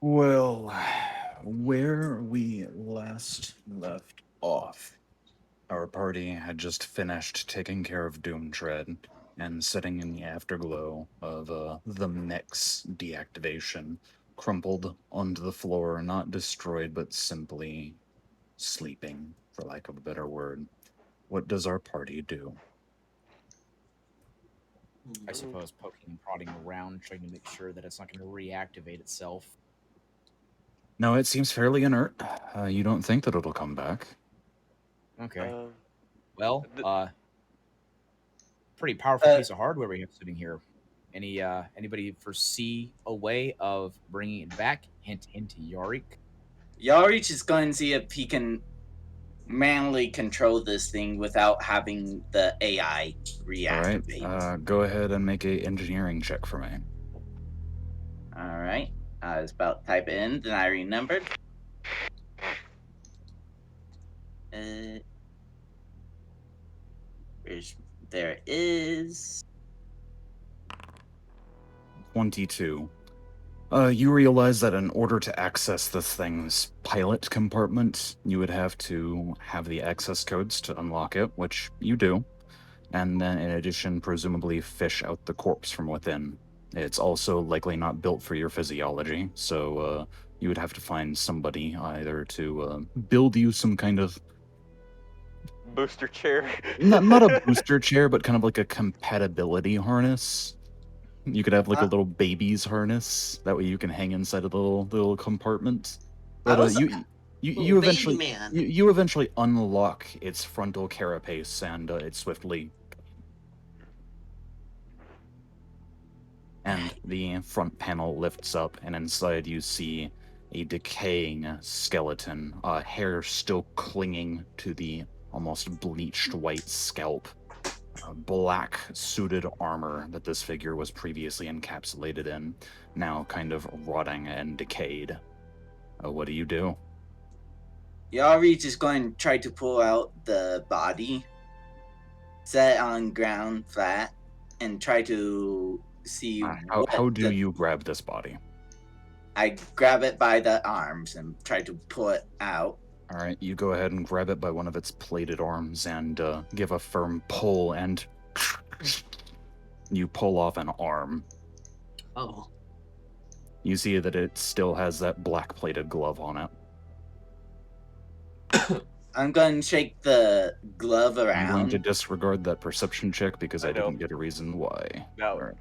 Well, where we last left off, our party had just finished taking care of Doomtread and sitting in the afterglow of the mix deactivation, crumpled onto the floor, not destroyed, but simply sleeping, for lack of a better word. What does our party do? I suppose poking and prodding around, trying to make sure that it's not going to reactivate itself. No, it seems fairly inert. You don't think that it'll come back? Okay. Um, Well, th- pretty powerful Uh, piece of hardware we have sitting here. Anybody foresee a way of bringing it back? Hint, hint, Yorick. Yarich is going to see if he can manually control this thing without having the AI All right. reactivate. Go ahead and make a engineering check for me. All right. I was about to type it in, then I remembered. Uh, where's there it is. 22. You realize that in order to access this thing's pilot compartment, you would have to have the access codes to unlock it, which you do, and then in addition, presumably fish out the corpse from within. It's also likely not built for your physiology, so you would have to find somebody either to build you some kind of booster chair. not a booster chair, but kind of like a compatibility harness. You could have like a Uh, little baby's harness. That way you can hang inside of the little compartment. I But was you Baby eventually man. you eventually unlock its frontal carapace and it swiftly and the front panel lifts up and inside you see a decaying skeleton, hair still clinging to the almost bleached white scalp. Black suited armor that this figure was previously encapsulated in, now kind of rotting and decayed. What do you do? Yarich is going to try to pull out the body, set it on ground flat, and try to see How what do you grab this body? I grab it by the arms and try to pull it out. All right, you go ahead and grab it by one of its plated arms and give a firm pull, and you pull off an arm. Oh. You see that it still has that black plated glove on it. I'm going to shake the glove around. I'm going to disregard that perception check because I know. didn't get a reason why. No. All right.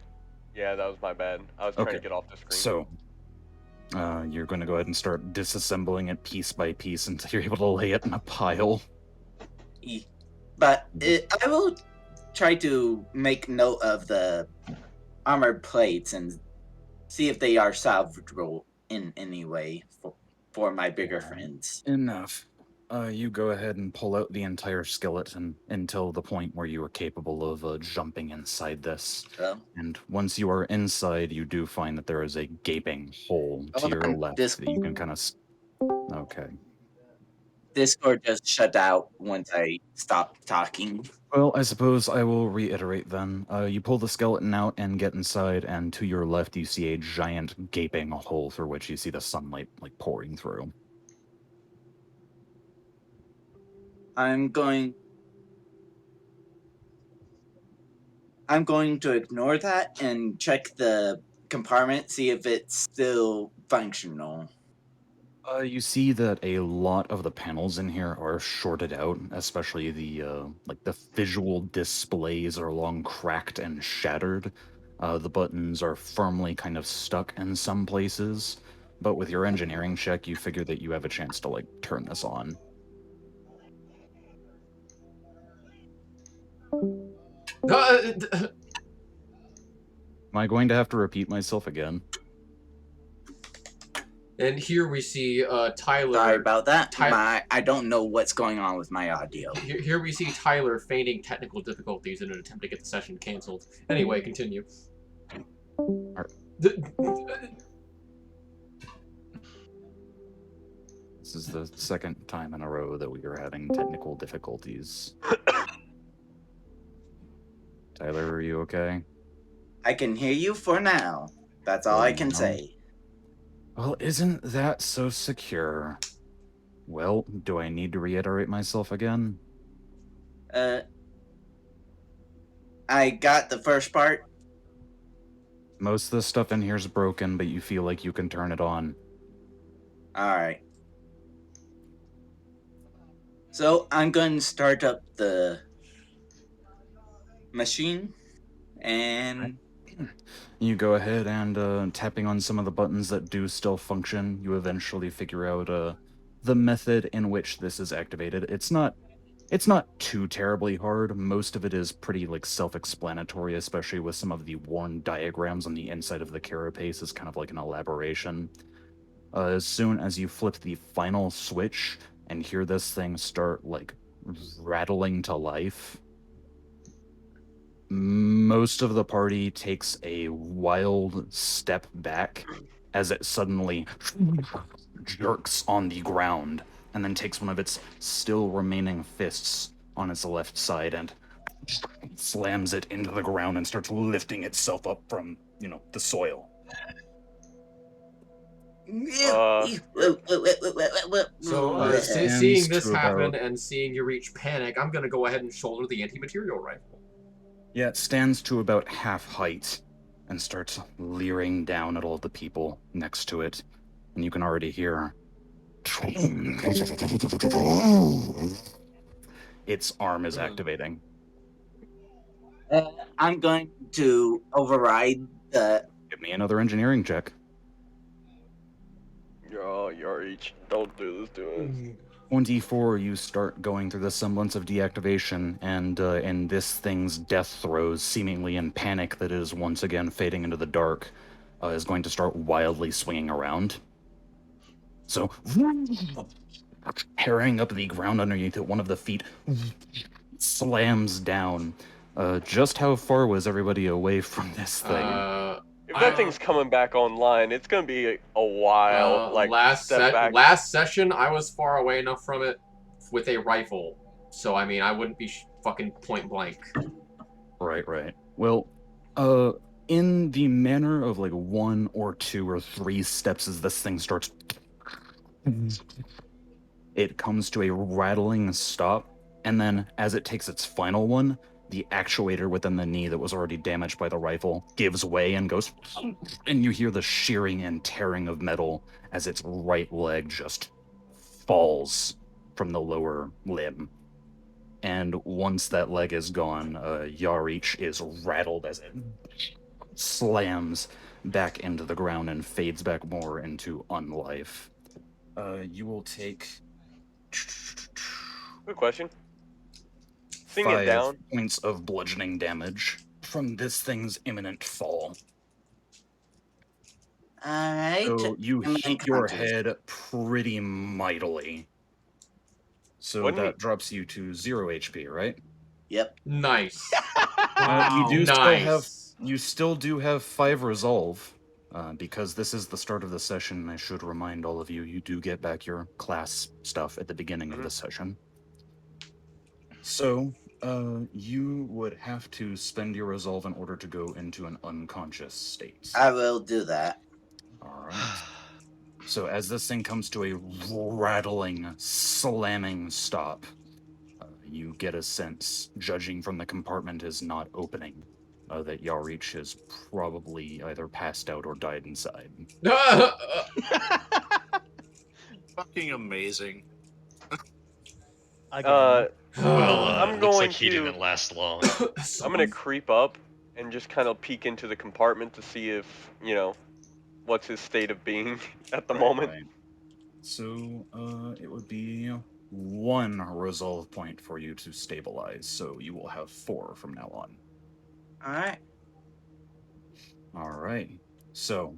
Yeah, that was my bad. I was trying Okay. to get off the screen. So, you're going to go ahead and start disassembling it piece by piece until you're able to lay it in a pile. But I will try to make note of the armored plates and see if they are salvageable in any way for my bigger friends. Enough. You go ahead and pull out the entire skeleton until the point where you are capable of jumping inside this. So, And once you are inside, you do find that there is a gaping hole to Hold your on, left this- that you can kind of. Okay. Discord just shut out once I stopped talking. Well, I suppose I will reiterate then. You pull the skeleton out and get inside, and to your left, you see a giant gaping hole through which you see the sunlight like pouring through. I'm going to ignore that and check the compartment, see if it's still functional. You see that a lot of the panels in here are shorted out, especially the like the visual displays are long cracked and shattered. The buttons are firmly kind of stuck in some places, but with your engineering check, you figure that you have a chance to like turn this on. Am I going to have to repeat myself again? And here we see Tyler. Sorry about that. I don't know what's going on with my audio. Here we see Tyler feigning technical difficulties in an attempt to get the session canceled. Anyway, continue. This is the second time in a row that we are having technical difficulties. Tyler, are you okay? I can hear you for now. That's all I can say. Well, isn't that so secure? Well, do I need to reiterate myself again? Uh, I got the first part. Most of the stuff in here is broken, but you feel like you can turn it on. All right. So I'm going to start up the machine, and You go ahead and tapping on some of the buttons that do still function, you eventually figure out the method in which this is activated. It's not too terribly hard. Most of it is pretty like self-explanatory, especially with some of the worn diagrams on the inside of the carapace is kind of like an elaboration. As soon as you flip the final switch and hear this thing start like rattling to life, most of the party takes a wild step back as it suddenly jerks on the ground and then takes one of its still remaining fists on its left side and slams it into the ground and starts lifting itself up from, the soil. So, It seeing stands this to happen about and seeing you reach panic, I'm gonna go ahead and shoulder the anti-material rifle. Yeah, it stands to about half height and starts leering down at all the people next to it. And you can already hear its arm is activating. I'm going to override the. Give me another engineering check. You're each. Don't do this to us. 24, you start going through the semblance of deactivation, and in this thing's death throes, seemingly in panic that is once again fading into the dark, is going to start wildly swinging around. So, tearing up the ground underneath it, one of the feet slams down. Just how far was everybody away from this thing? If that thing's coming back online, it's gonna be a while. Like step back. Last session, I was far away enough from it with a rifle, so I mean, I wouldn't be fucking point blank. Right. Well, in the manner of like 1 or 2 or 3 steps as this thing starts, it comes to a rattling stop, and then as it takes its final one, the actuator within the knee that was already damaged by the rifle gives way and goes, and you hear the shearing and tearing of metal as its right leg just falls from the lower limb. And once that leg is gone, Yarich is rattled as it slams back into the ground and fades back more into unlife. You will take Good question. Seeing it 5 down. points of bludgeoning damage from this thing's imminent fall. All right. So you I'm hit your unconscious. head pretty mightily. So Wouldn't that drops you to 0 HP, right? Yep. Nice. You still do have 5 resolve. Because this is the start of the session, I should remind all of you, you do get back your class stuff at the beginning of the session. So, you would have to spend your resolve in order to go into an unconscious state. I will do that. Alright. So as this thing comes to a rattling, slamming stop, you get a sense, judging from the compartment is not opening, that Yarich has probably either passed out or died inside. Fucking amazing. Well, I'm looks going like he to. didn't last long. I'm gonna creep up and just kind of peek into the compartment to see if what's his state of being at the moment. Right. So, it would be 1 resolve point for you to stabilize, so you will have 4 from now on. All right. Alright. So,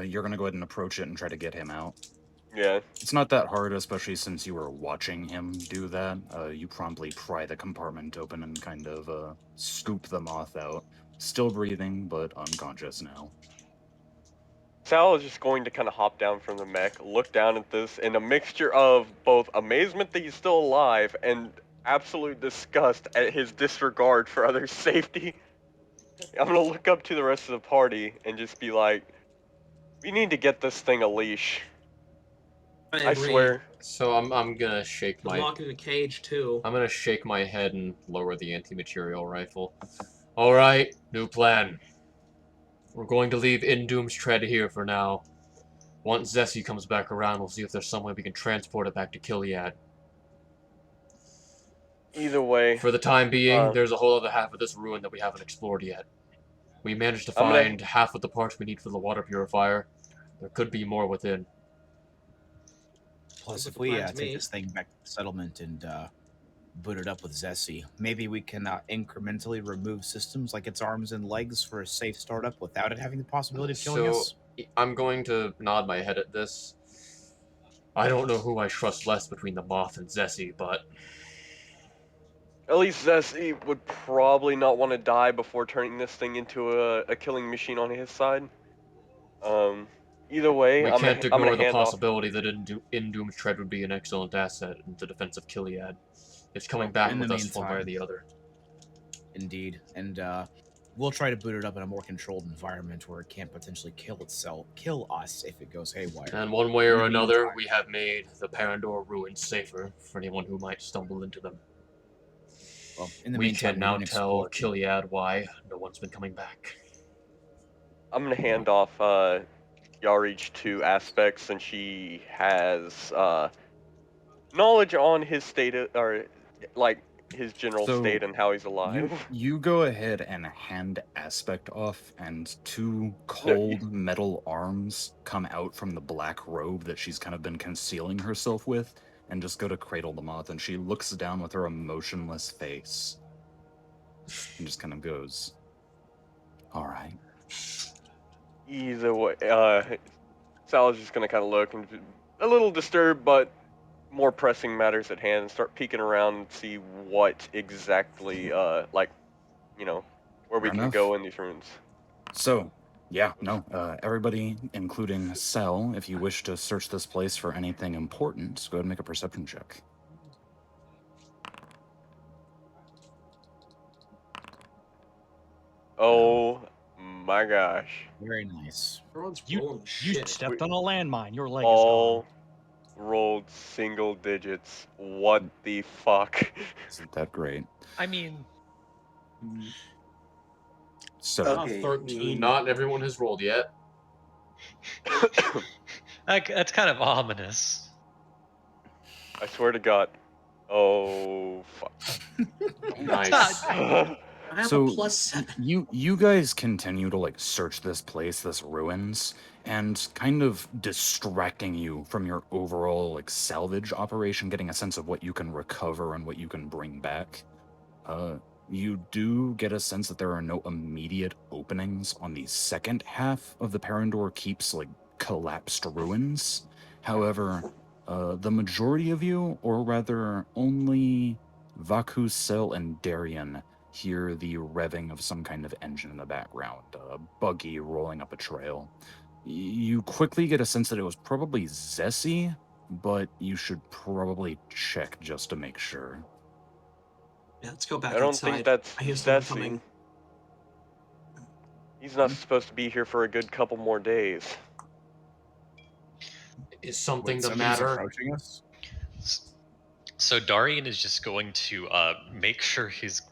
you're gonna go ahead and approach it and try to get him out. Yeah. It's not that hard, especially since you were watching him do that. You promptly pry the compartment open and kind of scoop the moth out. Still breathing, but unconscious now. Sal is just going to kind of hop down from the mech, look down at this in a mixture of both amazement that he's still alive and absolute disgust at his disregard for others' safety. I'm gonna look up to the rest of the party and just be like, We need to get this thing a leash. I I agree. swear. So I'm gonna shake my Lock it in a cage too. I'm gonna shake my head and lower the anti-material rifle. All right, new plan. We're going to leave Indoom's tread here for now. Once Zessie comes back around, we'll see if there's some way we can transport it back to Kiliad. Either way, For the time being, there's a whole other half of this ruin that we haven't explored yet. We managed to I'm find gonna. half of the parts we need for the water purifier. There could be more within. Plus, Sounds if like a we plan to take me. this thing back to the settlement and boot it up with Zessie, maybe we can incrementally remove systems like its arms and legs for a safe startup without it having the possibility of killing So, us. I'm going to nod my head at this. I don't know who I trust less between the Moth and Zessie, but At least Zessie would probably not want to die before turning this thing into a killing machine on his side. Either way, we I'm can't gonna ignore the hand off. possibility that Indoom's tread would be an excellent asset in the defense of Kiliad. It's coming Well, back in with the us one way or meantime- the other. Indeed, and we'll try to boot it up in a more controlled environment where it can't potentially kill us if it goes haywire. And one way In or the another, meantime- we have made the Parandor ruins safer for anyone who might stumble into them. Well, in the We meantime, can now we tell explore. Kiliad why no one's been coming back. I'm gonna hand off Yarich to Aspect since she has knowledge on his state or like his general So, state and how he's alive. You go ahead and hand Aspect off, and two cold metal arms come out from the black robe that she's kind of been concealing herself with, and just go to cradle the moth, and she looks down with her emotionless face. And just kind of goes, alright. Either way, Sal's just gonna kind of look and be a little disturbed, but more pressing matters at hand, and start peeking around and see what exactly, like, you know, where we Fair can enough. go in these ruins. So, yeah, no, everybody, including Sel, if you wish to search this place for anything important, go ahead and make a perception check. Oh my gosh. Very nice. Everyone's You- rolling You shit. stepped on a landmine. Your leg is All gone. rolled single digits. What the fuck? Isn't that great? I mean, So, Okay. 13. Not everyone has rolled yet. that's kind of ominous. I swear to God. Oh fuck. Nice. I have So, a +7. you guys continue to like search this place, this ruins, and kind of distracting you from your overall like salvage operation, getting a sense of what you can recover and what you can bring back. You do get a sense that there are no immediate openings on the second half of the Parandor Keep's like collapsed ruins. However, the majority of you, or rather only Vaku, Sel, and Darien, hear the revving of some kind of engine in the background, a buggy rolling up a trail. You quickly get a sense that it was probably Zessie, but you should probably check just to make sure. Yeah, let's go back I don't outside. think that's I hear someone Zessie. coming. He's not supposed to be here for a good couple more days. Is something Wait, the somebody's matter? approaching us? So Darian is just going to make sure his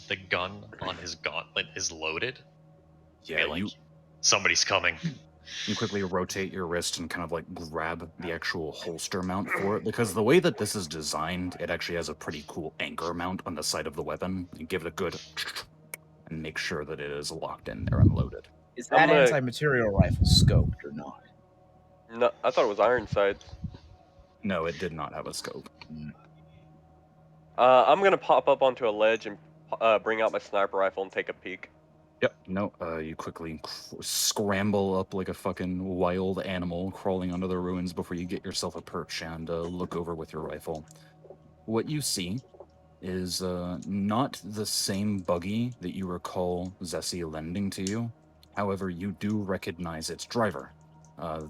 the gun on his gauntlet is loaded. Yeah, Be like, somebody's coming. you quickly rotate your wrist and kind of like grab the actual holster mount for it, because the way that this is designed, it actually has a pretty cool anchor mount on the side of the weapon. You give it a good and make sure that it is locked in there and loaded. Is I'm that gonna- anti-material rifle scoped or not? No, I thought it was iron sights. No, it did not have a scope. I'm gonna pop up onto a ledge and bring out my sniper rifle and take a peek. Yep. No, you quickly scramble up like a fucking wild animal crawling under the ruins before you get yourself a perch and look over with your rifle. What you see is not the same buggy that you recall Zessie lending to you. However, you do recognize its driver,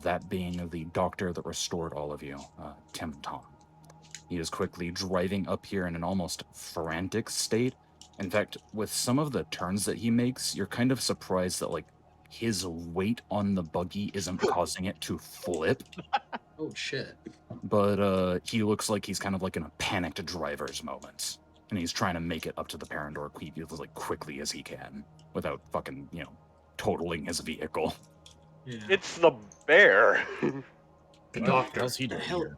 that being the doctor that restored all of you, Tim Tom. He is quickly driving up here in an almost frantic state. In fact, with some of the turns that he makes, you're kind of surprised that, like, his weight on the buggy isn't causing it to flip, Oh shit. but he looks like he's kind of like in a panicked driver's moment, and he's trying to make it up to the parent door as like quickly as he can without fucking totaling his vehicle. Yeah. It's the bear. The What doctor. else he The doing hell? here?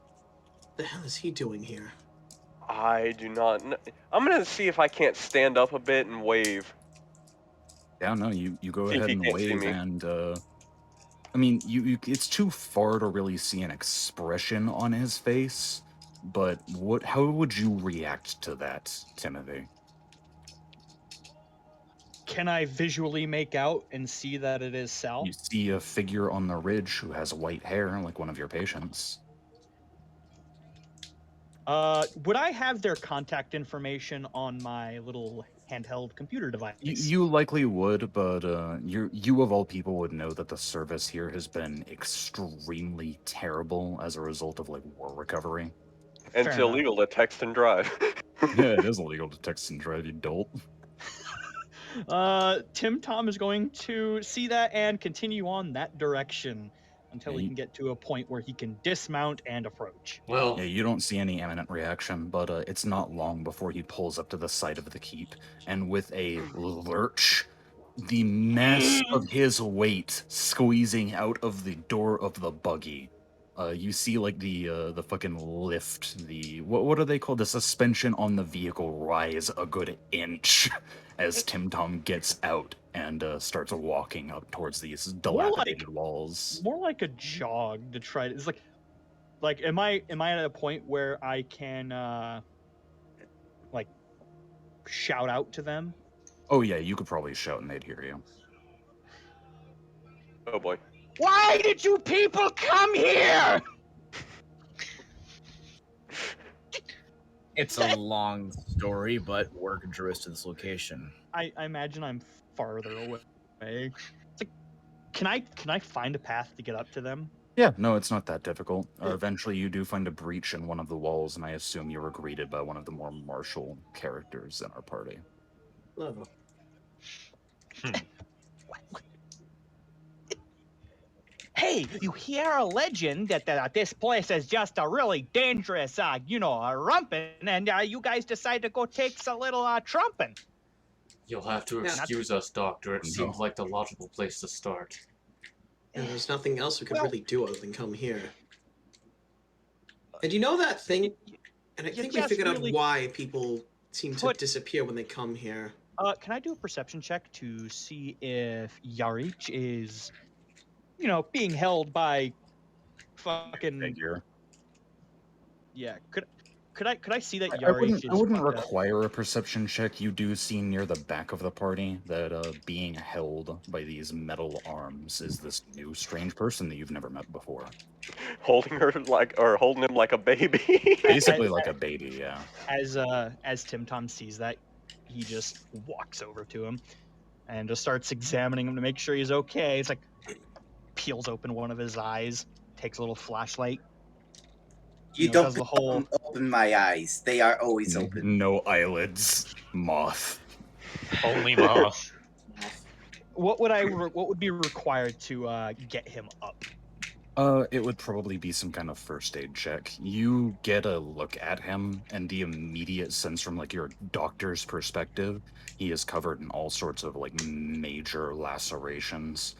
The hell is he doing here? I do not know. I'm gonna see if I can't stand up a bit and wave. Yeah, no, you go See if ahead he and can't see wave, me. and I mean, it's too far to really see an expression on his face, but how would you react to that, Timothy? Can I visually make out and see that it is Sal? You see a figure on the ridge who has white hair, like one of your patients. Would I have their contact information on my little handheld computer device? You likely would, but you of all people would know that the service here has been extremely terrible as a result of like war recovery. And it's illegal to text and drive. Yeah, it is illegal to text and drive, you dolt. Tim Tom is going to see that and continue on that direction until Yeah, he can get to a point where he can dismount and approach. Well, Yeah, you don't see any imminent reaction, but it's not long before he pulls up to the side of the keep, and with a lurch, the mass of his weight squeezing out of the door of the buggy. You see like the fucking lift, the what are they called? The suspension on the vehicle rise a good inch as Tim Tom gets out and starts walking up towards these dilapidated walls. More like a jog to try to. It's like am I at a point where I can like shout out to them? Oh yeah, you could probably shout and they'd hear you. Oh boy. Why did you people come here? It's a long story, but work drew us to this location. I imagine I'm farther away. It's like, can I find a path to get up to them? Yeah, no, it's not that difficult. Eventually, you do find a breach in one of the walls, and I assume you were greeted by one of the more martial characters in our party. Level. Hey, you hear a legend that this place is just a really dangerous, a rumpin', and you guys decide to go take a little trumpin'. you'll have to excuse us, Doctor. It seems like the logical place to start. And there's nothing else we could really do other than come here. And you know that thing? And I think we figured out why people seem to disappear when they come here. Can I do a perception check to see if Yarich is, being held by fucking figure? Yeah, could I see that Yarich is? I wouldn't require a perception check. You do see near the back of the party that being held by these metal arms is this new strange person that you've never met before. Holding him like a baby. Basically like a baby, yeah. As Tim Tom sees that, he just walks over to him and just starts examining him to make sure he's okay. It's like peels open one of his eyes, takes a little flashlight. You don't open my eyes. They are always open. No eyelids. Moth. Only moth. What would be required to get him up? It would probably be some kind of first aid check. You get a look at him, and the immediate sense from like your doctor's perspective, he is covered in all sorts of like major lacerations.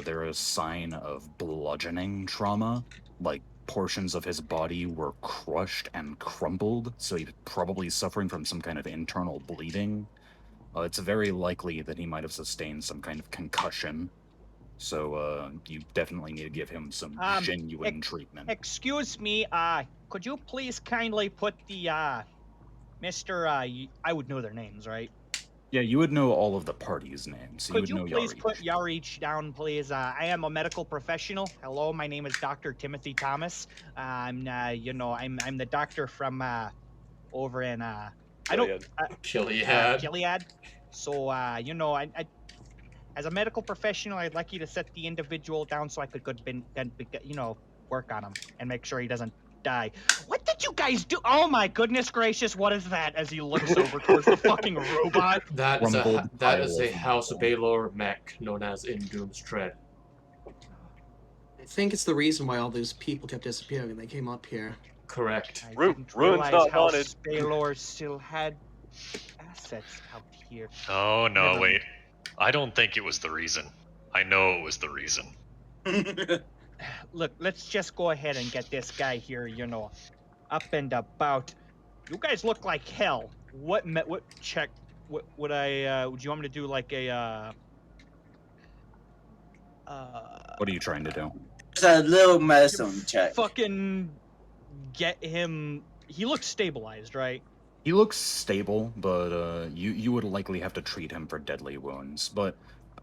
There is sign of bludgeoning trauma, like portions of his body were crushed and crumbled, so he's probably suffering from some kind of internal bleeding. It's very likely that he might have sustained some kind of concussion. So, you definitely need to give him some genuine treatment. Excuse me, could you please kindly put the, Mr. I would know their names, right? Yeah, you would know all of the party's names. So Could you you would know please Yarich. put Yarich down, please? I am a medical professional. Hello, my name is Dr. Timothy Thomas. I'm the doctor from, over in, Gilead. Gilead. So, as a medical professional, I'd like you to set the individual down so I could work on him and make sure he doesn't die. What did you guys do? Oh my goodness gracious, what is that? As he looks over towards the fucking robot. That is Rumbled a pile of House metal. Baylor mech known as Indoom's Tread. I think it's the reason why all those people kept disappearing. They came up here. Correct. I Ruin's didn't realize not how haunted. Baylor still had assets out here. Oh no, Never wait. I don't think it was the reason. I know it was the reason. Look, let's just go ahead and get this guy here, up and about. You guys look like hell. What check? What would would you want me to do like a What are you trying to do? It's a little medicine check. fucking get him? He looks stabilized, right? He looks stable, but you would likely have to treat him for deadly wounds. But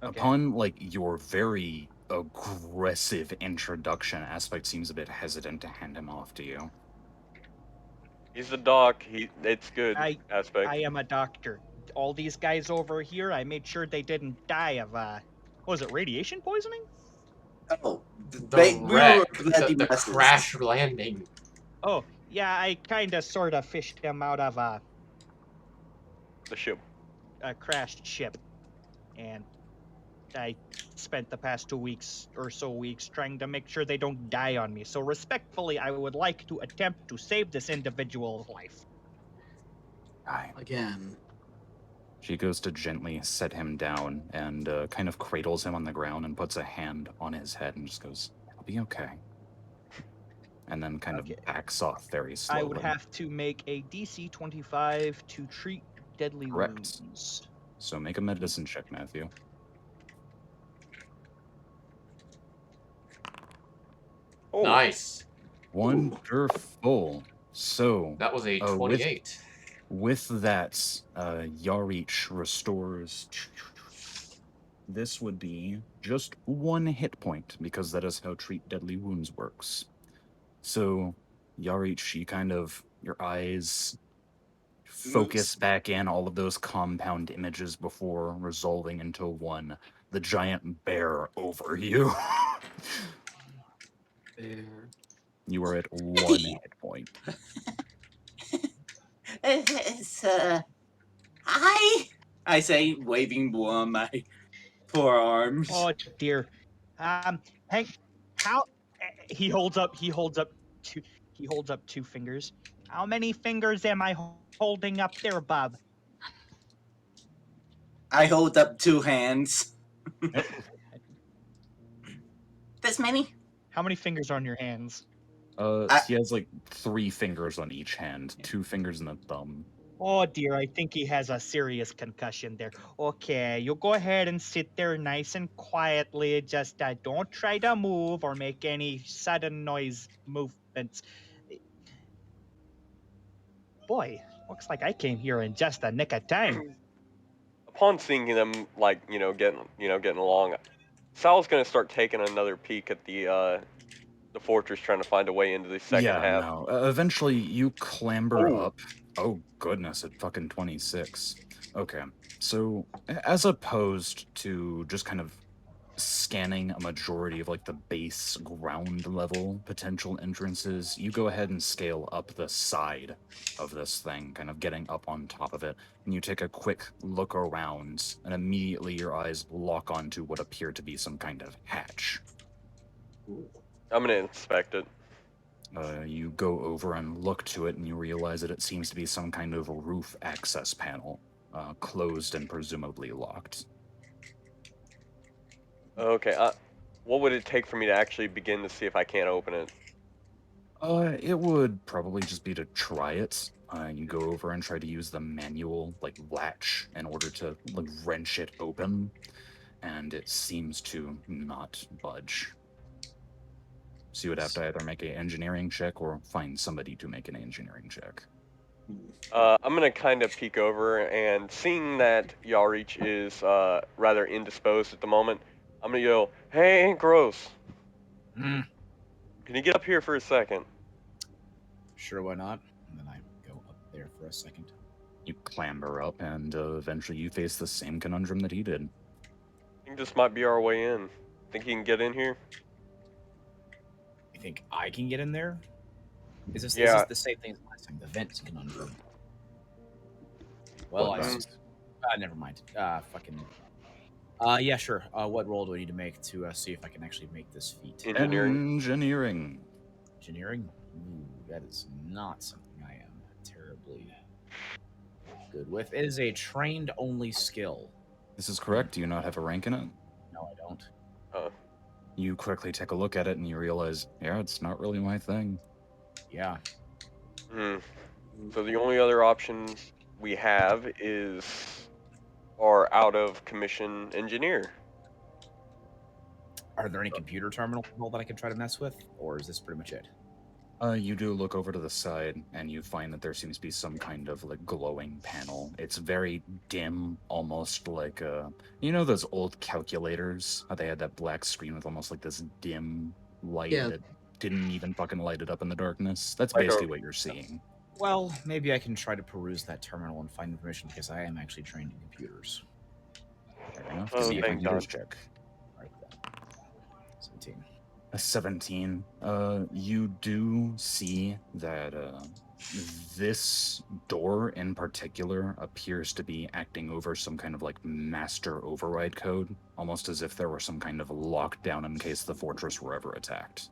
Okay. upon like your very aggressive introduction, Aspect seems a bit hesitant to hand him off to you. He's the doc. It's good. I Aspect. I am a doctor. All these guys over here, I made sure they didn't die of what was it, radiation poisoning? Oh, The wreck, we were bloody the messes. crash landing. Oh, yeah, I kinda sorta fished them out of The ship. a crashed ship. And I spent the past 2 weeks or so weeks trying to make sure they don't die on me. So respectfully, I would like to attempt to save this individual's life. Aye. Again. She goes to gently set him down and kind of cradles him on the ground and puts a hand on his head and just goes, "It'll be okay." And then kind Okay. of backs off very slowly. I would have to make a DC 25 to treat deadly Correct. wounds. So make a medicine check, Matthew. Oh, Nice. Wonderful. So That was a with 28. with that, Yarich restores. This would be just 1 hit point because that is how treat deadly wounds works. So, Yarich, you kind of your eyes focus back in all of those compound images before resolving into one. The giant bear over you. There. You are at 1 hit point. It's, I say, waving one of my forearms. Oh dear. Hank, how he holds up two fingers. How many fingers am I holding up there, Bob? I hold up 2 hands. This many? How many fingers are on your hands? He has like 3 fingers on each hand, 2 fingers in the thumb. Oh dear, I think he has a serious concussion there. Okay, you go ahead and sit there nice and quietly. Just don't try to move or make any sudden noise movements. Boy, looks like I came here in just the nick of time. upon seeing them getting along, Sal's gonna start taking another peek at the fortress, trying to find a way into the second half. No. Eventually, you clamber Ooh. up. Oh, goodness, at fucking 26. Okay, so as opposed to just kind of scanning a majority of like the base ground level potential entrances, you go ahead and scale up the side of this thing, kind of getting up on top of it, and you take a quick look around, and immediately your eyes lock onto what appear to be some kind of hatch. I'm gonna inspect it. You go over and look to it, and you realize that it seems to be some kind of roof access panel, closed and presumably locked. Okay, what would it take for me to actually begin to see if I can't open it? It would probably just be to try it. You go over and try to use the manual, like, latch in order to, like, wrench it open, and it seems to not budge. So you would have to either make an engineering check or find somebody to make an engineering check. I'm gonna kind of peek over, and seeing that Yarich is rather indisposed at the moment, I'm gonna yell, "Hey, Aunt Gross! Hmm. Can you get up here for a second?" Sure, why not? And then I go up there for a second. You clamber up, and eventually you face the same conundrum that he did. I think this might be our way in. Think he can get in here? You think I can get in there? Is this Yeah. the same thing as last time? The vent conundrum. What Well, last? never mind. Fucking. Yeah, sure. What roll do I need to make to see if I can actually make this feat? Engineering. Engineering. Engineering? Ooh, that is not something I am terribly good with. It is a trained only skill. This is correct. Do you not have a rank in it? No, I don't. You quickly take a look at it and you realize, yeah, it's not really my thing. Yeah. So the only other option we have is our out of commission engineer. Are there any computer terminals that I can try to mess with, or is this pretty much it? You do look over to the side and you find that there seems to be some kind of like glowing panel. It's very dim, almost like you know those old calculators? How they had that black screen with almost like this dim light that didn't even fucking light it up in the darkness. That's basically what you're seeing. Well, maybe I can try to peruse that terminal and find information because I am actually trained in computers. Fair enough. Oh, Give me a thank computers God. check. Right then. 17. A 17. You do see that this door in particular appears to be acting over some kind of like master override code, almost as if there were some kind of lockdown in case the fortress were ever attacked.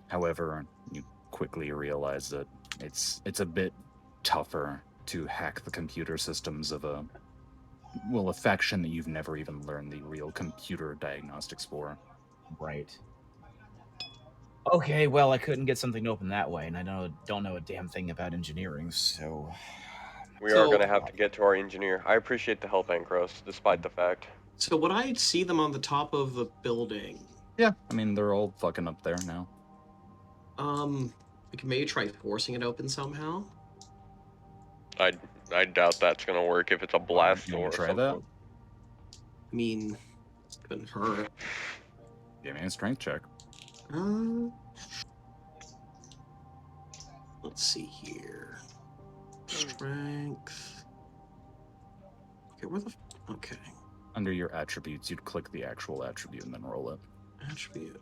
However, you quickly realize that it's a bit tougher to hack the computer systems of a faction that you've never even learned the real computer diagnostics for. Right. Okay, well, I couldn't get something to open that way, and I don't know a damn thing about engineering, so... We are going to have to get to our engineer. I appreciate the help, Ankros, despite the fact. So would I see them on the top of the building? Yeah, I mean, they're all fucking up there now. We can maybe try forcing it open somehow. I doubt that's going to work if it's a blast door or try something. that? I mean, it couldn't hurt. Give me a strength check. Let's see here. Strength. Okay, where the... Okay. Under your attributes, you'd click the actual attribute and then roll it. Attribute.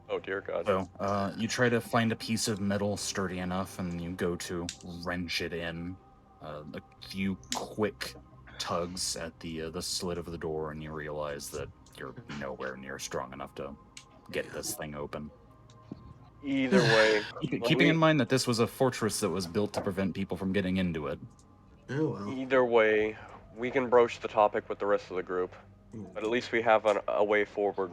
Oh, dear God. So, you try to find a piece of metal sturdy enough, and you go to wrench it in. A few quick tugs at the slit of the door, and you realize that you're nowhere near strong enough to get this thing open. Either way... Keeping in mind that this was a fortress that was built to prevent people from getting into it. Oh, well. Either way, we can broach the topic with the rest of the group. But at least we have a way forward.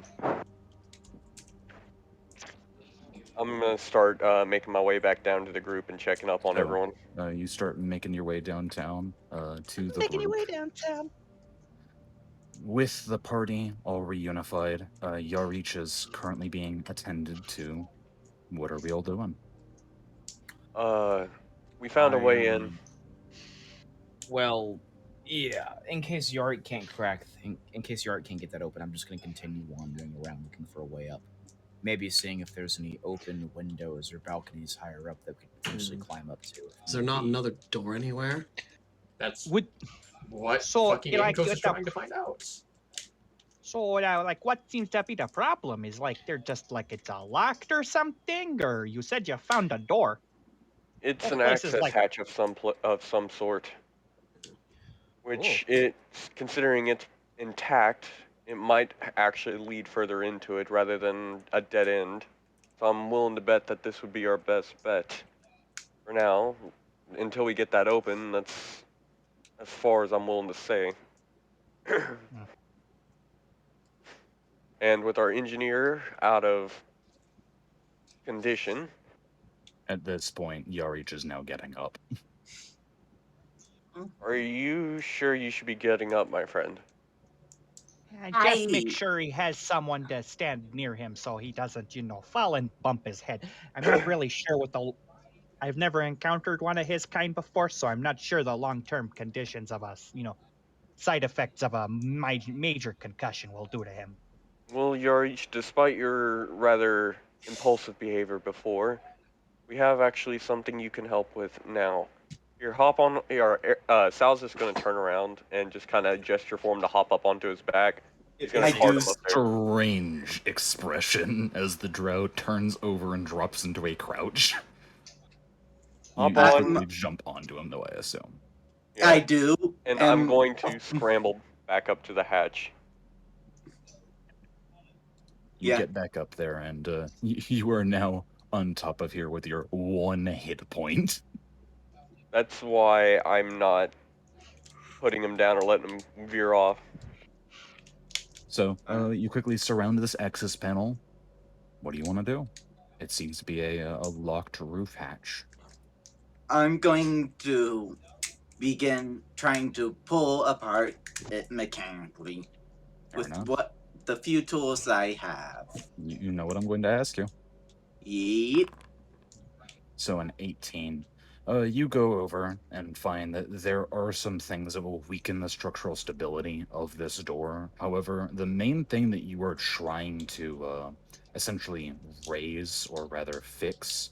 I'm going to start making my way back down to the group and checking up on everyone. You start making your way downtown to the Making your group. way downtown. With the party all reunified, Yarich is currently being attended to. What are we all doing? We found a way in. Well, yeah. In case Yarick can't in case Yarick can't get that open, I'm just going to continue wandering around looking for a way up. Maybe seeing if there's any open windows or balconies higher up that we could potentially climb up to. Is there not another door anywhere? That's Would what so fucking like Ankros is trying to find out. So like what seems to be the problem is like they're just like it's locked or something, or you said you found a door. It's That an place is access like- hatch of some sort. Which considering it's intact, it might actually lead further into it rather than a dead end. So I'm willing to bet that this would be our best bet. For now, until we get that open, that's as far as I'm willing to say. And with our engineer out of condition... At this point, Yarich is now getting up. Are you sure you should be getting up, my friend? Just make sure he has someone to stand near him so he doesn't, fall and bump his head. I'm not really sure I've never encountered one of his kind before, so I'm not sure the long-term conditions of side effects of a major concussion will do to him. Well, Yarich, despite your rather impulsive behavior before, we have actually something you can help with now. Here, hop on. Sal's just going to turn around and just kind of gesture for him to hop up onto his back. He's gonna I cart do him up there. Strange expression as the drow turns over and drops into a crouch. You Hop on. quickly jump onto him, though, I assume. Yeah. I do. And I'm going to scramble back up to the hatch. You Yeah. get back up there, and you are now on top of here with your 1 hit point. That's why I'm not putting him down or letting him veer off. So you quickly surround this access panel. What do you want to do? It seems to be a locked roof hatch. I'm going to begin trying to pull apart it mechanically Fair with enough. what the few tools I have. You know what I'm going to ask you. Yep. So an 18. You go over and find that there are some things that will weaken the structural stability of this door. However, the main thing that you are trying to essentially raise, or rather fix,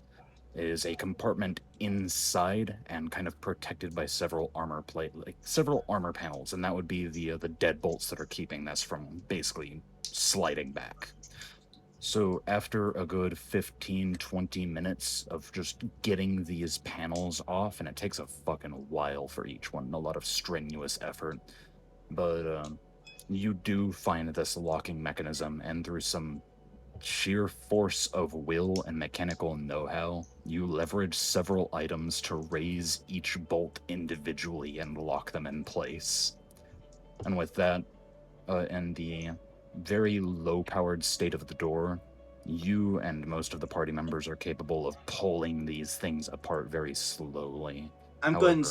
is a compartment inside and kind of protected by several several armor panels, and that would be the deadbolts that are keeping this from basically sliding back. So after a good 15-20 minutes of just getting these panels off, and it takes a fucking while for each one, a lot of strenuous effort, but you do find this locking mechanism, and through some sheer force of will and mechanical know-how, you leverage several items to raise each bolt individually and lock them in place. And with that, and the very low-powered state of the door, you and most of the party members are capable of pulling these things apart very slowly. I'm However, going to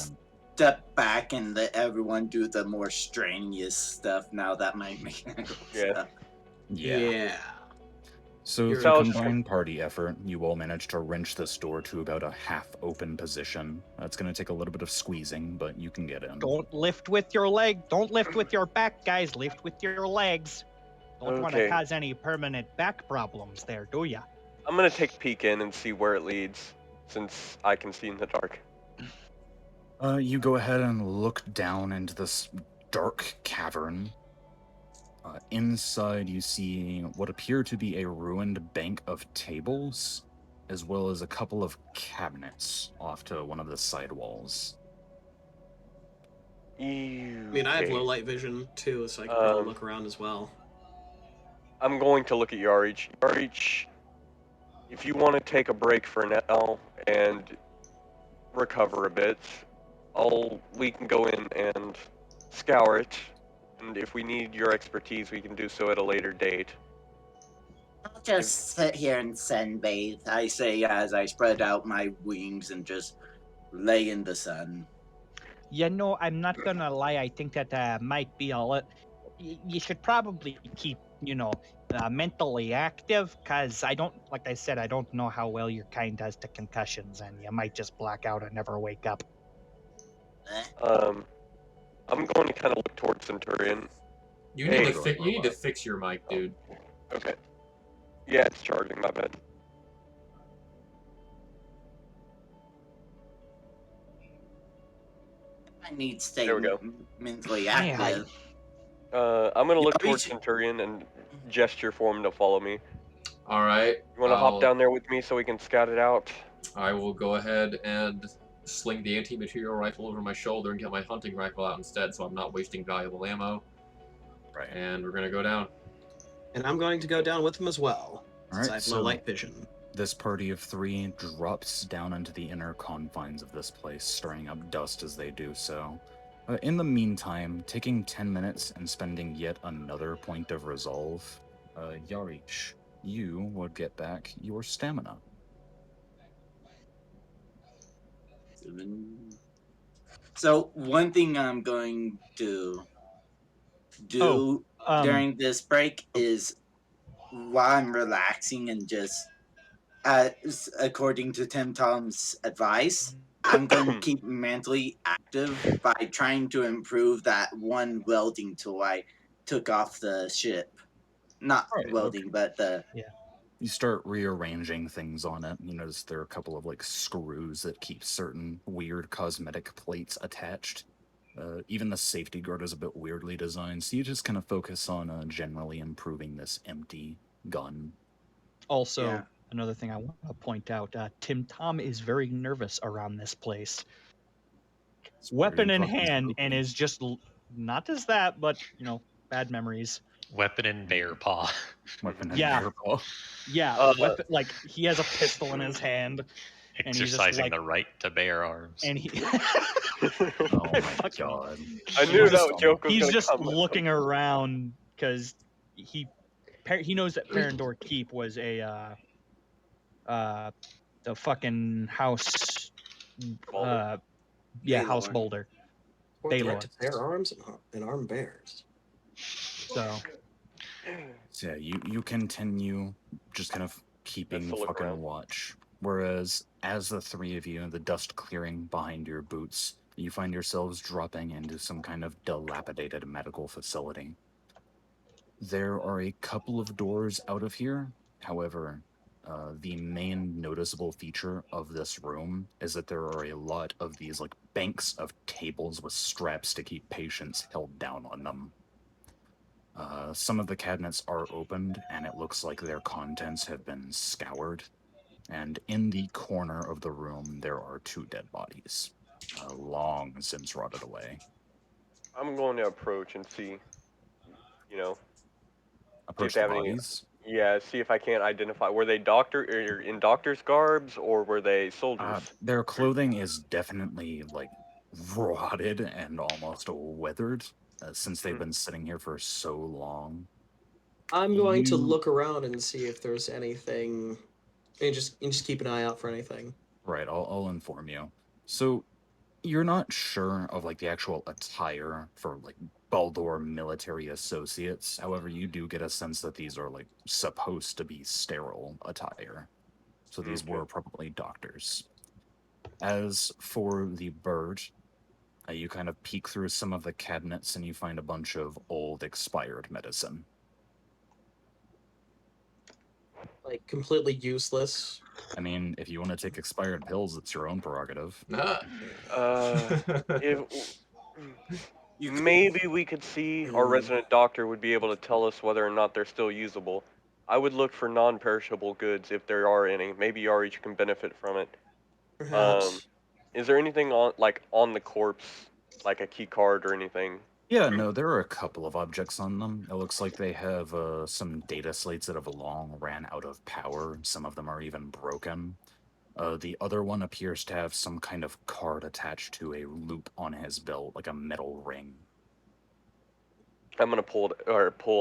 step back and let everyone do the more strenuous stuff now that my mechanical stuff. yeah. So You're through So I was just combined party effort, you all managed to wrench this door to about a half-open position. It's going to take a little bit of squeezing, but you can get in. Don't lift with your leg. Don't lift with your back, guys. Lift with your legs. Don't want to Okay. cause any permanent back problems there, do ya? I'm gonna take a peek in and see where it leads, since I can see in the dark. You go ahead and look down into this dark cavern. Inside, you see what appear to be a ruined bank of tables, as well as a couple of cabinets off to one of the side walls. I mean, I have low light vision too, so I can probably look around as well. I'm going to look at Yarich. Yarich, if you want to take a break for now and recover a bit, we can go in and scour it, and if we need your expertise, we can do so at a later date. I'll just sit here and sunbathe, I say as I spread out my wings and just lay in the sun. You know, I'm not gonna lie. I think that might be a lot. You should probably keep, mentally active, because like I said, I don't know how well your kind does to concussions, and you might just black out and never wake up. I'm going to kind of look towards Centurion. You need to fix your mic, dude. Okay. Yeah, it's charging, my bad. I need to stay There we go. mentally active. I'm gonna look towards Centurion and gesture for him to follow me. All right. You want to hop down there with me so we can scout it out? I will go ahead and sling the anti-material rifle over my shoulder and get my hunting rifle out instead, so I'm not wasting valuable ammo. Right. And we're gonna go down. And I'm going to go down with him as well, since Alright, I have low light vision. This party of 3 drops down into the inner confines of this place, stirring up dust as they do so. In the meantime, taking 10 minutes and spending yet another point of resolve, Yarich, you would get back your stamina. So one thing I'm going to do during this break is, while I'm relaxing and just, according to Tim Tom's advice, I'm going to keep mentally active by trying to improve that one welding tool I took off the ship. Not welding, but the... Yeah. You start rearranging things on it. You notice there are a couple of screws that keep certain weird cosmetic plates attached. Even the safety guard is a bit weirdly designed, so you just kind of focus on generally improving this empty gun. Also, Yeah. another thing I want to point out: Tim Tom is very nervous around this place, weapon pretty in fucking hand, and spooky. is just not just that, but bad memories. Weapon in bear paw. Weapon and Yeah. bear paw. Yeah, weapon, like he has a pistol in his hand, and he's just Exercising like, the right to bear arms. and he, Oh my fucking- god. I he's knew just- that joke was he's gonna just come. looking around because he knows that Perendor Keep was a the fucking house, Boulder? House Baylor. Boulder. Or the Baylor. right to bear arms and arm bears. So So yeah, you continue just kind of keeping That's to look fucking around. watch. Whereas as the three of you, the dust clearing behind your boots, you find yourselves dropping into some kind of dilapidated medical facility. There are a couple of doors out of here. However, the main noticeable feature of this room is that there are a lot of these like banks of tables with straps to keep patients held down on them. Some of the cabinets are opened, and it looks like their contents have been scoured. And in the corner of the room, there are two dead bodies, long since rotted away. I'm going to approach and see, you know, see if Approach they the have any. bodies. Yeah, see if I can't identify. Were they in doctor's garbs or were they soldiers? Their clothing is definitely like rotted and almost weathered since they've been sitting here for so long. I'm going to You- look around and see if there's anything, and just keep an eye out for anything. Right, I'll inform you. So you're not sure of like the actual attire for like Baldur military associates. However, you do get a sense that these are like supposed to be sterile attire. So these Okay. were probably doctors. As for the bird, you kind of peek through some of the cabinets and you find a bunch of old expired medicine. Like completely useless. I mean, if you want to take expired pills, it's your own prerogative. If maybe we could see our resident doctor would be able to tell us whether or not they're still usable. I would look for non-perishable goods if there are any. Maybe Yarich can benefit from it. Perhaps. Is there anything on the corpse, like a key card or anything? Yeah, no, there are a couple of objects on them. It looks like they have some data slates that have long ran out of power. Some of them are even broken. The other one appears to have some kind of card attached to a loop on his belt, like a metal ring. I'm gonna pull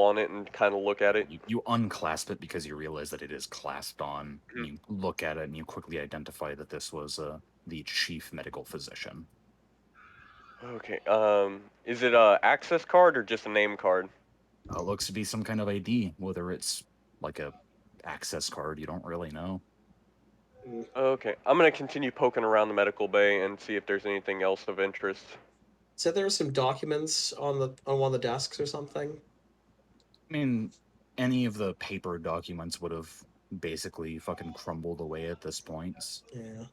on it and kind of look at it. You unclasp it because you realize that it is clasped on. And you look at it and you quickly identify that this was the chief medical physician. Okay. Is it a access card or just a name card? Looks to be some kind of ID, whether it's like a access card, you don't really know. Okay. I'm gonna continue poking around the medical bay and see if there's anything else of interest. Said there were some documents on one of the desks or something. I mean, any of the paper documents would have basically fucking crumbled away at this point. Yeah.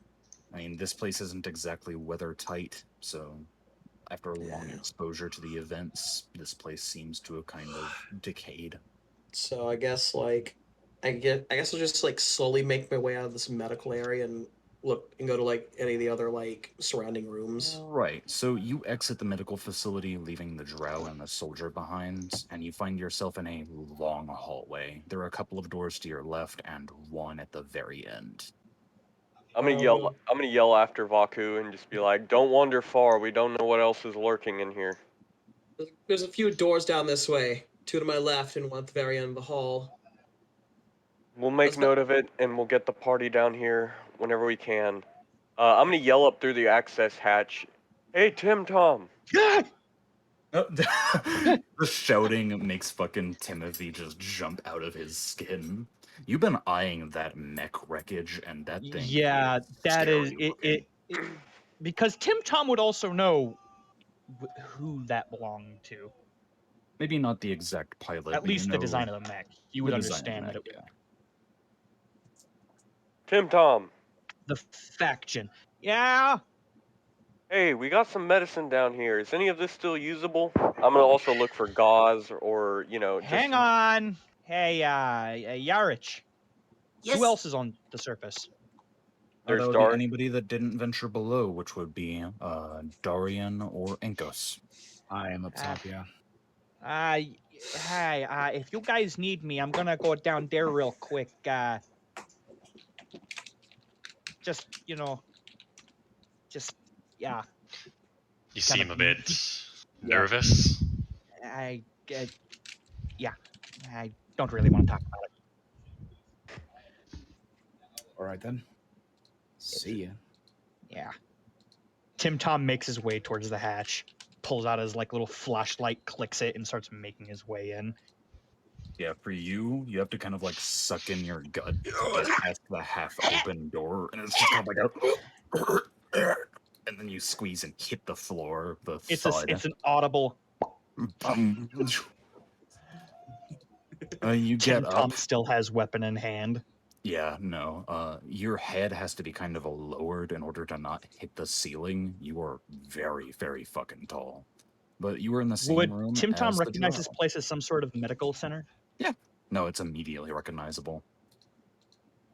I mean, this place isn't exactly weather tight, so after a long Yeah. exposure to the events, this place seems to have kind of decayed. So I guess I guess I'll just like slowly make my way out of this medical area and look and go to like any of the other like surrounding rooms. Right, so you exit the medical facility, leaving the drow and the soldier behind, and you find yourself in a long hallway. There are a couple of doors to your left and one at the very end. I'm gonna yell after Vaku and just be like, "Don't wander far. We don't know what else is lurking in here." There's a few doors down this way. Two to my left and one at the very end of the hall. We'll make Let's go. note of it, and we'll get the party down here whenever we can. I'm gonna yell up through the access hatch, "Hey, Tim Tom!" The shouting makes fucking Timothy just jump out of his skin. You've been eyeing that mech wreckage, and that thing. yeah, that is scary it, because Tim Tom would also know who that belonged to. Maybe not the exact pilot. At but least you the know design of the mech. You would the design of the understand that mech, it, yeah. Tim Tom. the faction. Yeah. Hey, we got some medicine down here. Is any of this still usable? I'm gonna also look for gauze or, just... Hang on. Hey, Yarich. Yes. Who else is on the surface? That There's would be Dar. anybody that didn't venture below, which would be Darian or Enkos. I am up top, yeah. Hey, if you guys need me, I'm gonna go down there real quick. Just, yeah. You Kind seem of- a bit Yeah. nervous. Yeah. I don't really want to talk about it. All right then. See ya. Yeah. Tim Tom makes his way towards the hatch, pulls out his little flashlight, clicks it, and starts making his way in. Yeah, for you have to kind of suck in your gut to get past the half-open door, and it's just kind of and then you squeeze and hit the floor, the thud. It's an audible. You Tim get Tom up. still has weapon in hand. Yeah, no. Your head has to be kind of lowered in order to not hit the ceiling. You are very, very fucking tall. But you were in the same Would room Tim Tom as the recognize this drow. place as some sort of medical center? Yeah. No, it's immediately recognizable.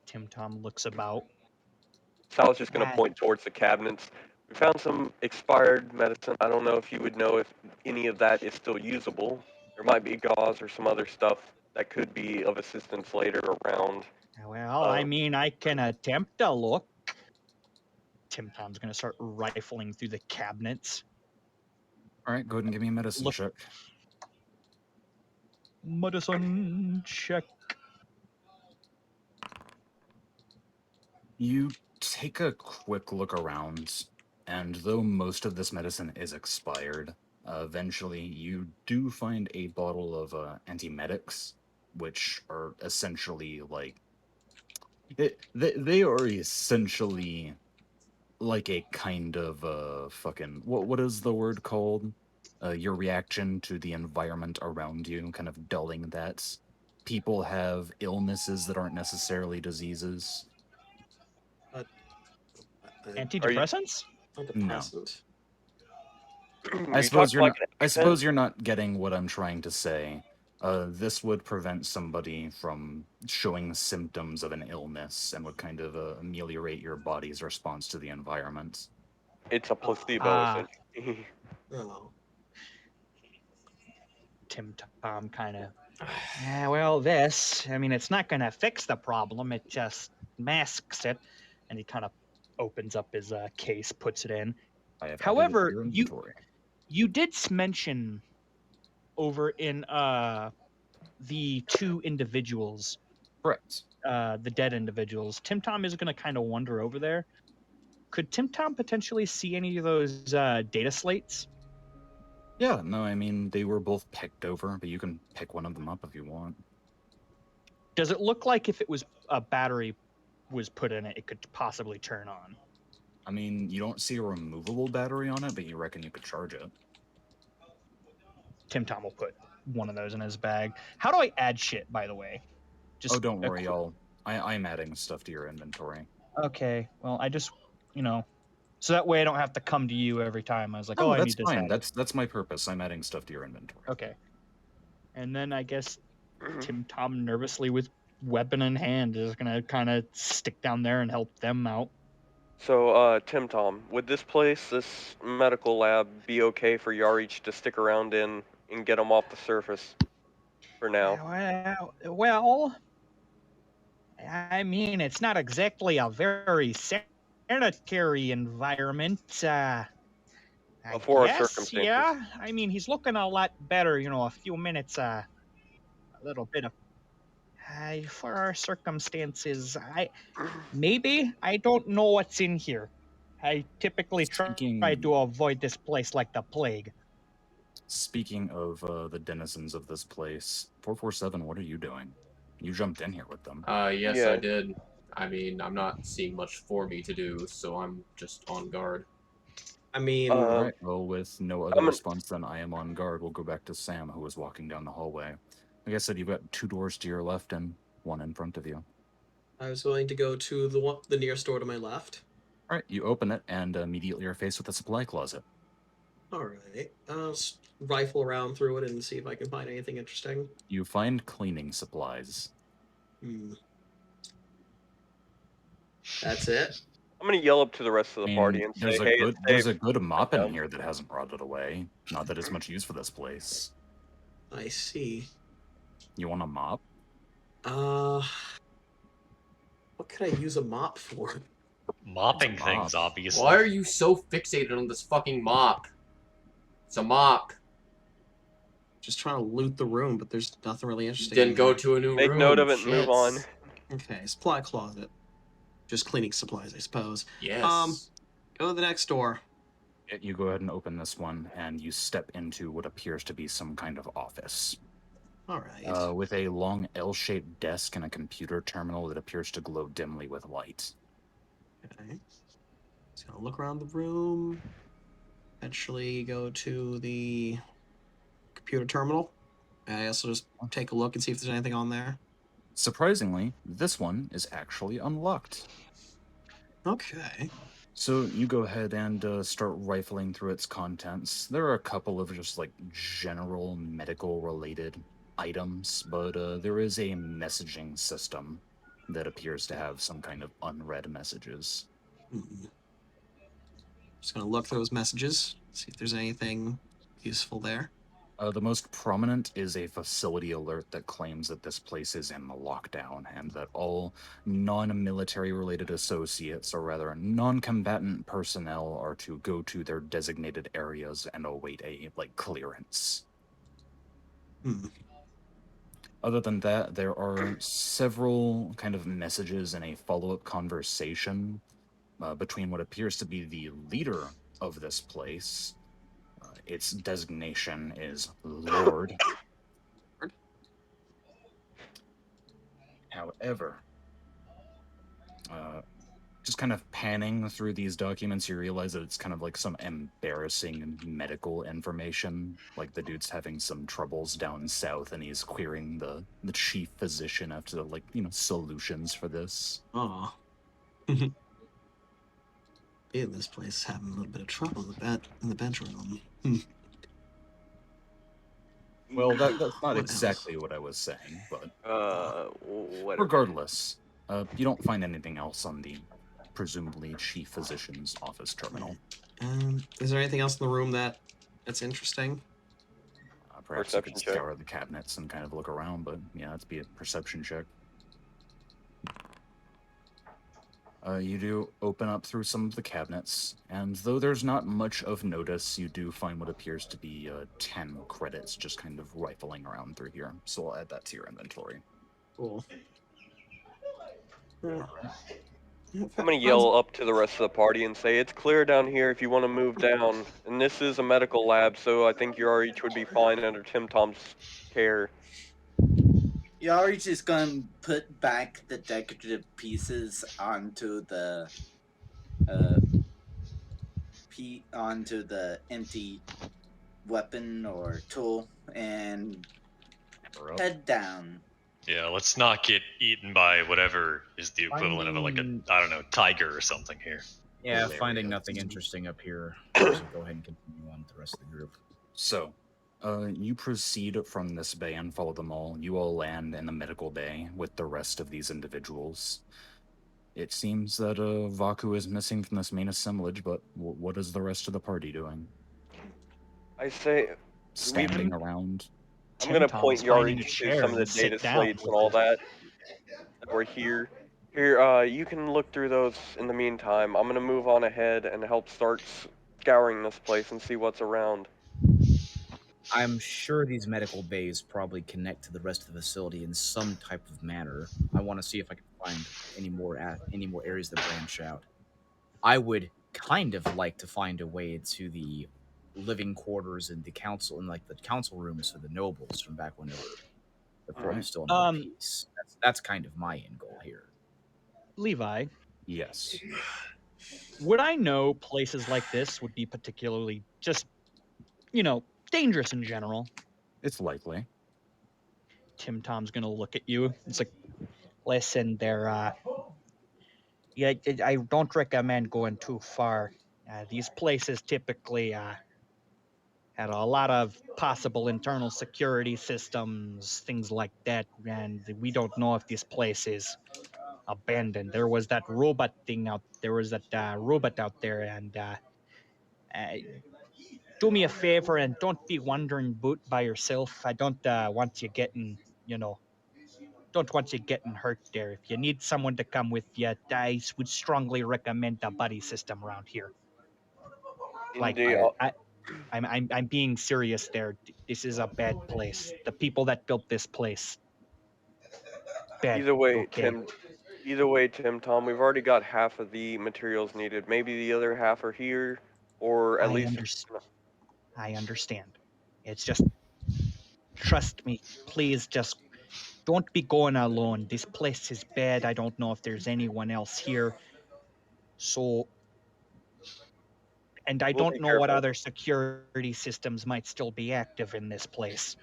Tim Tom looks about. Sal's just gonna point towards the cabinets. We found some expired medicine. I don't know if you would know if any of that is still usable. There might be gauze or some other stuff that could be of assistance later around. Well, I mean, I can attempt a look. Tim Tom's gonna start rifling through the cabinets. All right, go ahead and give me a medicine Look. check. Medicine check. You take a quick look around, and though most of this medicine is expired, eventually you do find a bottle of antiemetics, which are essentially they are essentially like a kind of fucking what is the word called? Your reaction to the environment around you, kind of dulling that. People have illnesses that aren't necessarily diseases. Antidepressants? Antidepressant. I suppose you're not. I suppose you're not getting what I'm trying to say. This would prevent somebody from showing symptoms of an illness and would kind of ameliorate your body's response to the environment. It's a placebo, essentially. Oh. Tim Tom kind of. Yeah, well, this. I mean, it's not going to fix the problem. It just masks it. And he kind of opens up his case, puts it in. However, you did mention over in the two individuals, correct? The dead individuals. Tim Tom is going to kind of wander over there. Could Tim Tom potentially see any of those data slates? Yeah, no, I mean they were both picked over, but you can pick one of them up if you want. Does it look like if it was a battery was put in it, it could possibly turn on? I mean, you don't see a removable battery on it, but you reckon you could charge it. Tim Tom will put one of those in his bag. How do I add shit, by the way? Just don't worry, I'm adding stuff to your inventory. Okay, well, I just, so that way I don't have to come to you every time. I was like, I need this. Fine. That's my purpose. I'm adding stuff to your inventory. Okay. And then I guess Tim Tom, nervously with weapon in hand, is gonna kind of stick down there and help them out. So, Tim Tom, would this place, this medical lab, be okay for Yarich to stick around in and get him off the surface for now? Well, I mean, it's not exactly a very sanitary environment. For our circumstances. Yeah, I mean, he's looking a lot better. A few minutes, a little bit of. For our circumstances, I don't know what's in here. I typically try to avoid this place like the plague. Speaking of the denizens of this place, 447, what are you doing? You jumped in here with them. Yes, I did. I mean, I'm not seeing much for me to do, so I'm just on guard. I mean, all right. Well, with no other response than I am on guard, we'll go back to Sam, who was walking down the hallway. Like I said, you've got 2 doors to your left and 1 in front of you. I was willing to go to the nearest door to my left. All right, you open it, and immediately you're faced with a supply closet. All right. I'll rifle around through it and see if I can find anything interesting. You find cleaning supplies. Hmm. That's it. I'm gonna yell up to the rest of the I party mean, and say, "Hey, it's there's a safe." good mop in down. here that hasn't rotted away. Not that it's much use for this place. I see. You want a mop? What could I use a mop for? Mopping It's a things, mop. obviously. Why are you so fixated on this fucking mop? It's a mop. Just trying to loot the room, but there's nothing really You interesting. didn't in go there. to a new Make room. note of it and move on. Shits. Okay, supply closet. Just cleaning supplies, I suppose. Yes. Go to the next door. You go ahead and open this one, and you step into what appears to be some kind of office. All right. With a long L-shaped desk and a computer terminal that appears to glow dimly with light. Okay. Just gonna look around the room. Eventually go to the computer terminal. I also just take a look and see if there's anything on there. Surprisingly, this one is actually unlocked. Okay. So you go ahead and start rifling through its contents. There are a couple of just like general medical related items, but there is a messaging system that appears to have some kind of unread messages. Just gonna look through those messages, see if there's anything useful there. The most prominent is a facility alert that claims that this place is in lockdown and that all non-military related associates, or rather non-combatant personnel, are to go to their designated areas and await a clearance. Other than that, there are several kind of messages and a follow-up conversation between what appears to be the leader of this place. Its designation is Lord. However, just kind of panning through these documents, you realize that it's kind of like some embarrassing medical information. Like the dude's having some troubles down south, and he's querying the chief physician after solutions for this. Oh. In this place, having a little bit of trouble in the bedroom. Well, that's not What exactly what I was saying, but Whatever. regardless, you don't find anything else on the presumably chief physician's office terminal. Is there anything else in the room that's interesting? Perhaps Perception you could check. scour the cabinets and kind of look around, but yeah, that'd be a perception check. You do open up through some of the cabinets, and though there's not much of notice, you do find what appears to be 10 credits just kind of rifling around through here. So I'll add that to your inventory. Cool. I'm gonna yell up to the rest of the party and say, "It's clear down here if you want to move down. And this is a medical lab, so I think your RH would be fine under Tim Tom's care." You're just gonna put back the decorative pieces onto the onto the empty weapon or tool and head down. Yeah, let's not get eaten by whatever is the equivalent of I don't know, tiger or something here. Yeah, Hilarious. finding nothing interesting up here. So go ahead and continue on with the rest of the group. So, you proceed from this bay and follow them all. You all land in the medical bay with the rest of these individuals. It seems that Vaku is missing from this main assemblage, but what is the rest of the party doing? I say, Standing around. I'm gonna Tom point is finding Yari a to chair some of the and sit data down slates and with all it. that were here. Here, you can look through those in the meantime. I'm gonna move on ahead and help start scouring this place and see what's around. I'm sure these medical bays probably connect to the rest of the facility in some type of manner. I want to see if I can find any more areas that branch out. I would kind of like to find a way to the living quarters and the council and like the council rooms for the nobles from back when they were before they're still in one piece. That's kind of my end goal here. Levi, Yes. would I know places like this would be particularly just, dangerous in general? It's likely. Tim Tom's gonna look at you. It's like, listen, Yeah, I don't recommend going too far. These places typically had a lot of possible internal security systems, things like that, and we don't know if this place is abandoned. There was that robot thing out. There was that robot out there, and uh, do me a favor and don't be wandering boot by yourself. I don't want you getting, don't want you getting hurt there. If you need someone to come with you, I would strongly recommend a buddy system around here. Like, Indeed. I'm being serious there. This is a bad place. The people that built this place, bad. Either way, Okay, Tim, Tom, we've already got half of the materials needed. Maybe the other half are here, or at I least. I understand. It's just trust me, please. Just don't be going alone. This place is bad. I don't know if there's anyone else here. So, and I We'll don't be know what careful. other security systems might still be active in this place.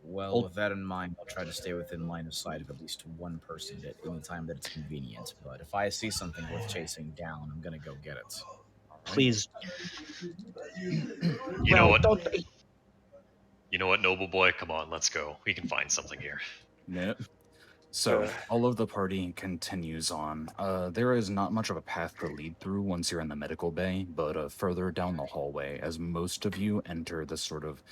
Well, with that in mind, I'll try to stay within line of sight of at least one person at any time that it's convenient. But if I see something worth chasing down, I'm gonna go get it. All right? Please. You know Well, what? don't. You know what, noble boy? Come on, let's go. We can find something here. Yep. So all of the party continues on. There is not much of a path to lead through once you're in the medical bay, but further down the hallway, as most of you enter this sort of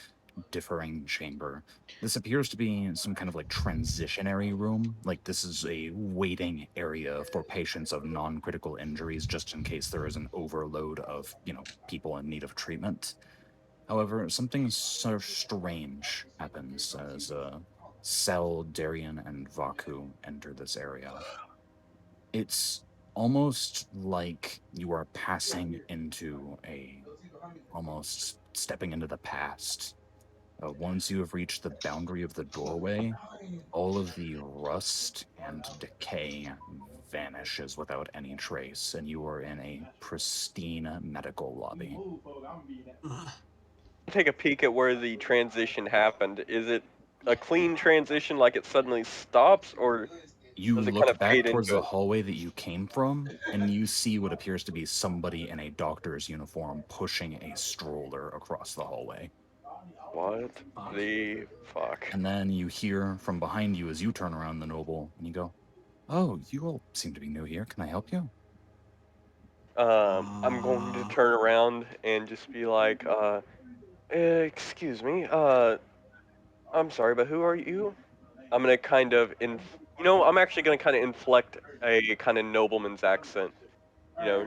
differing chamber. This appears to be some kind of like transitionary room. Like this is a waiting area for patients of non-critical injuries, just in case there is an overload of, people in need of treatment. However, something sort of strange happens as Sel, Darian, and Vaku enter this area. It's almost like you are passing into almost stepping into the past. Once you have reached the boundary of the doorway, all of the rust and decay vanishes without any trace, and you are in a pristine medical lobby. Take a peek at where the transition happened. Is it a clean transition, like it suddenly stops, or You does it kind look of back fade towards into the it? hallway that you came from, and you see what appears to be somebody in a doctor's uniform pushing a stroller across the hallway. What the fuck? And then you hear from behind you as you turn around the noble, and you go, "Oh, you all seem to be new here. Can I help you?" I'm going to turn around and just be like, excuse me, I'm sorry, but who are you? I'm gonna kind of I'm actually gonna kind of inflect a kind of nobleman's accent, you know,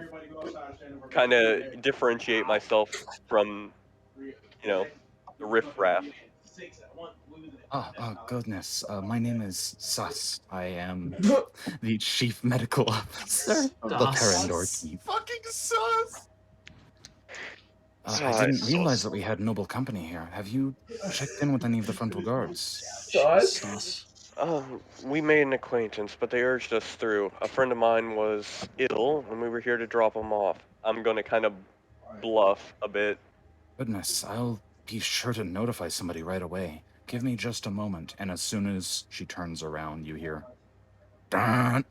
kind of differentiate myself from, the riffraff. Oh, goodness. My name is Sus. I am the chief medical officer of the Perendor team. Fucking sus. I didn't So realize that we had noble company here. Have you checked in with any of the frontal guards? Sus. We made an acquaintance, but they urged us through. A friend of mine was ill, and we were here to drop him off. I'm gonna kind of bluff a bit. Goodness, I'll be sure to notify somebody right away. Give me just a moment, and as soon as she turns around, you hear, "Dun,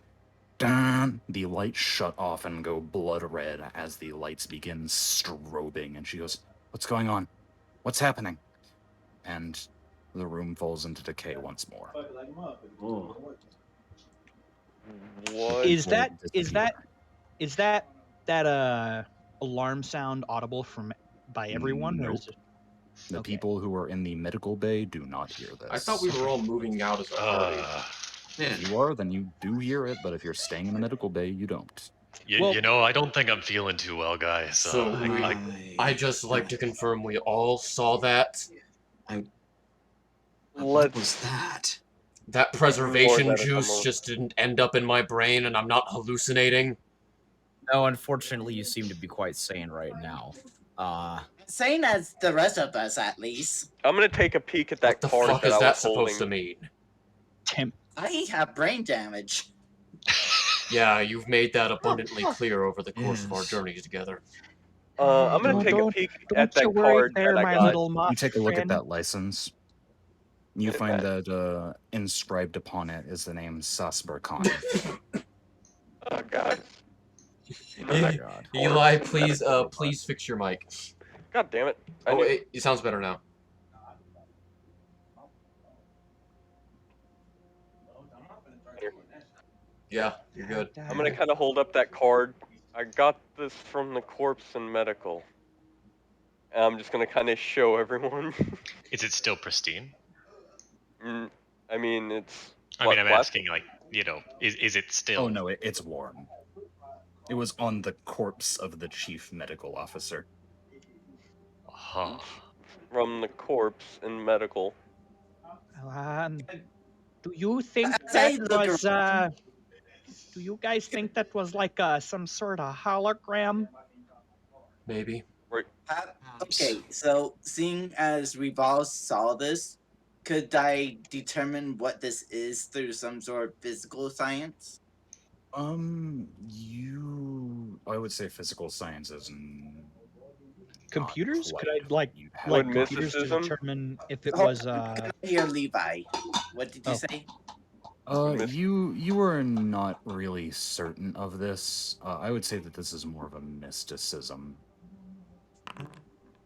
dun." The lights shut off and go blood red as the lights begin strobing, and she goes, "What's going on? What's happening?" And the room falls into decay once more. What? Is that Will is that disappear. is that alarm sound audible by everyone? Or is Nope. it, The okay. people who are in the medical bay do not hear this. I thought we were all moving out as a party. Yeah. If you are, then you do hear it, but if you're staying in the medical bay, you don't. You know, I don't think I'm feeling too well, guys. So I just like to confirm we all saw that. What was that? That More preservation than a juice couple. just didn't end up in my brain and I'm not hallucinating. No, unfortunately, you seem to be quite sane right now. Same as the rest of us, at least. I'm gonna take a peek at that What the card fuck that is I that was holding. supposed to mean? Tim, I have brain damage. Yeah, you've made that abundantly clear over the course of our Yes. journey together. I'm gonna No, take a don't- peek don't at you that worry card there, that I my got. little moth You take a look at friend. that license. You Yeah, find that inscribed upon it is the name Sasbar Khan. Oh god. Oh my god. Eli, Corpse please, medical robot. please fix your mic. God damn it! Oh, it sounds better now. Yeah, you're good. I'm gonna kind of hold up that card. I got this from the corpse and medical. And I'm just gonna kind of show everyone. Is it still pristine? I mean, it's. I mean, I'm plastic? asking, like, is it still? Oh no, it's worn. It was on the corpse of the chief medical officer. Huh. From the corpse and medical. Do you think As I that look was around- do you guys think that was like some sort of hologram? Maybe. Okay, so seeing as we've all saw this, could I determine what this is through some sort of physical science? I would say physical sciences and Computers? Could I quite. like You have Would computers to mysticism? determine if it Hold was on, here, Levi. What did you Oh. say? you were not really certain of this. I would say that this is more of a mysticism.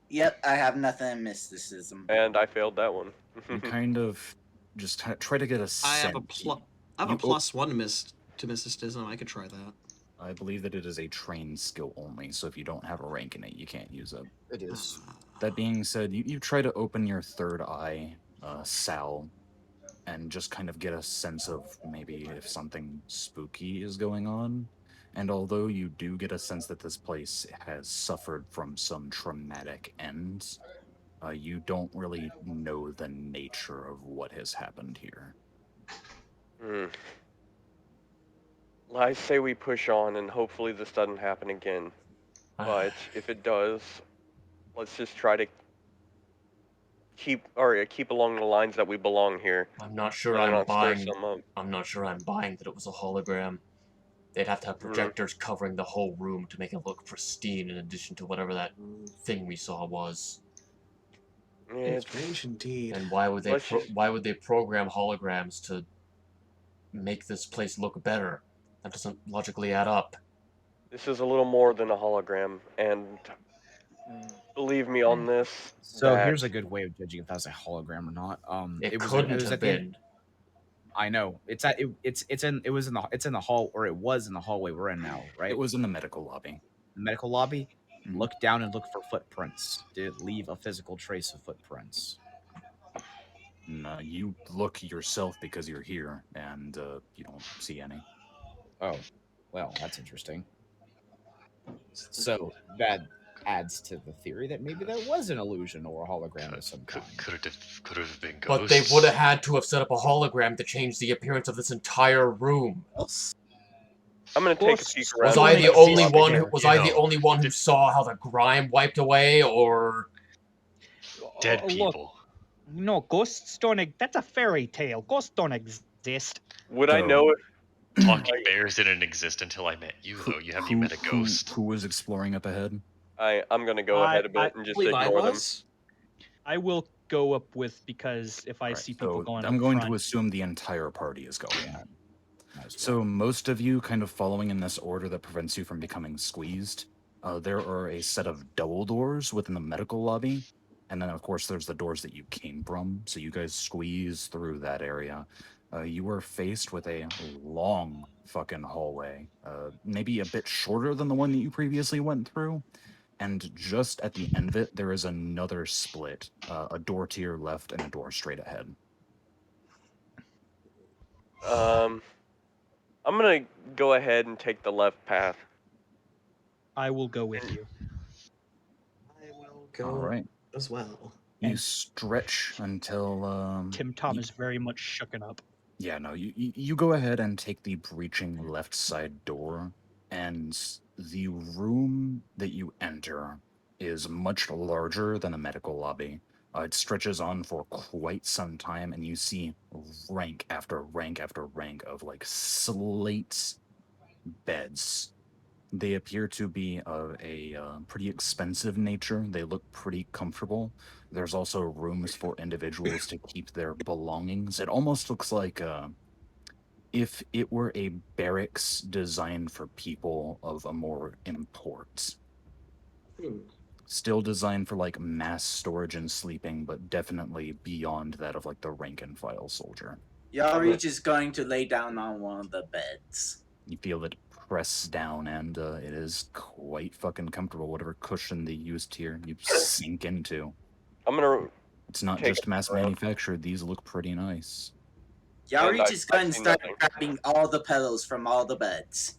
Yep, I have nothing in mysticism. And I failed that one. You kind of just try to get a I sense. have a +1 to mysticism. I could try that. I believe that it is a trained skill only, so if you don't have a rank in it, you can't use it. It is. That being said, you try to open your third eye, Sal, and just kind of get a sense of maybe if something spooky is going on. And although you do get a sense that this place has suffered from some traumatic ends, you don't really know the nature of what has happened here. I say we push on, and hopefully this doesn't happen again. But if it does, let's just try to keep along the lines that we belong here. I'm not sure Whether or I'm not stir buying. some up. I'm not sure I'm buying that it was a hologram. They'd have to have projectors covering the whole room to make it look pristine, in addition to whatever that thing we saw was. Yeah, Strange indeed. And why would they? Let's just- Why would they program holograms to make this place look better? That doesn't logically add up. This is a little more than a hologram, and believe me on this. So that- here's a good way of judging if that's a hologram or not. It was couldn't it was have at the end- been. I know it's in the hall, or it was in the hallway we're in now, right? It was in the medical lobby. The medical lobby. Look down and look for footprints. Did it leave a physical trace of footprints? No, you look yourself because you're here, and you don't see any. Oh, well, that's interesting. So that adds to the theory that maybe there was an illusion or a hologram of some kind. Could it have been ghosts? But they would have had to have set up a hologram to change the appearance of this entire room. I'm gonna take a peek around. Was I the only one? Was I the know, only one who saw how the grime wiped away, or dead look. people? No, ghosts don't. That's a fairy tale. Ghosts don't exist. Would I know it? Talking bears didn't exist until I met you, though. You haven't even met a ghost. Who was exploring up ahead? I'm gonna go ahead a bit and just ignore them. I will go up with, because if I Right, see people so going I'm up going front, to assume the entire party is going on. Might as well. So most of you kind of following in this order that prevents you from becoming squeezed. There are a set of double doors within the medical lobby, and then of course there's the doors that you came from. So you guys squeeze through that area. You were faced with a long fucking hallway, maybe a bit shorter than the one that you previously went through. And just at the end of it, there is another split, a door to your left and a door straight ahead. I'm gonna go ahead and take the left path. I will go with you. I will go All right. as well. You stretch until Tim Tom is very much shooken up. Yeah, no, you go ahead and take the breaching left side door, and the room that you enter is much larger than a medical lobby. It stretches on for quite some time, and you see rank after rank after rank of like slate beds. They appear to be of a pretty expensive nature. They look pretty comfortable. There's also rooms for individuals to keep their belongings. It almost looks like if it were a barracks designed for people of a more import. Still designed for like mass storage and sleeping, but definitely beyond that of like the rank and file soldier. Yarich is going to lay down on one of the beds. You feel it press down, and it is quite fucking comfortable. Whatever cushion they used here, you sink into. I'm gonna. It's not Take just a mass look around. manufactured. These look pretty nice. Yarich is going I to see start nothing. grabbing all the pillows from all the beds.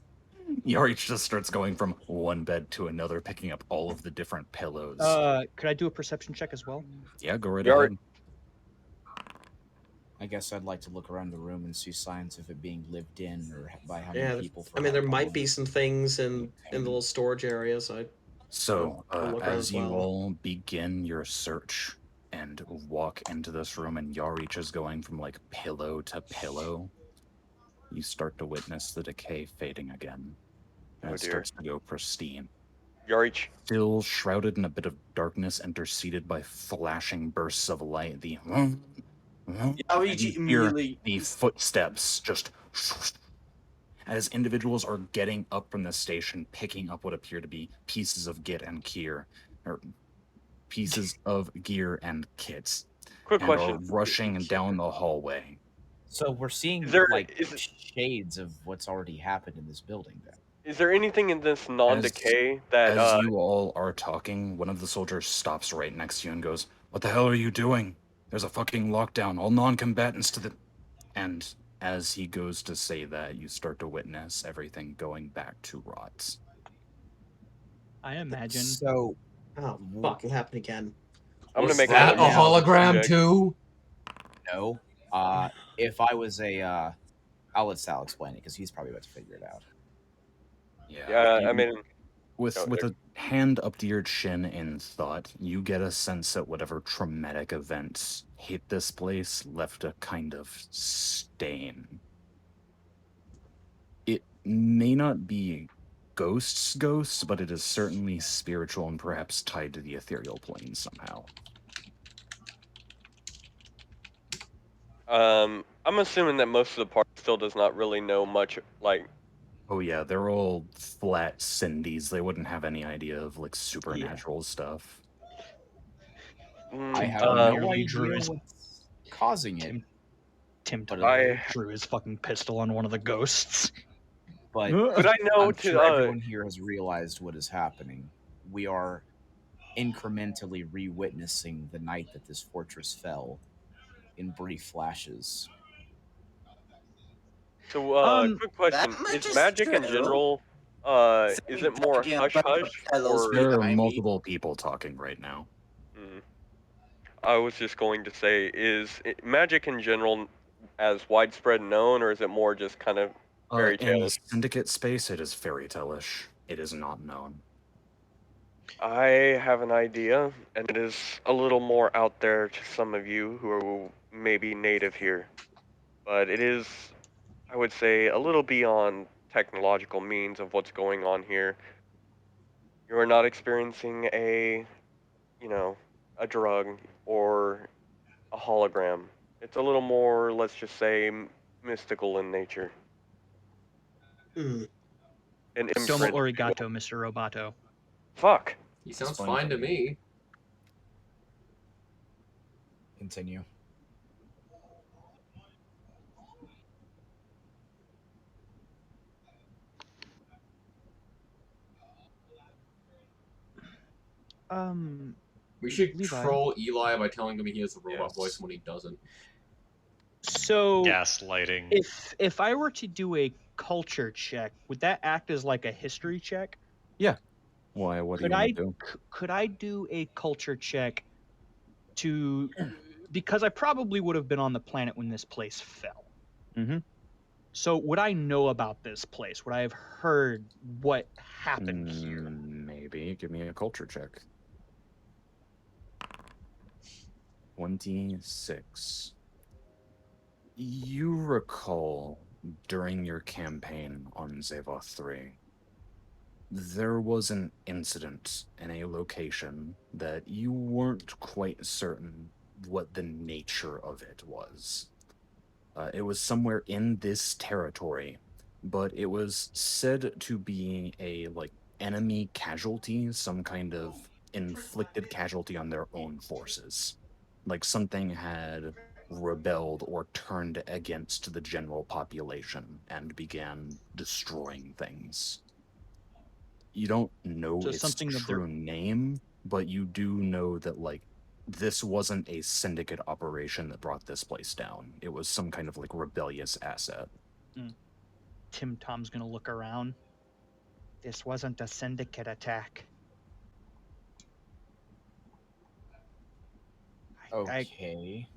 Yarich just starts going from one bed to another, picking up all of the different pillows. Could I do a perception check as well? Yeah, go right Yarich- ahead. I guess I'd like to look around the room and see signs of it being lived in or by how Yeah, many people. For I mean, how there might long. be some things in the little storage areas. So, I'll look around as as you well. all begin your search and walk into this room, and Yarich is going from like pillow to pillow, you start to witness the decay fading again. And Oh, it dear. starts to go pristine. Yarich. Still shrouded in a bit of darkness, interceded by flashing bursts of light, the and Yarich you hear immediately. the footsteps just as individuals are getting up from the station, picking up what appear to be pieces of gear and gear, or pieces of gear and kits, Quick and are question. rushing down the hallway. So we're seeing Is there- like is it- shades of what's already happened in this building. Then Is there anything in this non-decay that As you all are talking, one of the soldiers stops right next to you and goes, "What the hell are you doing? There's a fucking lockdown. All non-combatants to the..." And as he goes to say that, you start to witness everything going back to rot. I imagine. so Oh, fucking happened again. I'm Was gonna make that a another hologram check. too? no. If I was I'll let Sal explain it because he's probably about to figure it out. Yeah, I mean, with Oh, a hand up to your chin in thought, you get a sense that whatever traumatic events hit this place left a kind of stain. It may not be ghosts, but it is certainly spiritual and perhaps tied to the ethereal plane somehow. I'm assuming that most of the party still does not really know much, like, Oh yeah, they're all flat Cindy's. They wouldn't have any idea of like supernatural stuff. I have Tom no nearly idea drew his- what's causing it. Tim But drew his fucking pistol on one of the ghosts. But could I know I'm to sure everyone here has realized what is happening. We are incrementally re-witnessing the night that this fortress fell in brief flashes. So, quick question: that much is is magic in true. general, is it more Talking hush about hush fellows or? There are behind me. multiple people talking right now. I was just going to say, magic in general as widespread known, or is it more just kind of fairy In the tale-ish? syndicate space, it is fairy tale-ish. It is not known. I have an idea, and it is a little more out there to some of you who are maybe native here. But it is, I would say, a little beyond technological means of what's going on here. You are not experiencing a drug or a hologram. It's a little more, let's just say, mystical in nature. Hmm. An Domo imprint. origato, Mr. Roboto. Fuck. He sounds Explain fine to me. Continue. We should Levi. troll Eli by telling him he has a robot Yes. voice when he doesn't. So Gaslighting. if I were to do a culture check, would that act as like a history check? Yeah. Why? What do you Could want to do? Could I do a culture check to because I probably would have been on the planet when this place fell. Mhm. So would I know about this place? Would I have heard what happened here? Maybe. Give me a culture check. 26. You recall during your campaign on Zavoth 3, there was an incident in a location that you weren't quite certain what the nature of it was. It was somewhere in this territory, but it was said to be a like enemy casualty, some kind of inflicted casualty on their own forces. Like something had rebelled or turned against the general population and began destroying things. You don't know So its something of their true name, but you do know that like this wasn't a syndicate operation that brought this place down. It was some kind of like rebellious asset. Tim Tom's gonna look around. This wasn't a syndicate attack. Okay.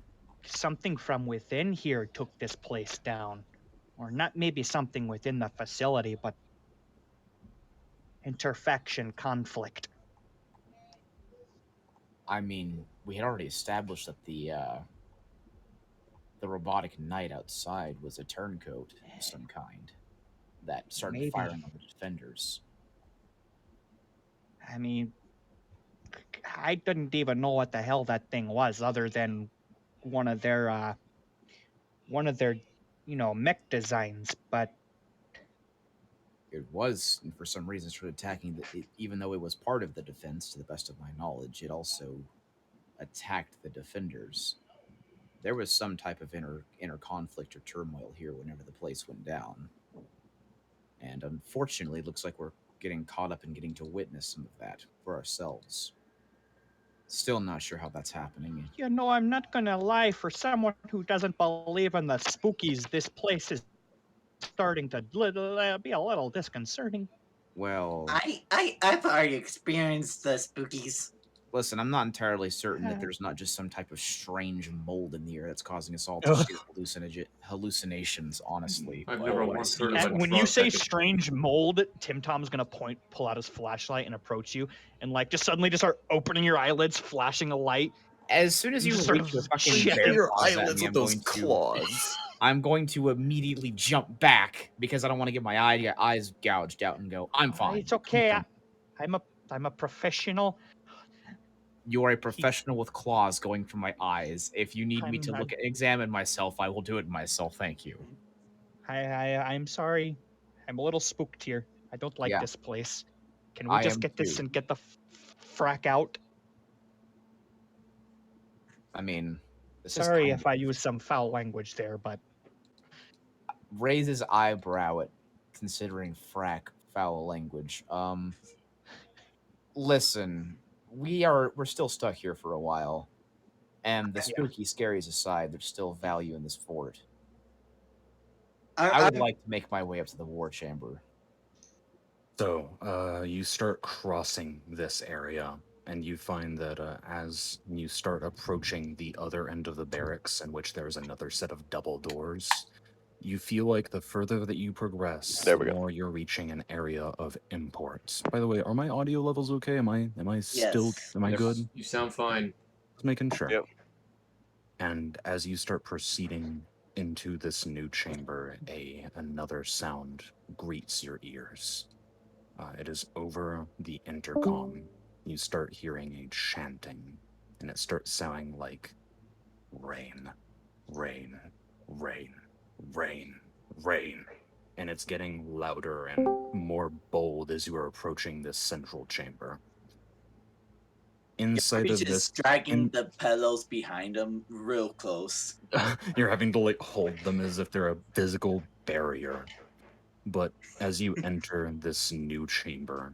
Something from within here took this place down. Or not maybe something within the facility, but interfaction conflict. I mean, we had already established that the robotic knight outside was a turncoat of some kind that started Maybe. firing on the defenders. I mean, I didn't even know what the hell that thing was, other than one of their, mech designs. But It was, and for some reason, started attacking even though it was part of the defense. To the best of my knowledge, it also attacked the defenders. There was some type of inner conflict or turmoil here whenever the place went down, and unfortunately, it looks like we're getting caught up in getting to witness some of that for ourselves. Still not sure how that's happening. I'm not gonna lie. For someone who doesn't believe in the spookies, this place is starting to be a little disconcerting. Well, I've already experienced the spookies. listen, I'm not entirely certain that Uh. there's not just some type of strange mold in the air that's causing us all to share hallucinations, honestly. I've But never once heard of a When you drug say that could- strange mold, Tim Tom's gonna pull out his flashlight and approach you, and like just suddenly just start opening your eyelids, flashing a light. as soon as you Just sort reach of your fucking check bear your claws at eyelids me, with those claws. I'm going to immediately jump back because I don't want to get my eyes gouged out and go, I'm fine. It's okay. I'm a professional. You're a professional with claws going from my eyes. If you need me to examine myself, I will do it myself. Thank you. I'm sorry. I'm a little spooked here. I don't like Yeah. this place. Can we I just am get this too. and get the frack out? I mean, this Sorry is if I use some foul language there, but raise his eyebrow at considering frack foul language. Listen, we're still stuck here for a while, and the spooky scaries aside, there's still value in this fort. I would like to make my way up to the war chamber. So, you start crossing this area, and you find that as you start approaching the other end of the barracks, in which there's another set of double doors, you feel like the further that you progress, There the we go. more you're reaching an area of imports. By the way, are my audio levels okay? Am I still Yes. am I good? You sound fine. Just making sure. Yep. And as you start proceeding into this new chamber, another sound greets your ears. It is over the intercom. You start hearing a chanting, and it starts sounding like rain, rain, rain, rain, rain. And it's getting louder and more bold as you are approaching this central chamber. Inside He's of this, just dragging the pillows behind him real close. you're having to like hold them as if they're a physical barrier. But as you enter this new chamber,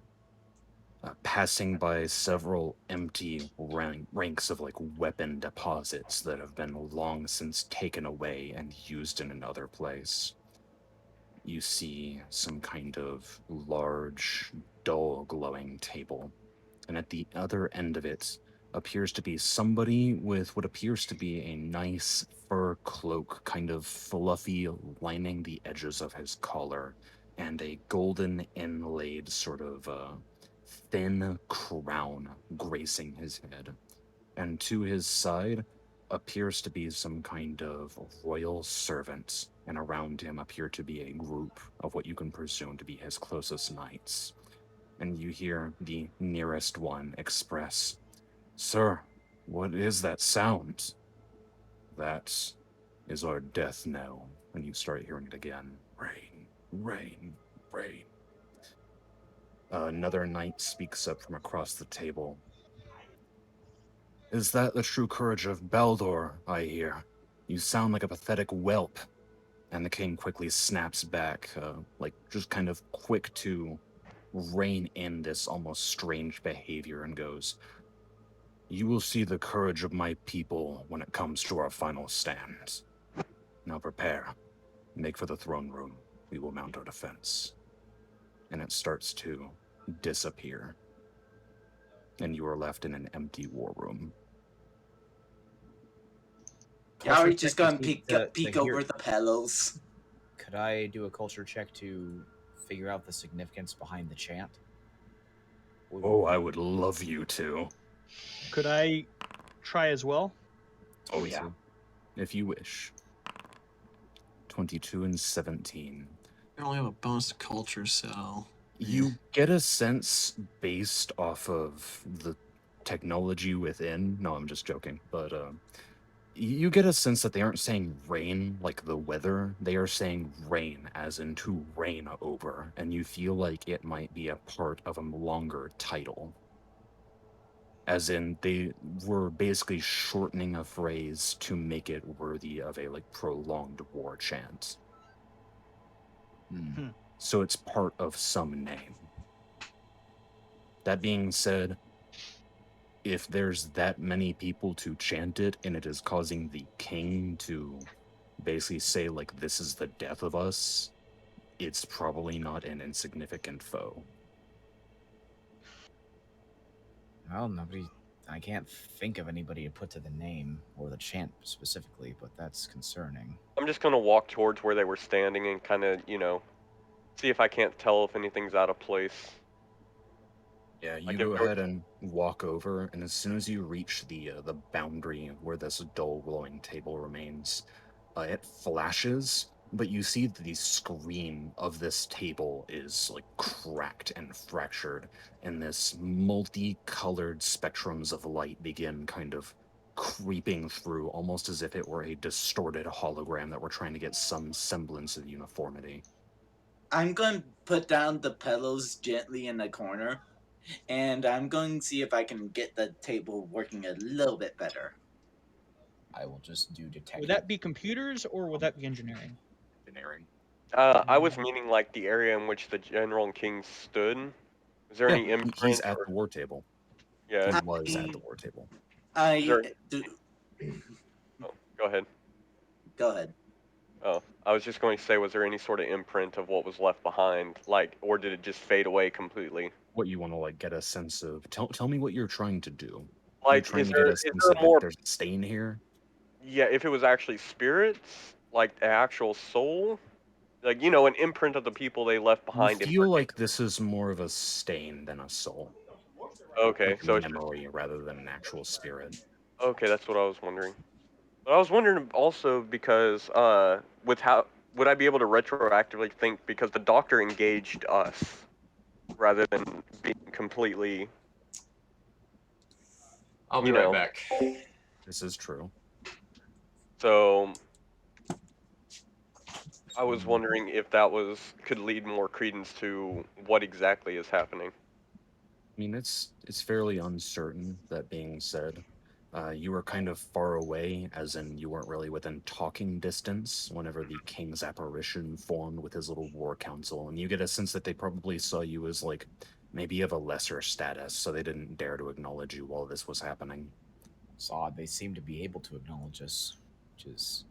passing by several empty ranks of like weapon deposits that have been long since taken away and used in another place, you see some kind of large, dull glowing table. And at the other end of it appears to be somebody with what appears to be a nice fur cloak, kind of fluffy, lining the edges of his collar, and a golden inlaid sort of thin crown gracing his head. And to his side appears to be some kind of royal servant, and around him appear to be a group of what you can presume to be his closest knights. And you hear the nearest one express, "Sir, what is that sound?" That is our death knell, and you start hearing it again. Rain, rain, rain. Another knight speaks up from across the table. Is that the true courage of Baldor, I hear? You sound like a pathetic whelp. And the king quickly snaps back, like just kind of quick to rein in this almost strange behavior, and goes, You will see the courage of my people when it comes to our final stand. Now prepare. Make for the throne room. We will mount our defense. And it starts to disappear. And you are left in an empty war room. Yeah, Culture we check just to go and see- peek to hear- over the pillows. Could I do a culture check to figure out the significance behind the chant? Oh, I would love you to. Could I try as well? Oh, yeah. If you wish. 22 and 17. I only have a bonus to culture, so You get a sense based off of the technology within. No, I'm just joking. But you get a sense that they aren't saying rain like the weather. They are saying rain as in to reign over. And you feel like it might be a part of a longer title. As in, they were basically shortening a phrase to make it worthy of a like prolonged war chant. So it's part of some name. That being said, if there's that many people to chant it and it is causing the king to basically say, like, this is the death of us, it's probably not an insignificant foe. Well, I can't think of anybody to put to the name or the chant specifically, but that's concerning. I'm just gonna walk towards where they were standing and kind of, see if I can't tell if anything's out of place. Yeah, you Like go if ahead and walk over, and as soon as you reach the boundary where this dull glowing table remains, it flashes, but you see that the screen of this table is like cracked and fractured, and this multicolored spectrums of light begin kind of creeping through, almost as if it were a distorted hologram that were trying to get some semblance of uniformity. I'm going to put down the pillows gently in the corner, and I'm going to see if I can get the table working a little bit better. I will just do detect. Would that be computers or would that be engineering? Engineering. I was meaning like the area in which the general and king stood. Is there any imprint? He's at the war table. Yeah. He was at the war table. Sure. Do. Oh, go ahead. Go ahead. Oh, I was just going to say, was there any sort of imprint of what was left behind, like, or did it just fade away completely? What you want to like get a sense of? Tell me what you're trying to do. Like, you're trying is to there get a is sense there of more? if there's a stain here. Yeah, if it was actually spirits, like the actual soul, like an imprint of the people they left behind. You feel like this is more of a stain than a soul. Okay, like so a it's just, memory rather than an actual spirit. okay, that's what I was wondering. But I was wondering also because with how would I be able to retroactively think because the doctor engaged us rather than being completely. I'll be right back. This is true. So I was wondering if that could lead more credence to what exactly is happening. I mean, it's fairly uncertain. That being said, you were kind of far away, as in you weren't really within talking distance whenever the king's apparition formed with his little war council, and you get a sense that they probably saw you as like maybe of a lesser status, so they didn't dare to acknowledge you while this was happening. It's odd. They seem to be able to acknowledge us, which is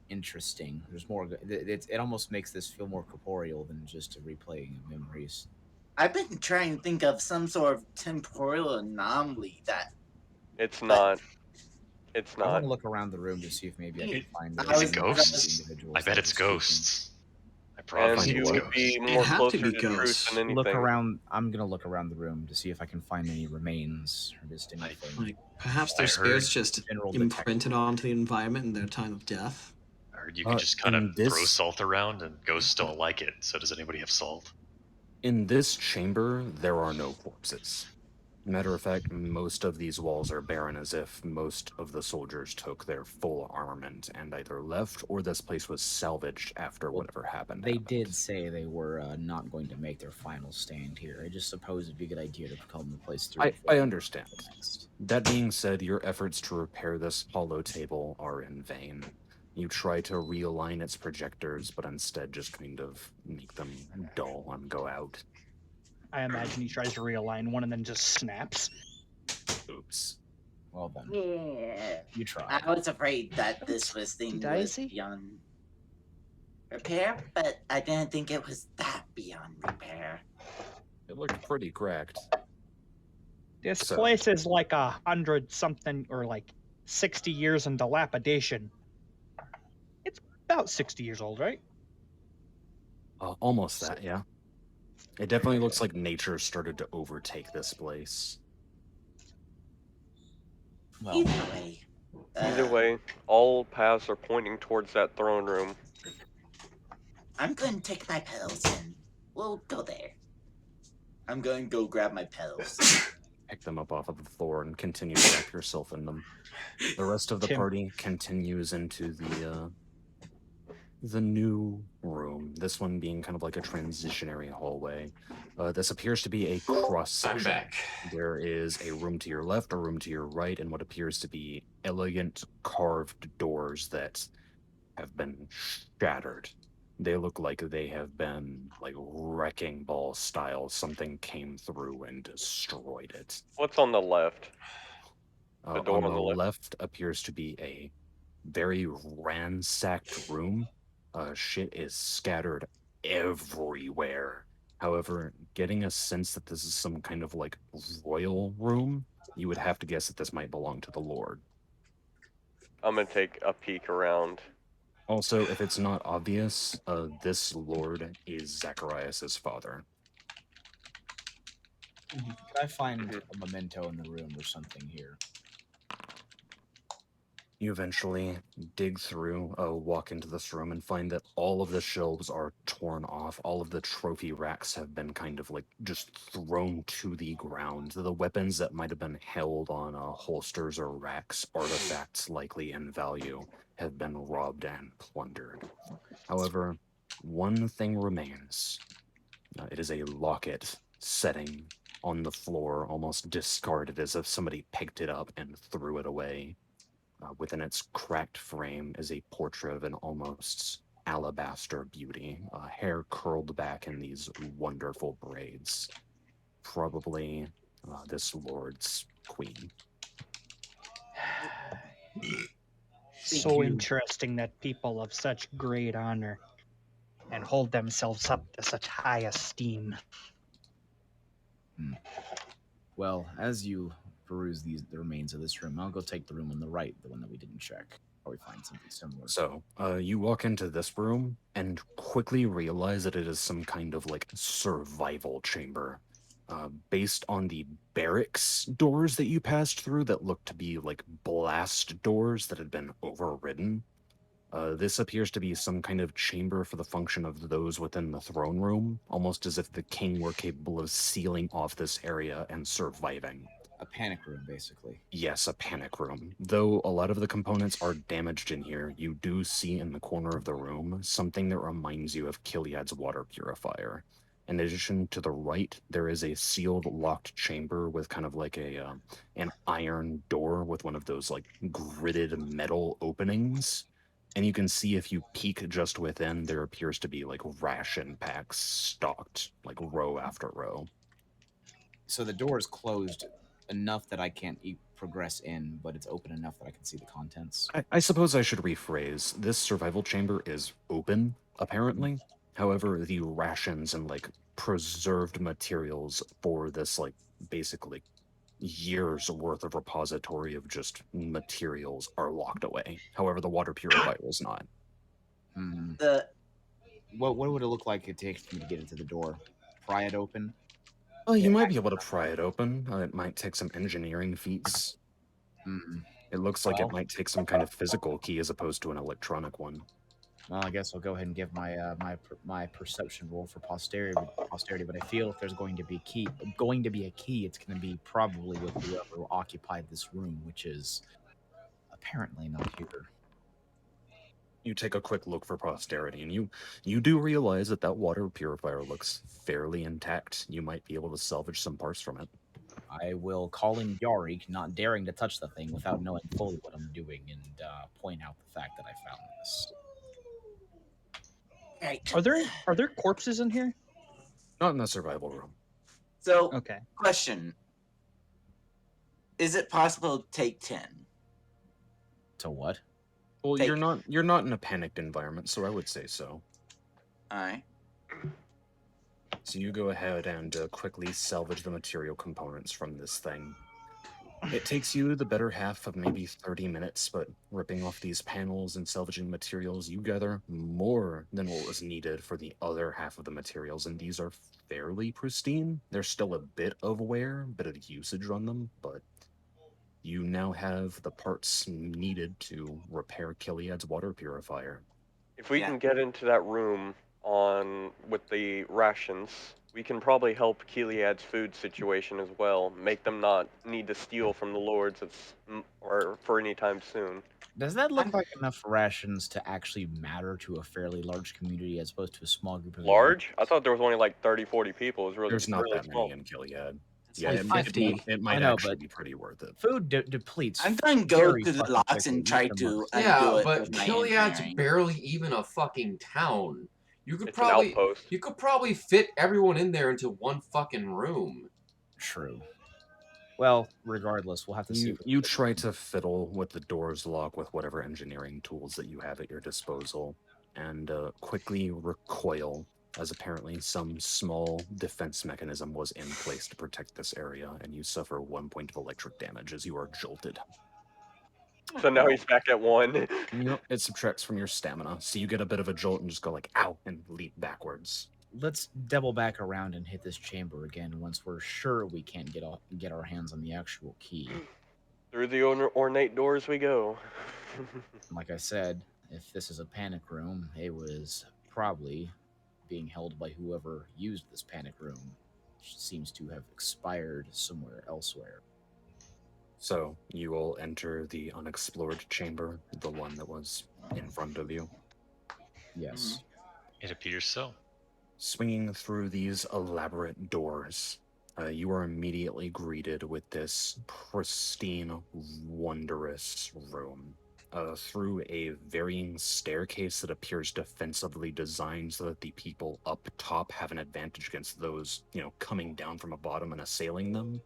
interesting. There's more. It almost makes this feel more corporeal than just a replaying of memories. I've been trying to think of some sort of temporal anomaly that. It's not. It's I want not. to look around the room to see if maybe I can find. Is it ghosts? I bet it's ghosts. I promise And you you it's would ghosts. be It'd more have closer to be to truth ghosts. than anything. Look around. I'm gonna look around the room to see if I can find any remains or just anything. like perhaps their I spirits heard just general imprinted onto the environment in their time of death. I heard you could just kind in of throw this- salt around and ghosts don't like it. So does anybody have salt? In this chamber, there are no corpses. Matter of fact, most of these walls are barren, as if most of the soldiers took their full armament and either left or this place was salvaged after Well, whatever happened. They happened. did say they were not going to make their final stand here. I just suppose it'd be a good idea to calm the place through. I understand. That being said, your efforts to repair this hollow table are in vain. You try to realign its projectors, but instead just kind of make them dull and go out. I imagine he tries to realign one and then just snaps. Oops. Well then, Yeah. you try. I was afraid that this thing was beyond repair, but I didn't think it was that beyond repair. It looked pretty cracked. This So- place is like 100 something or like 60 years in dilapidation. It's about 60 years old, right? Almost that, yeah. It definitely looks like nature started to overtake this place. Well, Either way, all paths are pointing towards that throne room. I'm going to take my pills and we'll go there. I'm going to go grab my pills. Pick them up off of the floor and continue to wrap yourself in them. The rest of the Tim. party continues into the new room. This one being kind of like a transitionary hallway. This appears to be a cross I'm section. back. There is a room to your left, a room to your right, and what appears to be elegant carved doors that have been shattered. They look like they have been like wrecking ball style. Something came through and destroyed it. What's on the left? On the left appears to be a very ransacked room. Shit is scattered everywhere. However, getting a sense that this is some kind of like royal room, you would have to guess that this might belong to the Lord. I'm gonna take a peek around. Also, if it's not obvious, this Lord is Zacharias' father. could I find a memento in the room or something here? You eventually dig through, walk into this room, and find that all of the shelves are torn off. All of the trophy racks have been kind of like just thrown to the ground. The weapons that might have been held on holsters or racks, artifacts likely in value, have been robbed and plundered. However, one thing remains. It is a locket setting on the floor, almost discarded as if somebody picked it up and threw it away. Within its cracked frame is a portrait of an almost alabaster beauty, hair curled back in these wonderful braids. Probably this lord's queen. So interesting that people of such great honor and hold themselves up to such high esteem. Well, as you peruse the remains of this room, I'll go take the room on the right, the one that we didn't check. Probably find something similar. So, you walk into this room and quickly realize that it is some kind of like survival chamber. Based on the barracks doors that you passed through that look to be like blast doors that had been overridden. This appears to be some kind of chamber for the function of those within the throne room, almost as if the king were capable of sealing off this area and surviving. A panic room, basically. Yes, a panic room. Though a lot of the components are damaged in here, you do see in the corner of the room something that reminds you of Kiliad's water purifier. In addition to the right, there is a sealed, locked chamber with kind of like an iron door with one of those like gridded metal openings. And you can see if you peek just within, there appears to be like ration packs stocked, like row after row. So the door is closed enough that I can't progress in, but it's open enough that I can see the contents. I suppose I should rephrase. This survival chamber is open, apparently. However, the rations and like preserved materials for this like basically years worth of repository of just materials are locked away. However, the water purifier is not. What would it look like it takes for me to get into the door? Pry it open? Well, you might be able to pry it open. It might take some engineering feats. Mm-hmm. It looks like it might take some kind of physical key as opposed to an electronic one. Well, I guess I'll go ahead and give my perception roll for posterity. But I feel if there's going to be a key, it's going to be probably with whoever occupied this room, which is apparently not here. You take a quick look for posterity, and you do realize that water purifier looks fairly intact. You might be able to salvage some parts from it. I will call in Yari, not daring to touch the thing without knowing fully what I'm doing, and point out the fact that I found this. Right. Are there corpses in here? Not in the survival room. So, Okay. question: is it possible to take 10? To what? Well, Take- you're not in a panicked environment, so I would say so. All right. So you go ahead and quickly salvage the material components from this thing. It takes you the better half of maybe 30 minutes, but ripping off these panels and salvaging materials, you gather more than what was needed for the other half of the materials, and these are fairly pristine. There's still a bit of wear, bit of usage on them, but you now have the parts needed to repair Kiliad's water purifier. If we Yeah. can get into that room with the rations, we can probably help Kiliad's food situation as well. Make them not need to steal from the lords or for any time soon. Does that look like enough rations to actually matter to a fairly large community as opposed to a small group of Large? I thought there was only like 30, 40 people. It was really, There's not really that small. many in Gilead. It's Yeah, like it, 50. it might I know, actually but be pretty worth it. food depletes. I'm going to go very to the fucking locks quickly, and try even to months. undo Yeah, it but with my Kiliad's engineering. barely even a fucking town. You could It's an probably outpost. you could probably fit everyone in there into one fucking room. True. Well, regardless, we'll have to see. You try to fiddle with the door's lock with whatever engineering tools that you have at your disposal, and quickly recoil, as apparently some small defense mechanism was in place to protect this area, and you suffer 1 point of electric damage as you are jolted. So now he's back at 1. Yep, it subtracts from your stamina, so you get a bit of a jolt and just go like, ow, and leap backwards. Let's double back around and hit this chamber again once we're sure we can't get our hands on the actual key. Through the ornate doors we go. Like I said, if this is a panic room, it was probably being held by whoever used this panic room, which seems to have expired somewhere elsewhere. So you will enter the unexplored chamber, the one that was in front of you. Yes. It appears so. Swinging through these elaborate doors, you are immediately greeted with this pristine, wondrous room. Through a varying staircase that appears defensively designed so that the people up top have an advantage against those, coming down from a bottom and assailing them.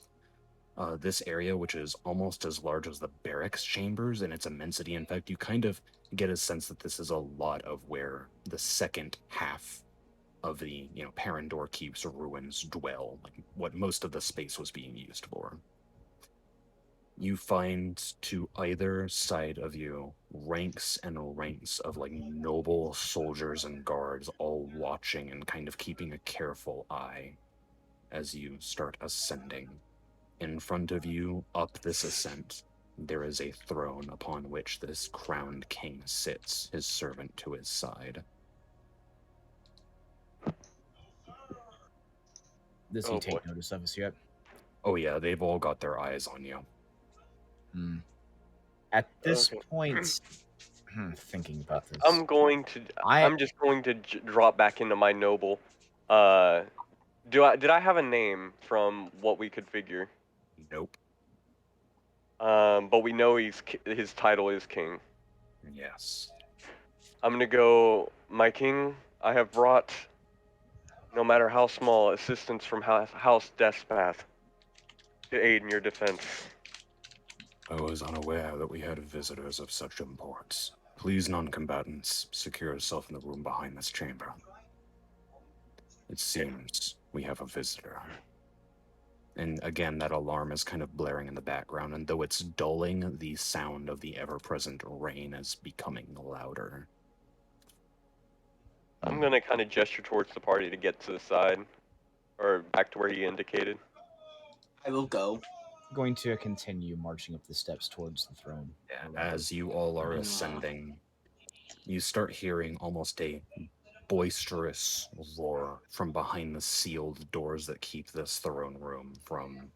This area, which is almost as large as the barracks chambers in its immensity. In fact, you kind of get a sense that this is a lot of where the second half of the, Parandor Keep's ruins dwell, like what most of the space was being used for. You find to either side of you ranks and ranks of noble soldiers and guards all watching and kind of keeping a careful eye as you start ascending. In front of you, up this ascent, there is a throne upon which this crowned king sits, his servant to his side. Does he take notice of us yet? Oh yeah, they've all got their eyes on you. At this point, thinking about this, I'm just going to drop back into my noble. Did I have a name from what we could figure? Nope. But we know his title is king. Yes. I'm gonna go, my king. I have brought, no matter how small, assistance from House Deathpath to aid in your defense. I was unaware that we had visitors of such importance. Please, non-combatants, secure yourself in the room behind this chamber. It seems we have a visitor. And again, that alarm is kind of blaring in the background, and though it's dulling, the sound of the ever-present rain is becoming louder. I'm gonna kind of gesture towards the party to get to the side, or back to where he indicated. I will go. Going to continue marching up the steps towards the throne. Yeah, as you all are ascending, you start hearing almost a boisterous roar from behind the sealed doors that keep this throne room from,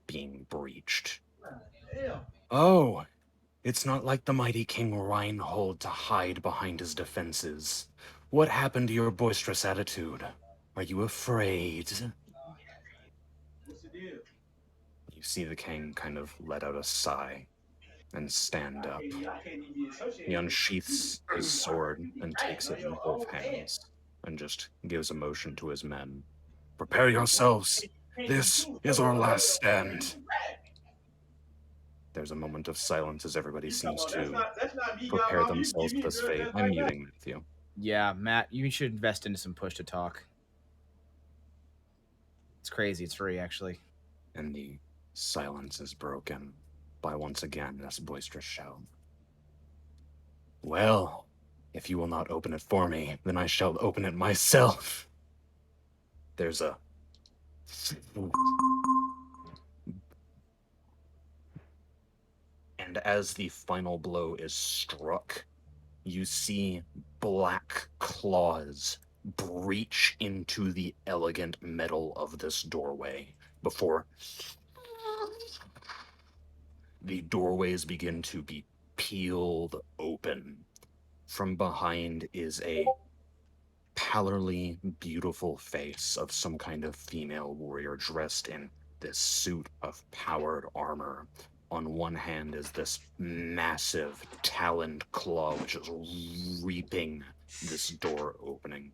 being breached. Oh, it's not like the mighty King Reinhold to hide behind his defenses. What happened to your boisterous attitude? Are you afraid? You see the king kind of let out a sigh and stand up. He unsheaths his sword and takes it in both hands and just gives a motion to his men. Prepare yourselves. This is our last stand. There's a moment of silence as everybody seems to prepare themselves for this fate. I'm muting Matthew. Yeah, Matt, you should invest into some push to talk. It's crazy. It's free, actually. And the silence is broken by once again this boisterous shout. Well, if you will not open it for me, then I shall open it myself. There's a... And as the final blow is struck, you see black claws breach into the elegant metal of this doorway before the doorways begin to be peeled open. From behind is a pallorly beautiful face of some kind of female warrior dressed in this suit of powered armor. On one hand is this massive taloned claw which is reaping this door open.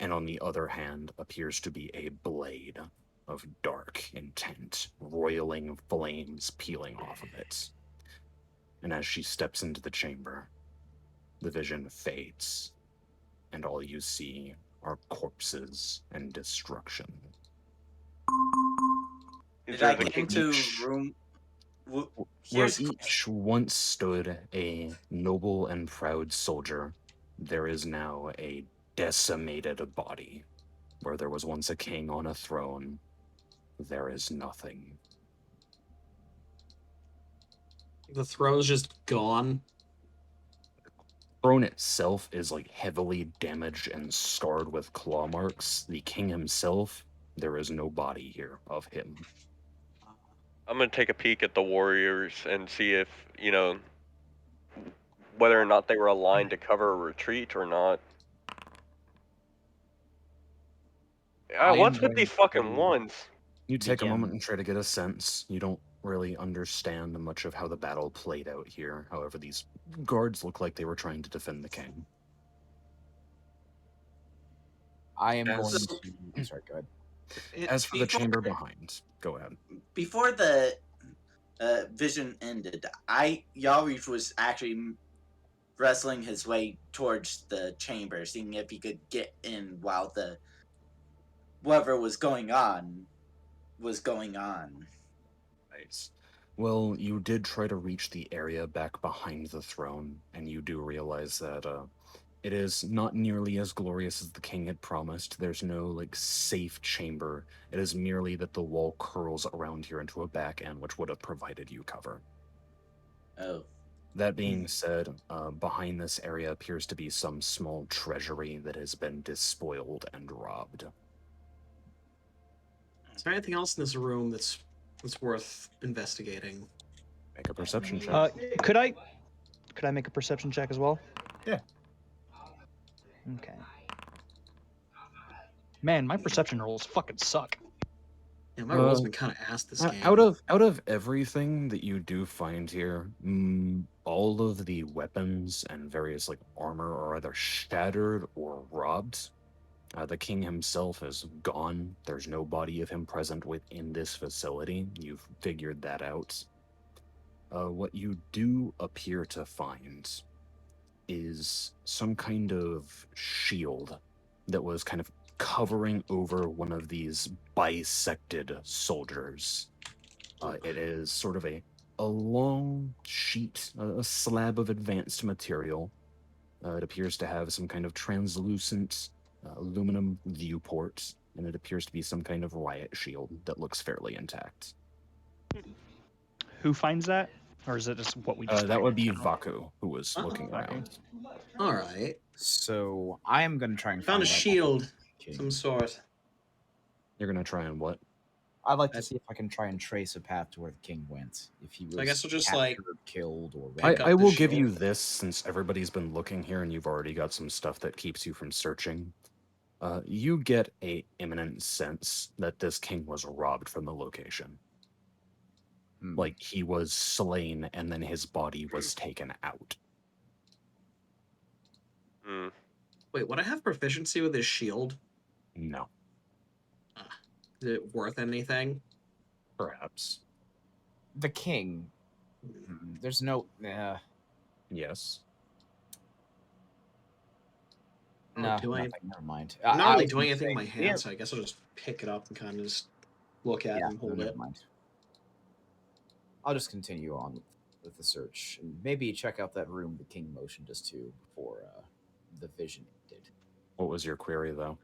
And on the other hand appears to be a blade of dark intent, roiling flames peeling off of it. And as she steps into the chamber, the vision fades, and all you see are corpses and destruction. Did I get into room? Where Here's each once stood a noble and proud soldier, there is now a decimated body. Where there was once a king on a throne, there is nothing. The throne's just gone. Throne itself is like heavily damaged and scarred with claw marks. The king himself, there is no body here of him. I'm gonna take a peek at the warriors and see if, whether or not they were aligned to cover a retreat or not. What's with these fucking ones? You take a moment and try to get a sense. You don't really understand much of how the battle played out here. However, these guards look like they were trying to defend the king. I am going to... I'm sorry, go ahead. As for the chamber behind, go ahead. Before the vision ended, Yalrich was actually wrestling his way towards the chamber, seeing if he could get in while the whatever was going on was going on. Nice. Well, you did try to reach the area back behind the throne, and you do realize that it is not nearly as glorious as the king had promised. There's no, safe chamber. It is merely that the wall curls around here into a back end, which would have provided you cover. Oh. That being said, behind this area appears to be some small treasury that has been despoiled and robbed. Is there anything else in this room that's worth investigating? Make a perception check. Could I make a perception check as well? Yeah. Okay. Man, my perception rolls fucking suck. Yeah, my rolls been kind of ass this game. Out of everything that you do find here, all of the weapons and various armor are either shattered or robbed. The king himself is gone. There's no body of him present within this facility. You've figured that out. What you do appear to find is some kind of shield that was kind of covering over one of these bisected soldiers. It is sort of a long sheet, a slab of advanced material. It appears to have some kind of translucent aluminum viewport, and it appears to be some kind of riot shield that looks fairly intact. Who finds that? Or is it just what we just That would be in general? Vaku who was Oh, looking Vaku. around. All right. So I am gonna try and Found a find out shield, King. some sort. You're gonna try and what? I'd like to That's- see if I can try and trace a path to where the king went. If he was I guess we'll just, captured, like, killed, or pick up I the will give you shield. this since everybody's been looking here and you've already got some stuff that keeps you from searching. You get a imminent sense that this king was robbed from the location. Like he was slain and then his body was taken out. Hmm. Wait, would I have proficiency with his shield? No, Is it worth anything? perhaps. the king. There's no. Yes. No, do nothing. I- Never mind. I'm not I really was doing gonna anything say, with my hand, so I guess I'll just pick it up and kind of just look at it and hold never it. mind. I'll just continue on with the search and maybe check out that room the king motioned us to before the vision did, What was your query though?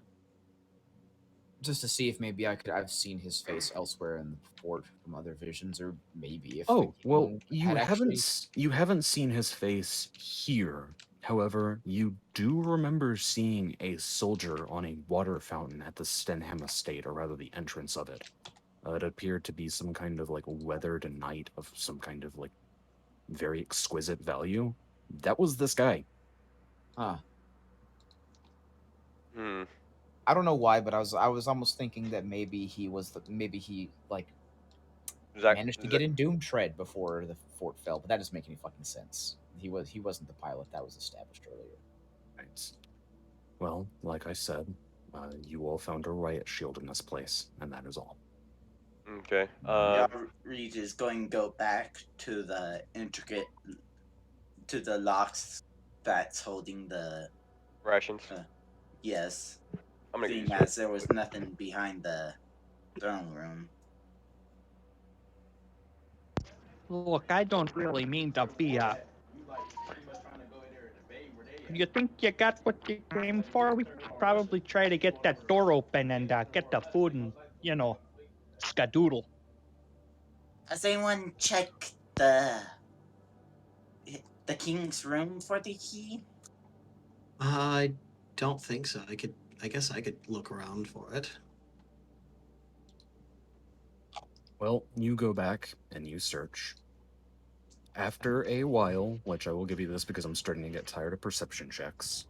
just to see if maybe I've seen his face elsewhere in the fort from other visions, or maybe if. Oh, the well, king you had haven't actually... you haven't seen his face here. However, you do remember seeing a soldier on a water fountain at the Stenham estate, or rather the entrance of it. It appeared to be some kind of like weathered knight of some kind of like very exquisite value. That was this guy. Huh. Hmm. I don't know why, but I was almost thinking that maybe he like Zach, managed to get in Doom Tread before the fort fell, but that doesn't make any fucking sense. He wasn't the pilot, that was established earlier. Right. Well, like I said, you all found a riot shield in this place, and that is all. Okay. Yeah, Regis going to go back to the locks that's holding the Rations. yes. I'm gonna Seeing use as there was nothing behind the throne room. Look, I don't really mean to be a. You think you got what you came for? We could probably try to get that door open and get the food and, skadoodle. Has anyone checked the king's room for the key? I don't think so. I guess I could look around for it. Well, you go back and you search. After a while, which I will give you this because I'm starting to get tired of perception checks,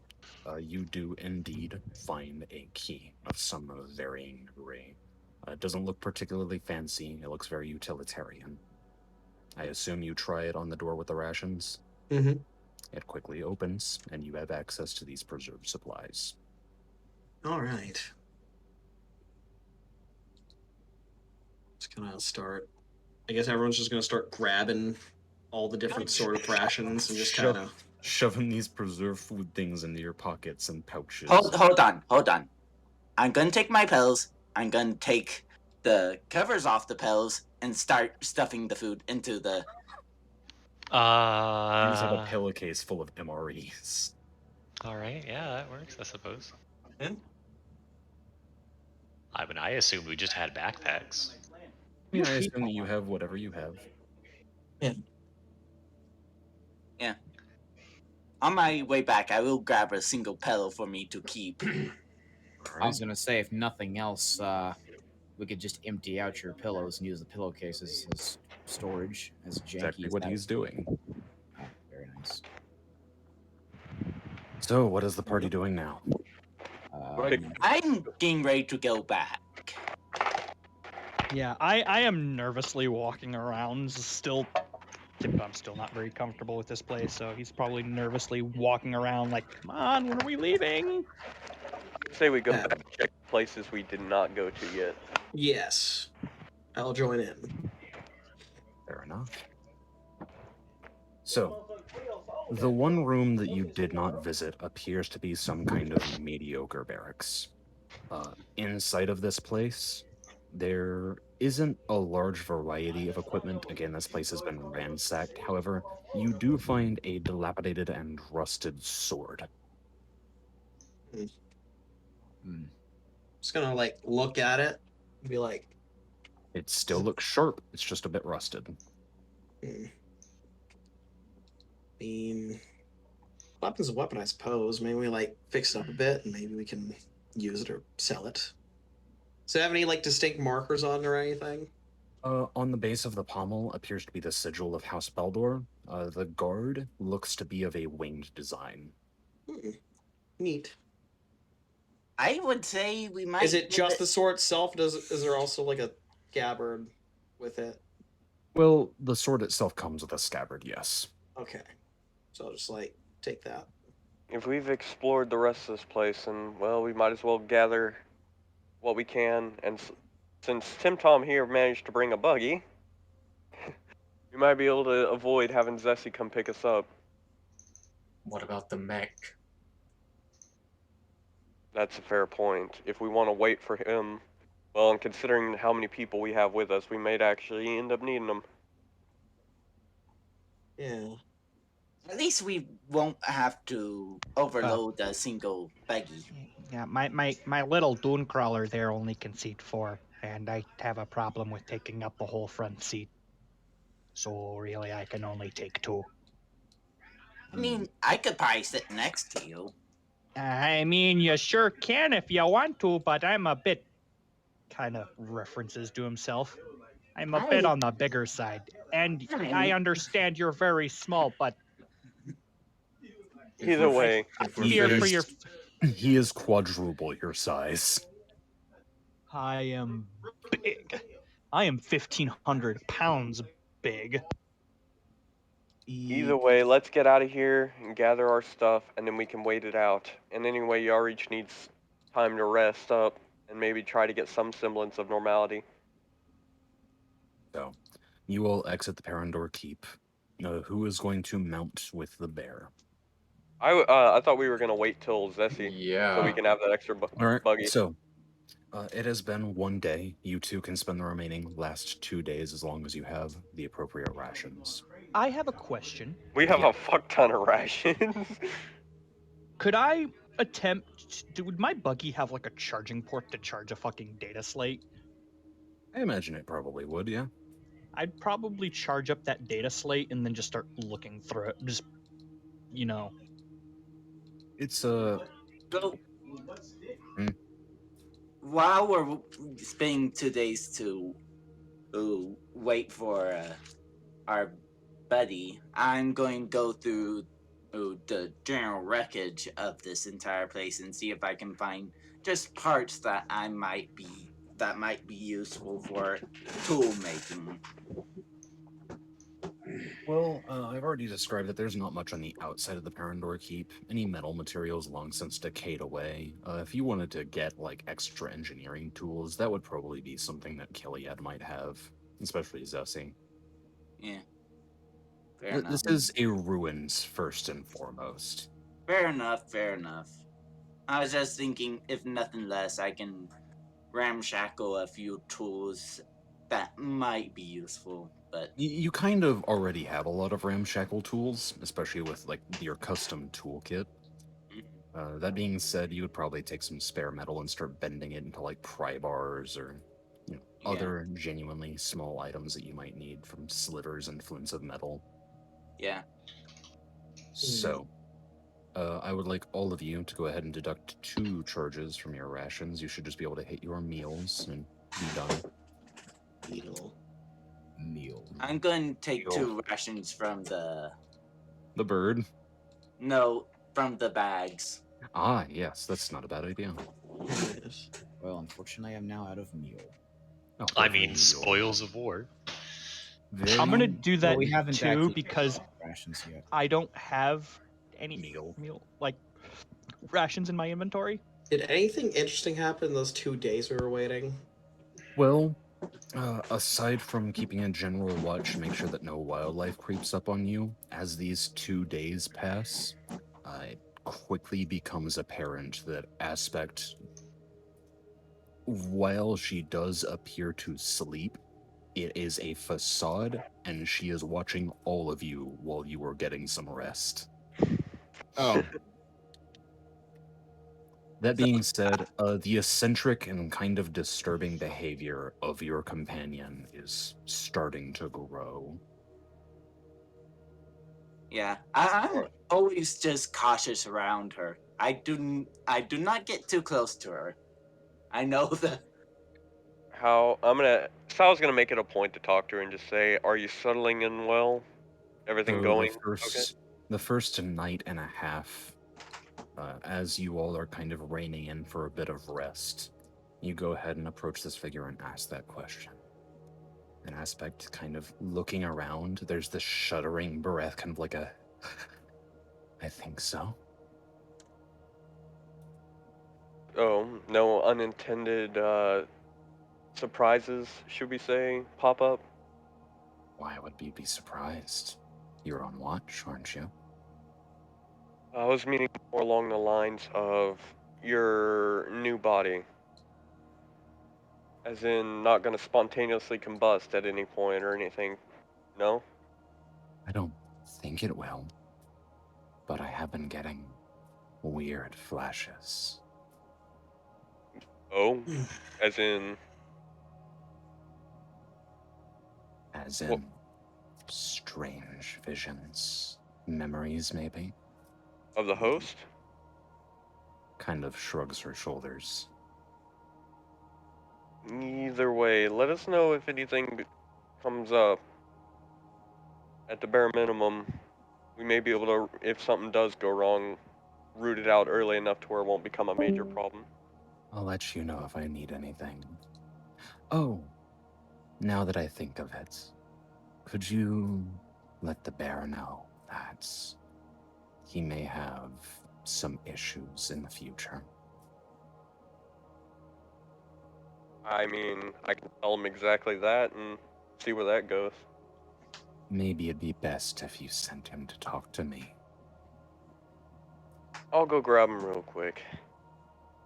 you do indeed find a key of some varying degree. It doesn't look particularly fancy. It looks very utilitarian. I assume you try it on the door with the rations? Mm-hmm. It quickly opens, and you have access to these preserved supplies. All right. Just gonna start. I guess everyone's just gonna start grabbing all the different sort of rations and just kind of shoving these preserved food things into your pockets and pouches. Hold on. I'm gonna take my pills. I'm gonna take the covers off the pills and start stuffing the food into the. You just have a pillowcase full of MREs. All right, yeah, that works, I suppose. Yeah. I mean, I assume we just had backpacks. Yeah, I assume that you have whatever you have. Yeah. On my way back, I will grab a single pillow for me to keep. I was gonna say, if nothing else, we could just empty out your pillows and use the pillowcases as storage, as janky Exactly as what that he's doing. Oh, very nice. So, what is the party doing now? I'm getting ready to go back. Yeah, I am nervously walking around, still. I'm still not very comfortable with this place, so he's probably nervously walking around like, come on, when are we leaving? Say we go back and check places we did not go to yet. Yes. I'll join in. Fair enough. So, the one room that you did not visit appears to be some kind of mediocre barracks. Inside of this place, there isn't a large variety of equipment. Again, this place has been ransacked. However, you do find a dilapidated and rusted sword. Just gonna like look at it and be like, it still looks sharp. It's just a bit rusted. mean, weapon's a weapon, I suppose. Maybe we like fix it up a bit, and maybe we can use it or sell it. Does it have any like distinct markers on it or anything? On the base of the pommel appears to be the sigil of House Beldor. The guard looks to be of a winged design. Neat. I would say we might. Is it just the sword itself? Is there also like a scabbard with it? Well, the sword itself comes with a scabbard, yes. Okay, so I'll just like take that. If we've explored the rest of this place, and well, we might as well gather what we can. And since Tim Tom here managed to bring a buggy, we might be able to avoid having Zessie come pick us up. What about the mech? That's a fair point. If we want to wait for him, well, and considering how many people we have with us, we might actually end up needing them. Yeah. At least we won't have to overload a single buggy. Yeah, my little dune crawler there only can seat 4, and I have a problem with taking up the whole front seat. So really, I can only take 2. I mean, I could probably sit next to you. I mean, you sure can if you want to, but I'm a bit, kind of references to himself. I'm a bit on the bigger side, and I understand you're very small, but Either way, I fear for your. He is quadruple your size. I am big. I am 1,500 pounds big. Either way, let's get out of here and gather our stuff, and then we can wait it out. And anyway, Yarich needs time to rest up and maybe try to get some semblance of normality. So, you will exit the Parandor Keep. Who is going to mount with the bear? I thought we were gonna wait till Zessie, so we can have that extra All right. buggy. So, it has been 1 day. You two can spend the remaining last 2 days as long as you have the appropriate rations. I have a question. We have a fuck ton of rations. Could I attempt? Would my buggy have like a charging port to charge a fucking data slate? I imagine it probably would, yeah. I'd probably charge up that data slate and then just start looking through it. Just, you know. It's So, while we're spending 2 days to wait for our buddy, I'm going to go through the general wreckage of this entire place and see if I can find just parts that might be useful for tool making. Well, I've already described that there's not much on the outside of the Parandor Keep. Any metal materials long since decayed away. If you wanted to get, like, extra engineering tools, that would probably be something that Kiliad might have, especially Zessie. Yeah. Fair enough. This is a ruins, first and foremost. Fair enough, fair enough. I was just thinking, if nothing less, I can ramshackle a few tools that might be useful, but... You kind of already have a lot of ramshackle tools, especially with, like, your custom toolkit. That being said, you would probably take some spare metal and start bending it into, like, pry bars or, other genuinely small items that you might need from slivers and flints of metal. Yeah. So, I would like all of you to go ahead and deduct 2 charges from your rations. You should just be able to hit your meals and be done. Meal. I'm going to take 2 rations from the bird. No, from the bags. Ah, yes, that's not a bad idea. Well, unfortunately, I'm now out of meal. Oh, I mean, spoils of war. I'm gonna do that we haven't too actually because rations yet. I don't have any meal like rations in my inventory. Did anything interesting happen in those 2 days we were waiting? Well, aside from keeping a general watch to make sure that no wildlife creeps up on you, as these 2 days pass, it quickly becomes apparent that Aspect, while she does appear to sleep, it is a facade, and she is watching all of you while you are getting some rest. Oh. That being said, the eccentric and kind of disturbing behavior of your companion is starting to grow. Yeah, I'm Alright. always just cautious around her. I do not get too close to her. I know the Sal's gonna make it a point to talk to her and just say, "Are you settling in well? Everything So going okay?" the first night and a half, as you all are kind of reining in for a bit of rest, you go ahead and approach this figure and ask that question. An aspect kind of looking around, there's this shuddering breath, kind of like a, I think so. Oh, no unintended surprises, should we say, pop up? Why would you be surprised? You're on watch, aren't you? I was meaning more along the lines of your new body. As in, not gonna spontaneously combust at any point or anything. No? I don't think it will, but I have been getting weird flashes. Oh? As in, As what? in strange visions, memories, maybe? Of the host? Kind of shrugs her shoulders. Either way, let us know if anything comes up. At the bare minimum, we may be able to, if something does go wrong, root it out early enough to where it won't become a major problem. I'll let you know if I need anything. Oh, now that I think of it, could you let the bear know that he may have some issues in the future? I mean, I can tell him exactly that and see where that goes. Maybe it'd be best if you sent him to talk to me. I'll go grab him real quick.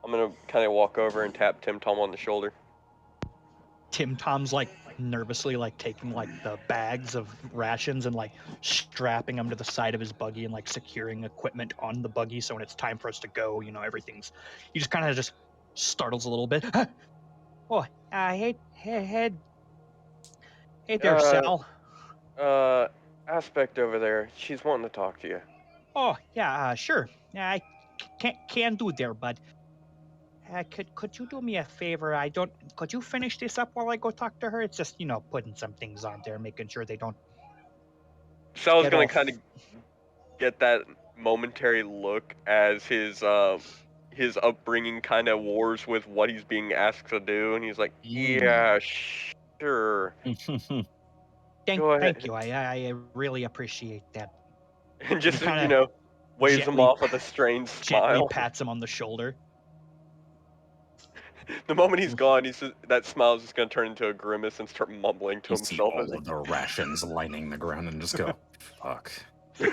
I'm gonna kind of walk over and tap Tim Tom on the shoulder. Tim Tom's like nervously like taking like the bags of rations and like strapping them to the side of his buggy and like securing equipment on the buggy, so when it's time for us to go, you know, everything's, he just kind of just startles a little bit. Oh, hey there, Uh, Sal. Aspect over there. She's wanting to talk to you. Oh yeah, sure. Yeah, I can do there, but could you do me a favor? Could you finish this up while I go talk to her? It's just, you know, putting some things on there, making sure they don't Sal's get gonna all. kind of get that momentary look as his upbringing kind of wars with what he's being asked to do, and he's like, "Yeah, sure. Go Thank ahead," you. I really appreciate that. and And he just kind of waves him off with a strange gently smile. pats him on the shoulder. The moment he's gone, that smile is just gonna turn into a grimace and start mumbling to You see himself. all of the rations lining the ground and just go, fuck. Yeah.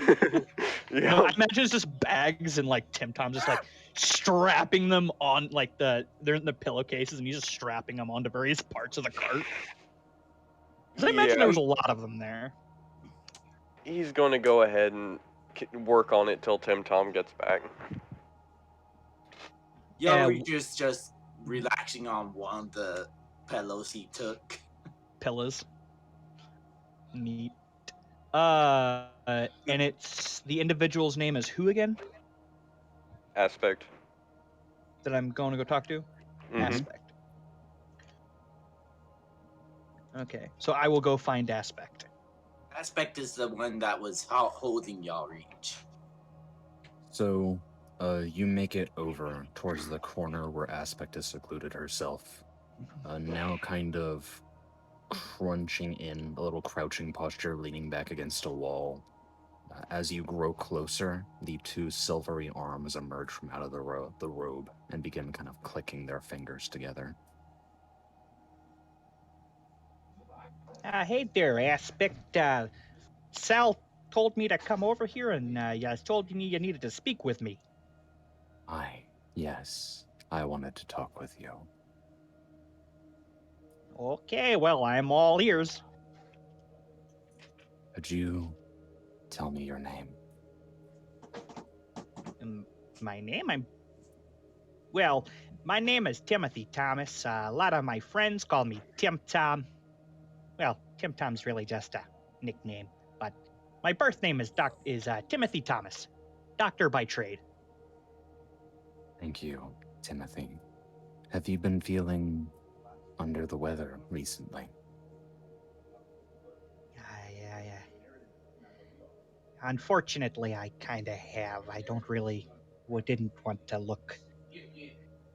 No, I imagine it's just bags and like Tim Tom just like strapping them on, like they're in the pillowcases and he's just strapping them onto various parts of the cart. 'Cause I imagine there was a lot of them there. He's going to go ahead and work on it till Tim Tom gets back. Yori's just relaxing on one of the pillows he took. Pillows. Neat. And it's the individual's name is who again? Aspect. That I'm going to go talk to? Mhm. Aspect. Okay, so I will go find Aspect. Aspect is the one that was holding Yori. So, you make it over towards the corner where Aspect has secluded herself. Now kind of crunching in, a little crouching posture, leaning back against a wall. As you grow closer, the two silvery arms emerge from out of the robe and begin kind of clicking their fingers together. Hey there, Aspect. Sal told me to come over here and told me you needed to speak with me. Yes, I wanted to talk with you. Okay, well, I'm all ears. Could you tell me your name? My name? Well, my name is Timothy Thomas. A lot of my friends call me Tim Tom. Well, Tim Tom's really just a nickname, but My birth name is Timothy Thomas, doctor by trade. Thank you, Timothy. Have you been feeling under the weather recently? Yeah. Unfortunately, I kind of have. I didn't want to look.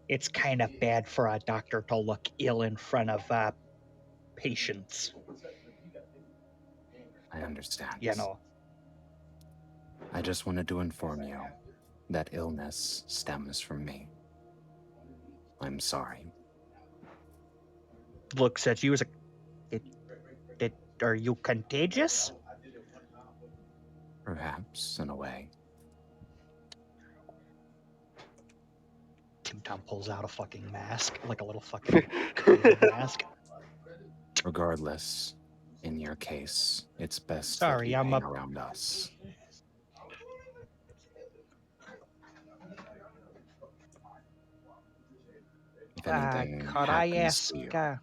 It's kind of bad for a doctor to look ill in front of patients. I understand. You know. I just wanted to inform you that illness stems from me. I'm sorry. Looks at you as are you contagious? Perhaps, in a way. Tim Tom pulls out a fucking mask, like a little fucking COVID mask. Regardless, in your case, it's best that Sorry, you I'm hang up. around us. If anything Could I happens ask? to you,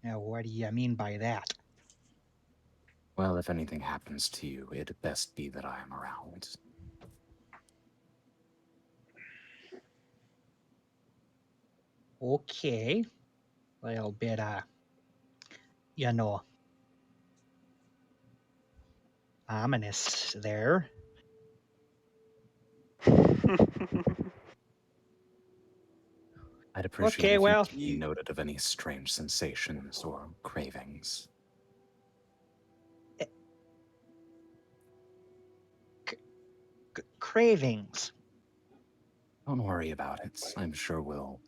Now, what do you mean by that? well, if anything happens to you, it'd best be that I am around. Okay. A little bit, ominous there. I'd appreciate Okay, if well, you keep me noted of any strange sensations or cravings. Cravings. Don't worry about it. I'm sure we'll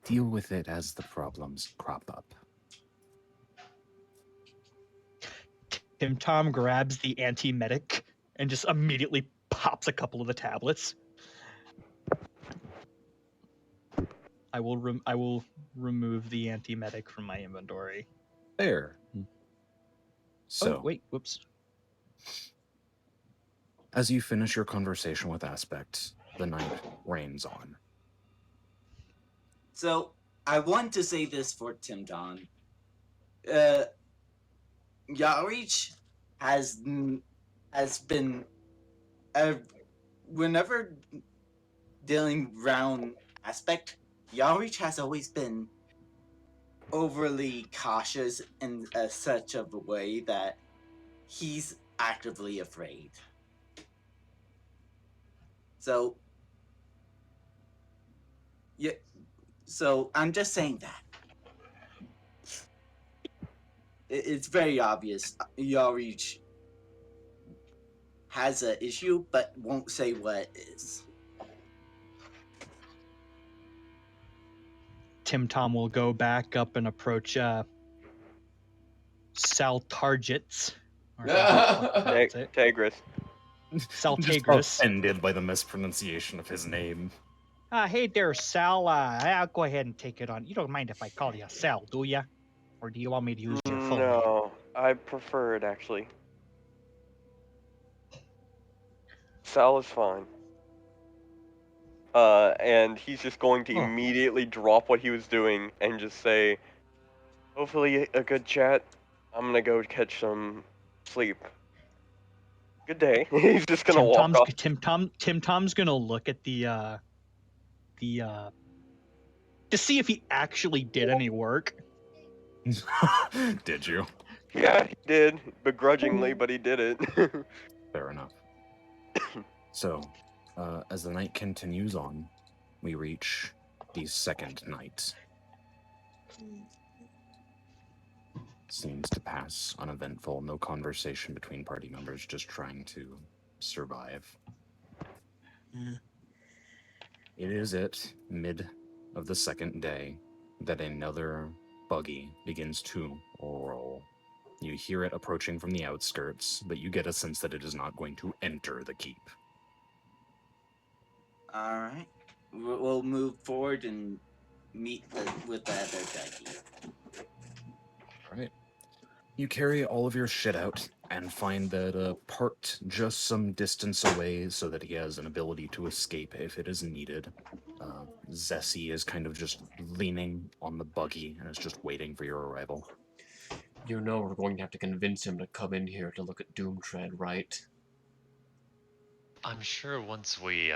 deal with it as the problems crop up. Tim Tom grabs the anti-medic and just immediately pops a couple of the tablets. I will remove the anti-medic from my inventory. There. So, oh, wait, whoops. As you finish your conversation with Aspect, the night rains on. So I want to say this for Tim Don. Yarich has been whenever dealing round Aspect, Yarich has always been overly cautious in such of a way that he's actively afraid. So, yeah. So I'm just saying that it's very obvious Yarich has an issue, but won't say what it is. Tim Tom will go back up and approach Sal Targets. Tagris. Sal Just Tagris. offended by the mispronunciation of his name. Hey there, Sal. I'll go ahead and take it on. You don't mind if I call you Sal, do ya? Or do you want me to use your full name? No, I prefer it actually. Sal is fine. And he's just going to immediately drop what he was doing and just say, hopefully a good chat. I'm gonna go catch some sleep. Good day. He's just gonna walk off. Tim Tom's gonna look at the to see if he actually did any work. Did you? Yeah, he did. Begrudgingly, but he did it. Fair enough. So, as the night continues on, we reach the second night. Seems to pass uneventful, no conversation between party members, just trying to survive. It is at mid of the second day that another buggy begins to roll. You hear it approaching from the outskirts, but you get a sense that it is not going to enter the keep. All right, we'll move forward and meet with the other buggy. All right. You carry all of your shit out and find that parked just some distance away so that he has an ability to escape if it is needed. Zessie is kind of just leaning on the buggy and is just waiting for your arrival. You know we're going to have to convince him to come in here to look at Doomtread, right? I'm sure once we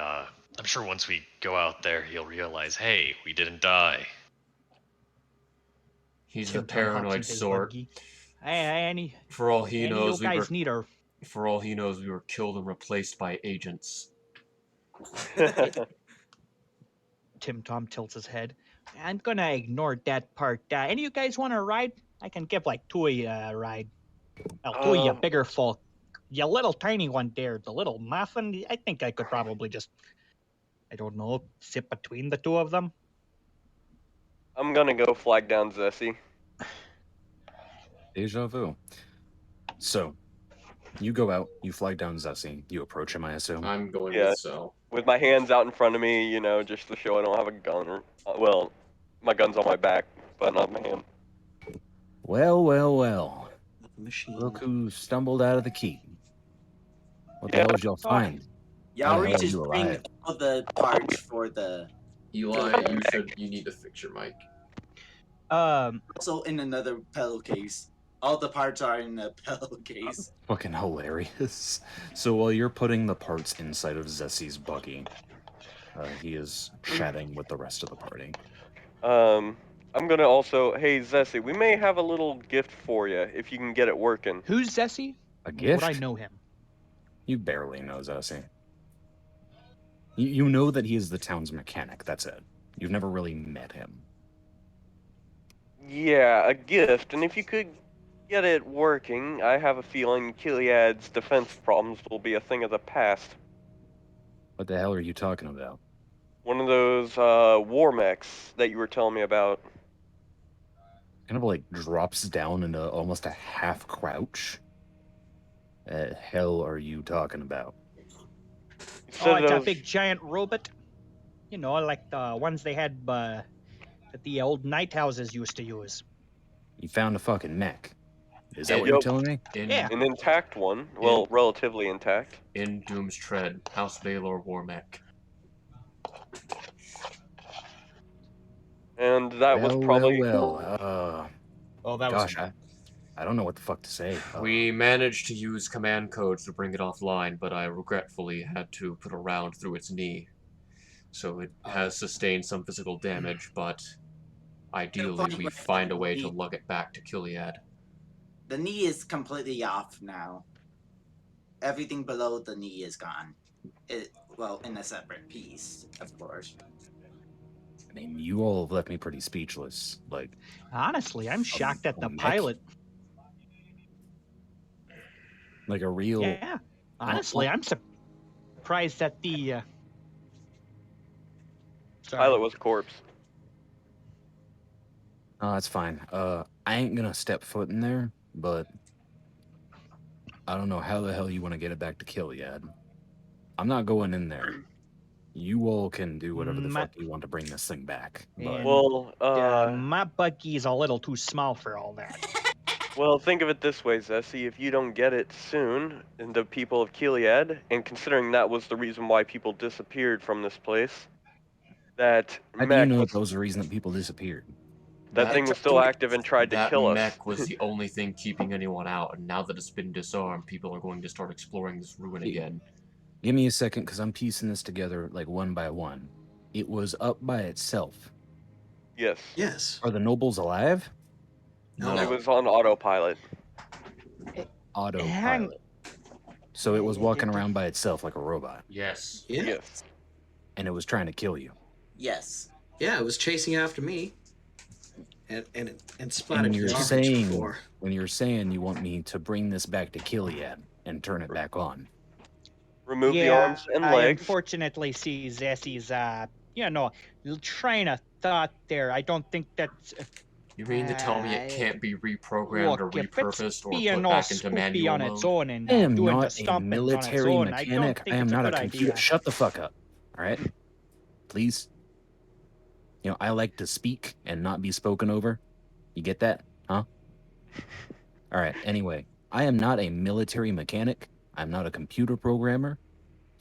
go out there, he'll realize, hey, we didn't die. He's Tim the Tom hops paranoid into his sort. buggy. Any For all he knows, you guys need her. For all he knows, we were killed and replaced by agents. Tim Tom tilts his head. I'm gonna ignore that part. Any of you guys want to ride? I can give like two of you a ride. Well, two of you bigger folk. You little tiny one there, the little muffin. I think I could probably just, I don't know, sit between the two of them. I'm gonna go flag down Zessie. Deja vu. So, you go out, you flag down Zessie, you approach him, I assume. I'm going Yeah. with so. With my hands out in front of me, you know, just to show I don't have a gun or, well, my gun's on my back, but not my hand. Well, well, well. Machine. Look who stumbled out of the keep. What the Yeah. hell did y'all find? How the hell Yauri are just you bring alive? all the parts for the. Eli, you need to fix your mic. Also in another pillowcase. All the parts are in the pillowcase. Fucking hilarious. So while you're putting the parts inside of Zessie's buggy, he is chatting with the rest of the party. I'm gonna also, hey Zessie, we may have a little gift for you if you can get it working. Who's Zessie? A gift? Would I know him? You barely know Zessie. You know that he is the town's mechanic, that's it. You've never really met him. Yeah, a gift, and if you could get it working, I have a feeling Kiliad's defense problems will be a thing of the past. What the hell are you talking about? One of those war mechs that you were telling me about. Kind of like drops down into almost a half crouch. Hell are you talking about? Oh, it's a big giant robot. You know, like the ones they had that the old night houses used to use. You found a fucking mech. Is that what you're telling me? Yeah. An intact one. Well, relatively intact. In Doom's Tread, House Baylor Warmech. And that was probably... Well, that gosh, I don't know what the fuck to say. We managed to use command codes to bring it offline, but I regretfully had to put a round through its knee. So it has sustained some physical damage, but ideally we find a way to lug it back to Kiliad. The knee is completely off now. Everything below the knee is gone. Well, in a separate piece, of course. I mean, you all have left me pretty speechless. Like, honestly, I'm shocked at the mech? pilot. Like a real... Yeah. Honestly, I'm surprised that the... Pilot was a corpse. Oh, that's fine. I ain't gonna step foot in there, but I don't know how the hell you want to get it back to Kiliad. I'm not going in there. You all can do whatever the fuck you want to bring this thing back. But... Well, my buggy's a little too small for all that. Well, think of it this way, Zessie. If you don't get it soon, and the people of Kiliad, and considering that was the reason why people disappeared from this place, that how do you know that was the reason that people disappeared? That thing was still active and tried to kill us. That mech was the only thing keeping anyone out, and now that it's been disarmed, people are going to start exploring this ruin again. Give me a second, because I'm piecing this together, like, one by one. It was up by itself. Yes. Yes. Are the nobles alive? No. It was on autopilot. Autopilot. So it was walking around by itself like a robot. Yes. Yeah. Yes. And it was trying to kill you. Yes. Yeah, it was chasing after me. And And splattered when you're garbage saying before. when you're saying you want me to bring this back to Kiliad and turn it back on. Remove the arms and I legs. unfortunately see Zessie's, train of thought there. I don't think that's... You mean to tell me it can't be reprogrammed or Look, if it's repurposed or being put all back into spoopy manual on mode? its own and I am doing the not a stompings on its military own, mechanic. I I am don't not a think it's computer. good idea. Shut the fuck up. All right? Please. You know, I like to speak and not be spoken over. You get that? Huh? All All right. Anyway, I am not a military mechanic. I'm not a computer programmer.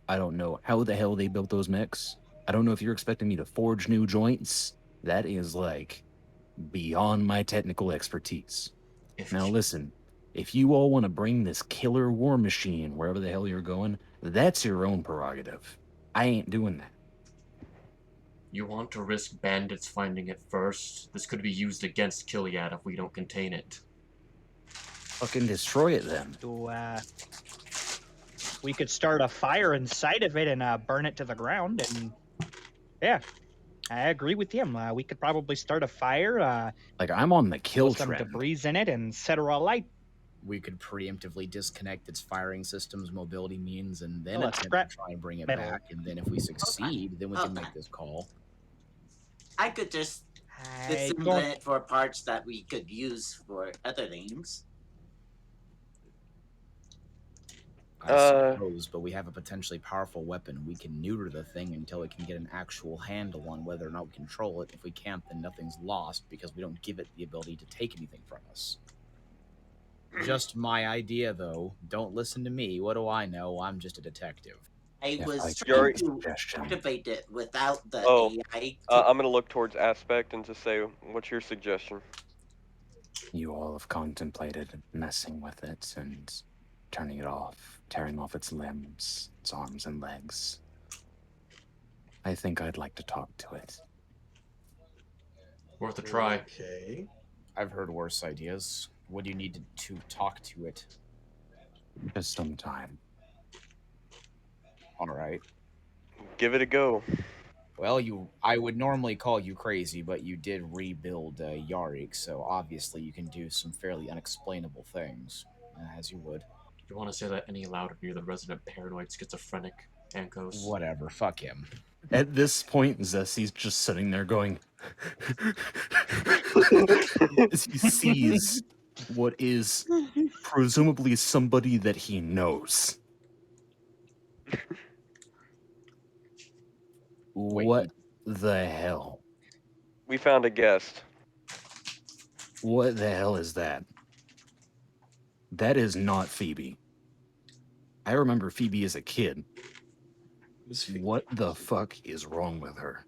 I don't know how the hell they built those mechs. I don't know if you're expecting me to forge new joints. That is like beyond my technical expertise. Now listen, if you all want to bring this killer war machine wherever the hell you're going, that's your own prerogative. I ain't doing that. You want to risk bandits finding it first? This could be used against Kiliad if we don't contain it. Fucking destroy it then. We could start a fire inside of it and burn it to the ground. And yeah, I agree with him. We could probably start a fire, Like I'm on the kill throw some trend. debris in it, and set her alight. We could preemptively disconnect its firing systems, mobility means, and then Well, attempt scrap to try and bring it metal. back. And then if we succeed, then we can Okay. make this call. I could just I disassemble don't- it for parts that we could use for other things. I suppose, but we have a potentially powerful weapon. We can neuter the thing until we can get an actual handle on whether or not we control it. If we can't, then nothing's lost because we don't give it the ability to take anything from us. Just my idea, though. Don't listen to me. What do I know? I'm just a detective. I Yeah, was I trying Yuri- to suggestion. activate it without the Oh, AI. I'm gonna look towards Aspect and just say, what's your suggestion? You all have contemplated messing with it and turning it off, tearing off its limbs, its arms and legs. I think I'd like to talk to it. Worth a try. Okay. I've heard worse ideas. What do you need to talk to it? Just some time. All right. Give it a go. Well, I would normally call you crazy, but you did rebuild Yarick, so obviously you can do some fairly unexplainable things, as you would. You want to say that any louder near the resident paranoid schizophrenic Ankos? Whatever, fuck him. At this point, Zessie's just sitting there going, as he sees what is presumably somebody that he knows. Wait, What the hell? We found a guest. What the hell is that? That is not Phoebe. I remember Phoebe as a kid. What the fuck is wrong with her?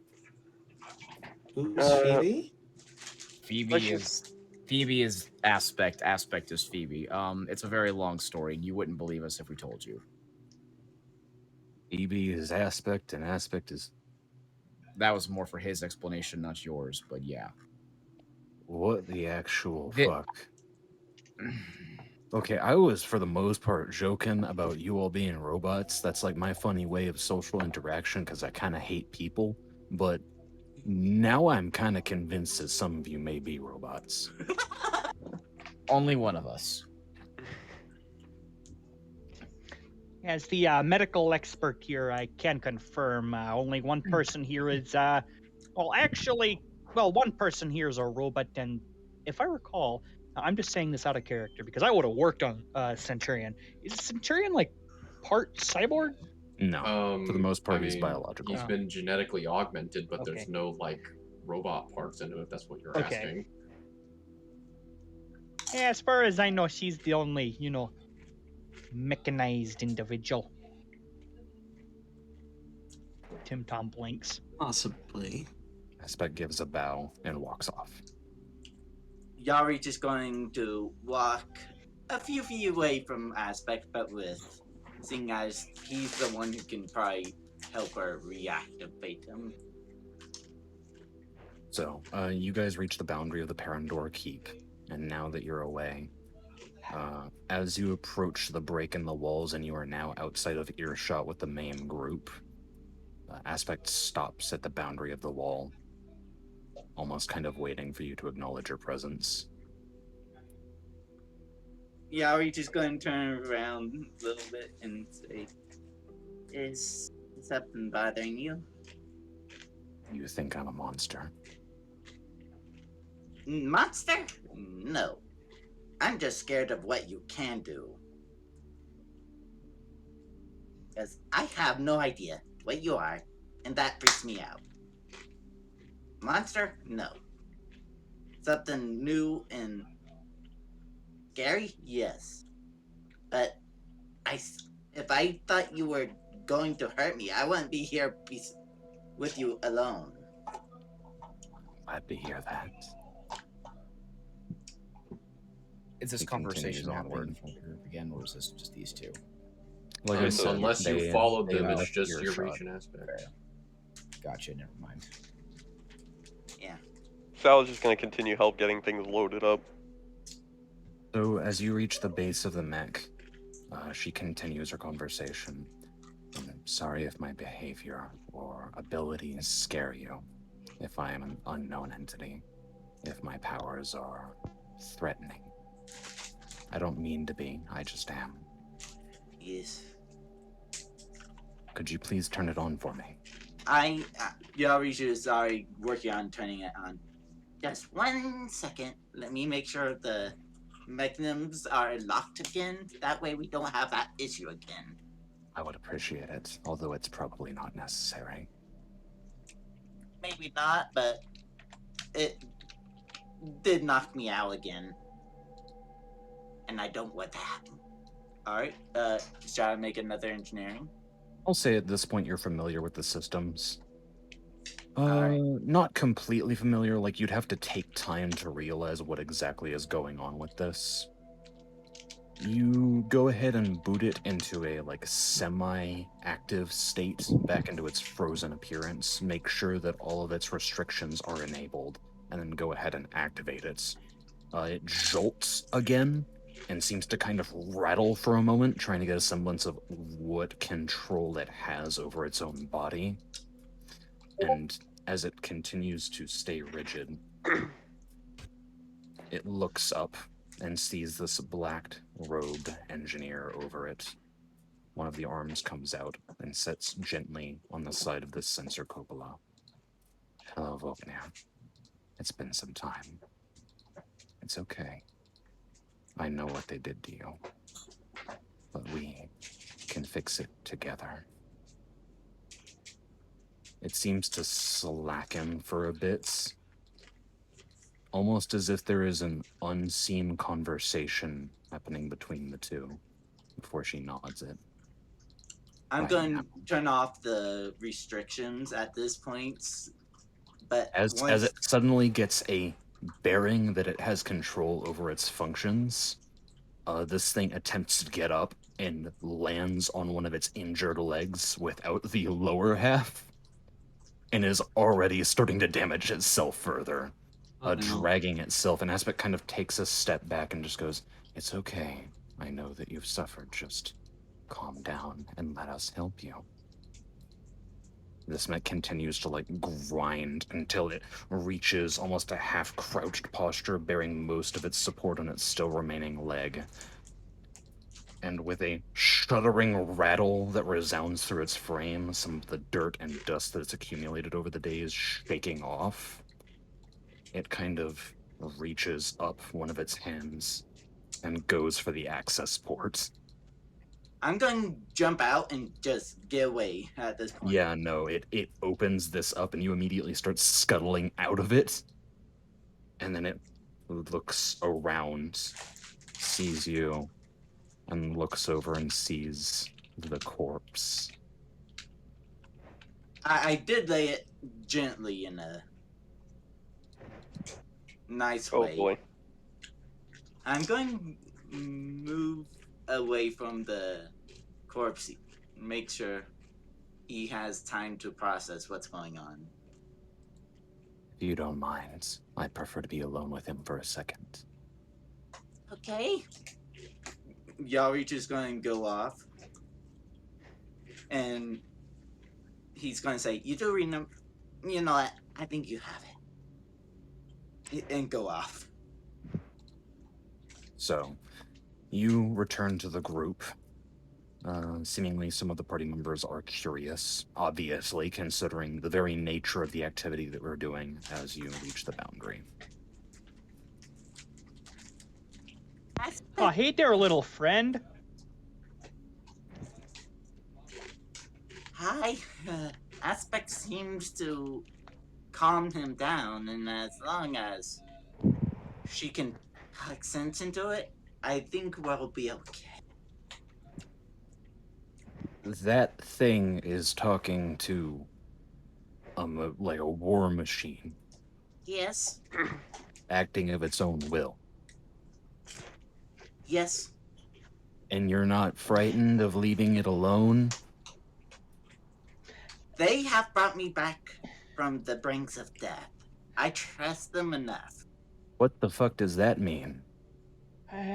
Who's Phoebe? Phoebe is Aspect. Aspect is Phoebe. It's a very long story, and you wouldn't believe us if we told you. Phoebe is Aspect, and Aspect is... That was more for his explanation, not yours, but yeah. What the actual The- fuck? Okay, I was, for the most part, joking about you all being robots. That's like my funny way of social interaction because I kind of hate people. But now I'm kind of convinced that some of you may be robots. Only one of us. As the medical expert here, I can confirm only one person here is, one person here is a robot, and if I recall, I'm just saying this out of character because I would have worked on Centurion. Is Centurion like part cyborg? No, for the most part, he's mean, biological. He's been genetically augmented, but there's Okay. no like robot parts in it. If that's what you're Okay. asking. Yeah, as far as I know, she's the only, mechanized individual. Tim Tom blinks. Possibly. Aspect gives a bow and walks off. Yari just going to walk a few feet away from Aspect, but with seeing as he's the one who can probably help her reactivate him. So, you guys reach the boundary of the Parandor Keep, and now that you're away, as you approach the break in the walls and you are now outside of earshot with the main group, Aspect stops at the boundary of the wall, almost kind of waiting for you to acknowledge your presence. Yari just going to turn around a little bit and say, Is something bothering you? You think I'm a monster? Monster? No. I'm just scared of what you can do. Because I have no idea what you are, and that freaks me out. Monster? No. Something new and scary? Yes. But if I thought you were going to hurt me, I wouldn't be here with you alone. Glad to hear that. Is this He continues conversation happening onward. in front of the group again, or is this just these two? Like I said, Unless you followed them, have it's just your earshot. region aspect. Fair. Gotcha. Never mind. Yeah. Sal's just gonna continue help getting things loaded up. So as you reach the base of the mech, she continues her conversation. I'm sorry if my behavior or abilities scare you, if I am an unknown entity, if my powers are threatening. I don't mean to be, I just am. Yes. Could you please turn it on for me? Yarish is already working on turning it on. Just 1 second. Let me make sure the mechanisms are locked again. That way we don't have that issue again. I would appreciate it, although it's probably not necessary. Maybe not, but it did knock me out again. And I don't want that to happen. Alright, shall I make another engineering? I'll say at this point you're familiar with the systems. Alright. Not completely familiar, like you'd have to take time to realize what exactly is going on with this. You go ahead and boot it into a semi-active state, back into its frozen appearance, make sure that all of its restrictions are enabled, and then go ahead and activate it. It jolts again, and seems to kind of rattle for a moment, trying to get a semblance of what control it has over its own body. And as it continues to stay rigid, it looks up and sees this black-robed engineer over it. One of the arms comes out and sits gently on the side of this sensor cupola. Hello, Volkner. It's been some time. It's okay. I know what they did to you. But we can fix it together. It seems to slacken for a bit, almost as if there is an unseen conversation happening between the two, before she nods it. I'm Right going now. to turn off the restrictions at this point. But As once it suddenly gets a bearing that it has control over its functions, this thing attempts to get up and lands on one of its injured legs without the lower half, and is already starting to damage itself further, dragging itself. And Aspect kind of takes a step back and just goes, "It's okay. I know that you've suffered. Just calm down and let us help you." This mech continues to grind until it reaches almost a half-crouched posture, bearing most of its support on its still remaining leg. And with a shuddering rattle that resounds through its frame, some of the dirt and dust that it's accumulated over the days shaking off, it kind of reaches up one of its hands and goes for the access port. I'm going to jump out and just get away at this point. Yeah, no, it opens this up and you immediately start scuttling out of it. And then it looks around, sees you, and looks over and sees the corpse. I did lay it gently in a nice way. Oh boy. I'm going to move away from the corpse, make sure he has time to process what's going on. If you don't mind, I prefer to be alone with him for a second. Okay. Yarich is going to go off. And he's going to say, "You do remember, you know what, I think you have it." And go off. So, you return to the group. Seemingly some of the party members are curious, obviously, considering the very nature of the activity that we're doing as you reach the boundary. Oh, hey there, little friend. Hi. Aspect seems to calm him down, and as long as she can sense into it, I think we'll be okay. That thing is talking to like a war machine, Yes. acting of its own will. Yes. And you're not frightened of leaving it alone? They have brought me back from the brinks of death. I trust them enough. What the fuck does that mean?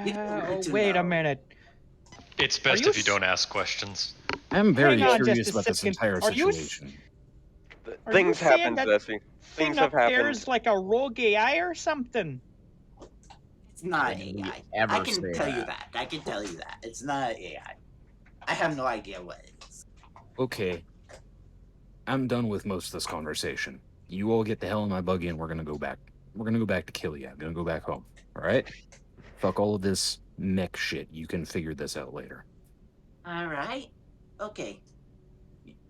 You don't need to Wait a know. minute. It's best you if you s- don't ask questions. I'm very Hang on just curious a about this second. entire Are you s- situation. Are you Things saying happen, that Zessie. thing Things up have happened. there is like a rogue AI or something? It's not When did we AI. ever I can say tell you that? that. I can tell you that. It's not AI. I have no idea what it is. Okay, I'm done with most of this conversation. You all get the hell in my buggy and we're gonna go back. We're gonna go back to Killia. I'm gonna go back home. Alright? Fuck all of this mech shit. You can figure this out later. Alright. Okay.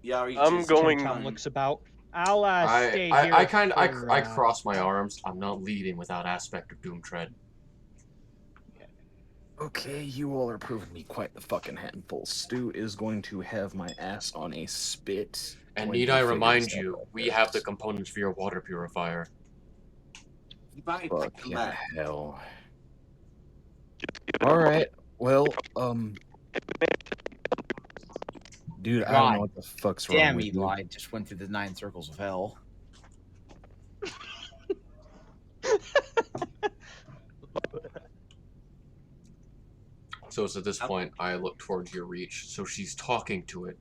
Yari I'm just going- Tom on- looks about. I'll I stay here. I cross my arms. I'm not leaving without aspect of doom tread. Okay, you all are proving me quite the fucking handful. Stu is going to have my ass on a spit. And when need he I figures remind out you, about we have the this. components for your water purifier. You probably picked them Fucking up. hell. Alright, well, dude, I don't know God what the fuck's wrong Damn, with you. Eli just went through the 9 circles of hell. So it's at this point I look towards your reach. So she's talking to it,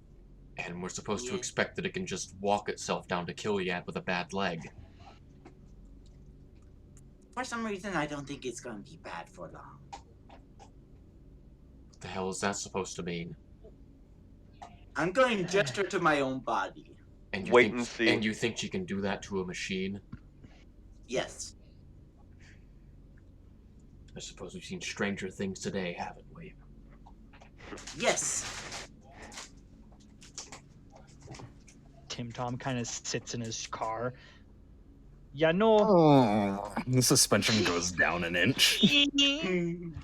and we're supposed to Yeah. expect that it can just walk itself down to Kiliad with a bad leg. For some reason, I don't think it's going to be bad for long. What the hell is that supposed to mean? I'm going to gesture to my own body. And you Wait think, and see. And you think she can do that to a machine? Yes. I suppose we've seen stranger things today, haven't we? Yes. Tim Tom kind of sits in his car. You know, Oh, the suspension goes down an inch. I'm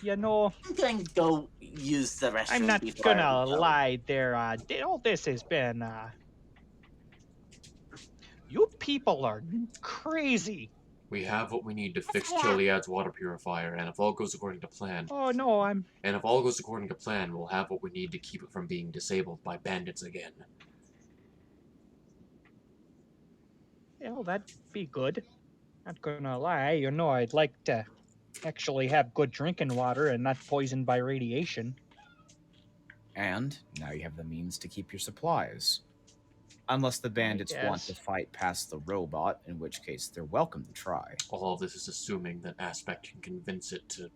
you know, going to go use the restroom. I'm not before I gonna go. lie there. All this has been, you people are crazy. We have what we need to fix Kiliad's water purifier, and if all goes according to plan, Oh no, we'll have what we need to keep it from being disabled by bandits again. well, that'd be good. Not gonna lie, you know, I'd like to actually have good drinking water and not poisoned by radiation. And now you have the means to keep your supplies. Unless the bandits want to guess. fight past the robot, in which case they're welcome to try. All of this is assuming that Aspect can convince it to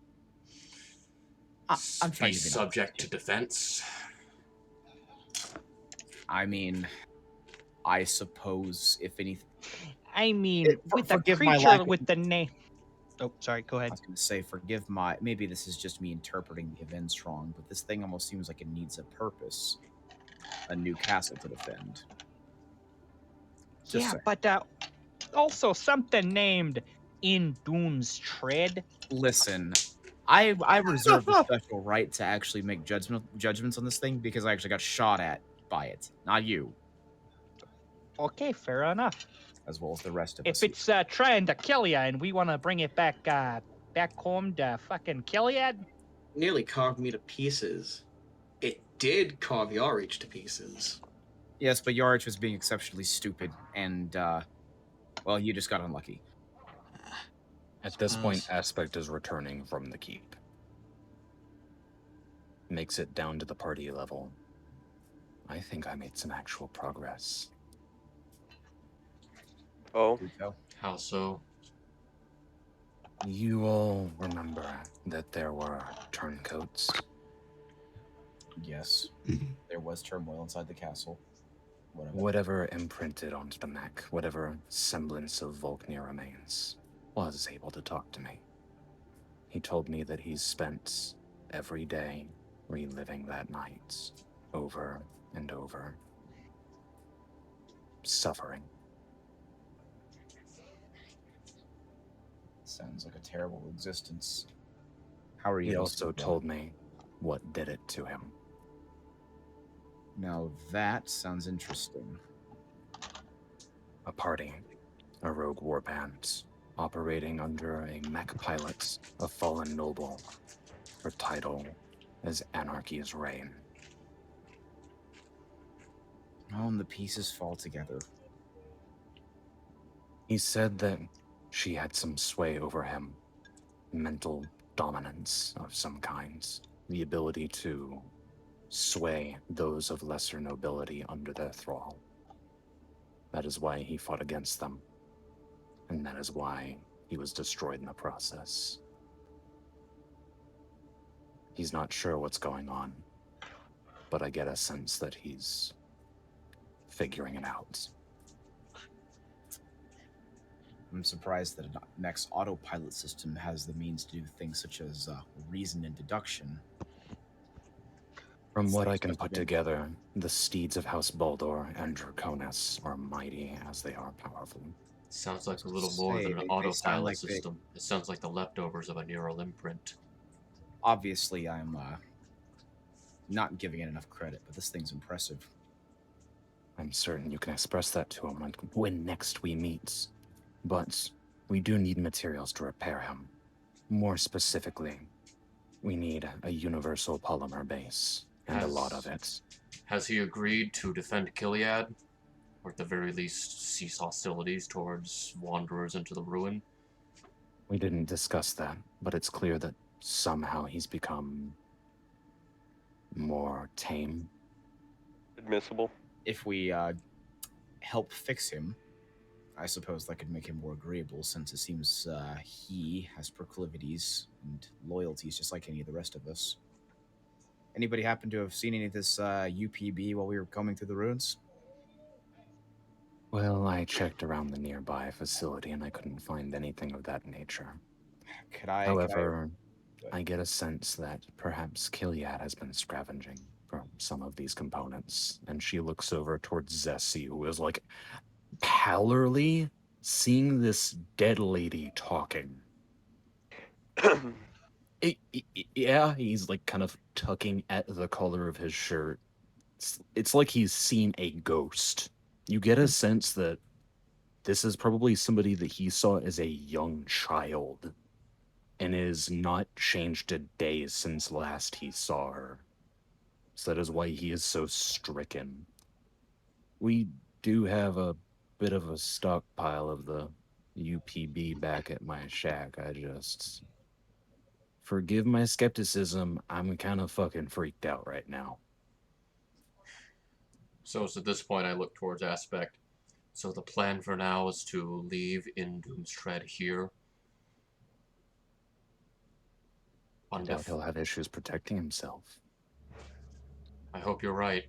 I'm trying be to be nice. subject to defense. I mean, I suppose if anything, I mean, with a forgive my creature lack of- with the name. Oh, sorry. Go I ahead. was going to say, forgive my. Maybe this is just me interpreting the events wrong, but this thing almost seems like it needs a purpose, a new castle to defend. Just Yeah, saying. but also something named In Doom's Tread. Listen, I reserve the special right to actually make judgments on this thing because I actually got shot at by it, not you, Okay, fair enough. as well as the rest of If us. it's trying to kill you and we want to bring it back home to fucking kill you, Nearly carved me to pieces. It did carve Yarich to pieces. Yes, but Yarich was being exceptionally stupid, and well, you just got unlucky. At this point, Aspect is returning from the keep. Makes it down to the party level. I think I made some actual progress. Oh, How so? You all remember that there were turncoats? Yes, there was turmoil inside the castle. Whatever imprinted onto the mech, whatever semblance of Volknir remains, was able to talk to me. He told me that he's spent every day reliving that night, over and over, suffering. Sounds like a terrible existence. How are you He able also to told me what did it to him. Now that sounds interesting. A party, a rogue warband, operating under a mech pilot, a fallen noble. Her title is Anarchy's Reign. Oh, and the pieces fall together. He said that she had some sway over him, mental dominance of some kind, the ability to sway those of lesser nobility under their thrall. That is why he fought against them, and that is why he was destroyed in the process. He's not sure what's going on, but I get a sense that he's figuring it out. I'm surprised that a mech's autopilot system has the means to do things such as reason and deduction. From It's what like I can put especially- together, the steeds of House Baldur and Draconis are mighty as they are powerful. Sounds like a little more than an They sound autopilot like system. It sounds like the leftovers of a neural imprint. Obviously, I'm not giving it enough credit, but this thing's impressive. I'm certain you can express that to him when next we meet. But we do need materials to repair him. More specifically, we need a universal polymer base, and a lot of it. Has he agreed to defend Gilead? Or at the very least, cease hostilities towards wanderers into the ruin? We didn't discuss that, but it's clear that somehow he's become more tame. Admissible. If we help fix him, I suppose that could make him more agreeable, since it seems he has proclivities and loyalties just like any of the rest of us. Anybody happen to have seen any of this UPB while we were combing through the ruins? Well, I checked around the nearby facility and I couldn't find anything of that nature. However, I get a sense that perhaps Gilead has been scavenging for some of these components, and she looks over towards Zessie, who is like pallorly seeing this dead lady talking. Yeah, he's like kind of tugging at the collar of his shirt. It's like he's seen a ghost. You get a sense that this is probably somebody that he saw as a young child and is not changed a day since last he saw her. So that is why he is so stricken. We do have a bit of a stockpile of the UPB back at my shack. I just... Forgive my skepticism, I'm kind of fucking freaked out right now. So at this point I look towards Aspect. So the plan for now is to leave in Doom's Tread here. I doubt he'll have issues protecting himself. I hope you're right.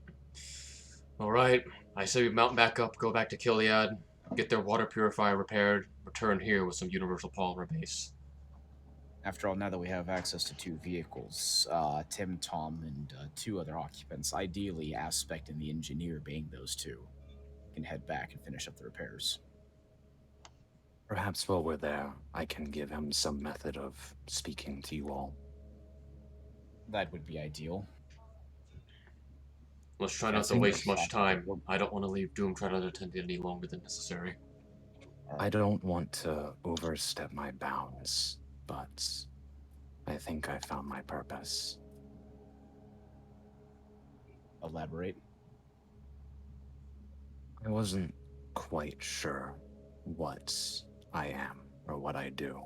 Alright, I say we mount back up, go back to Gilead, get their water purifier repaired, return here with some universal polymer base. After all, now that we have access to 2 vehicles, Tim, Tom, and 2 other occupants, ideally Aspect and the engineer being those 2, can head back and finish up the repairs. Perhaps while we're there, I can give him some method of speaking to you all. That would be ideal. Let's try not to waste much time. I don't want to leave Doomtread unattended any longer than necessary. I don't want to overstep my bounds, but I think I found my purpose. Elaborate. I wasn't quite sure what I am or what I do,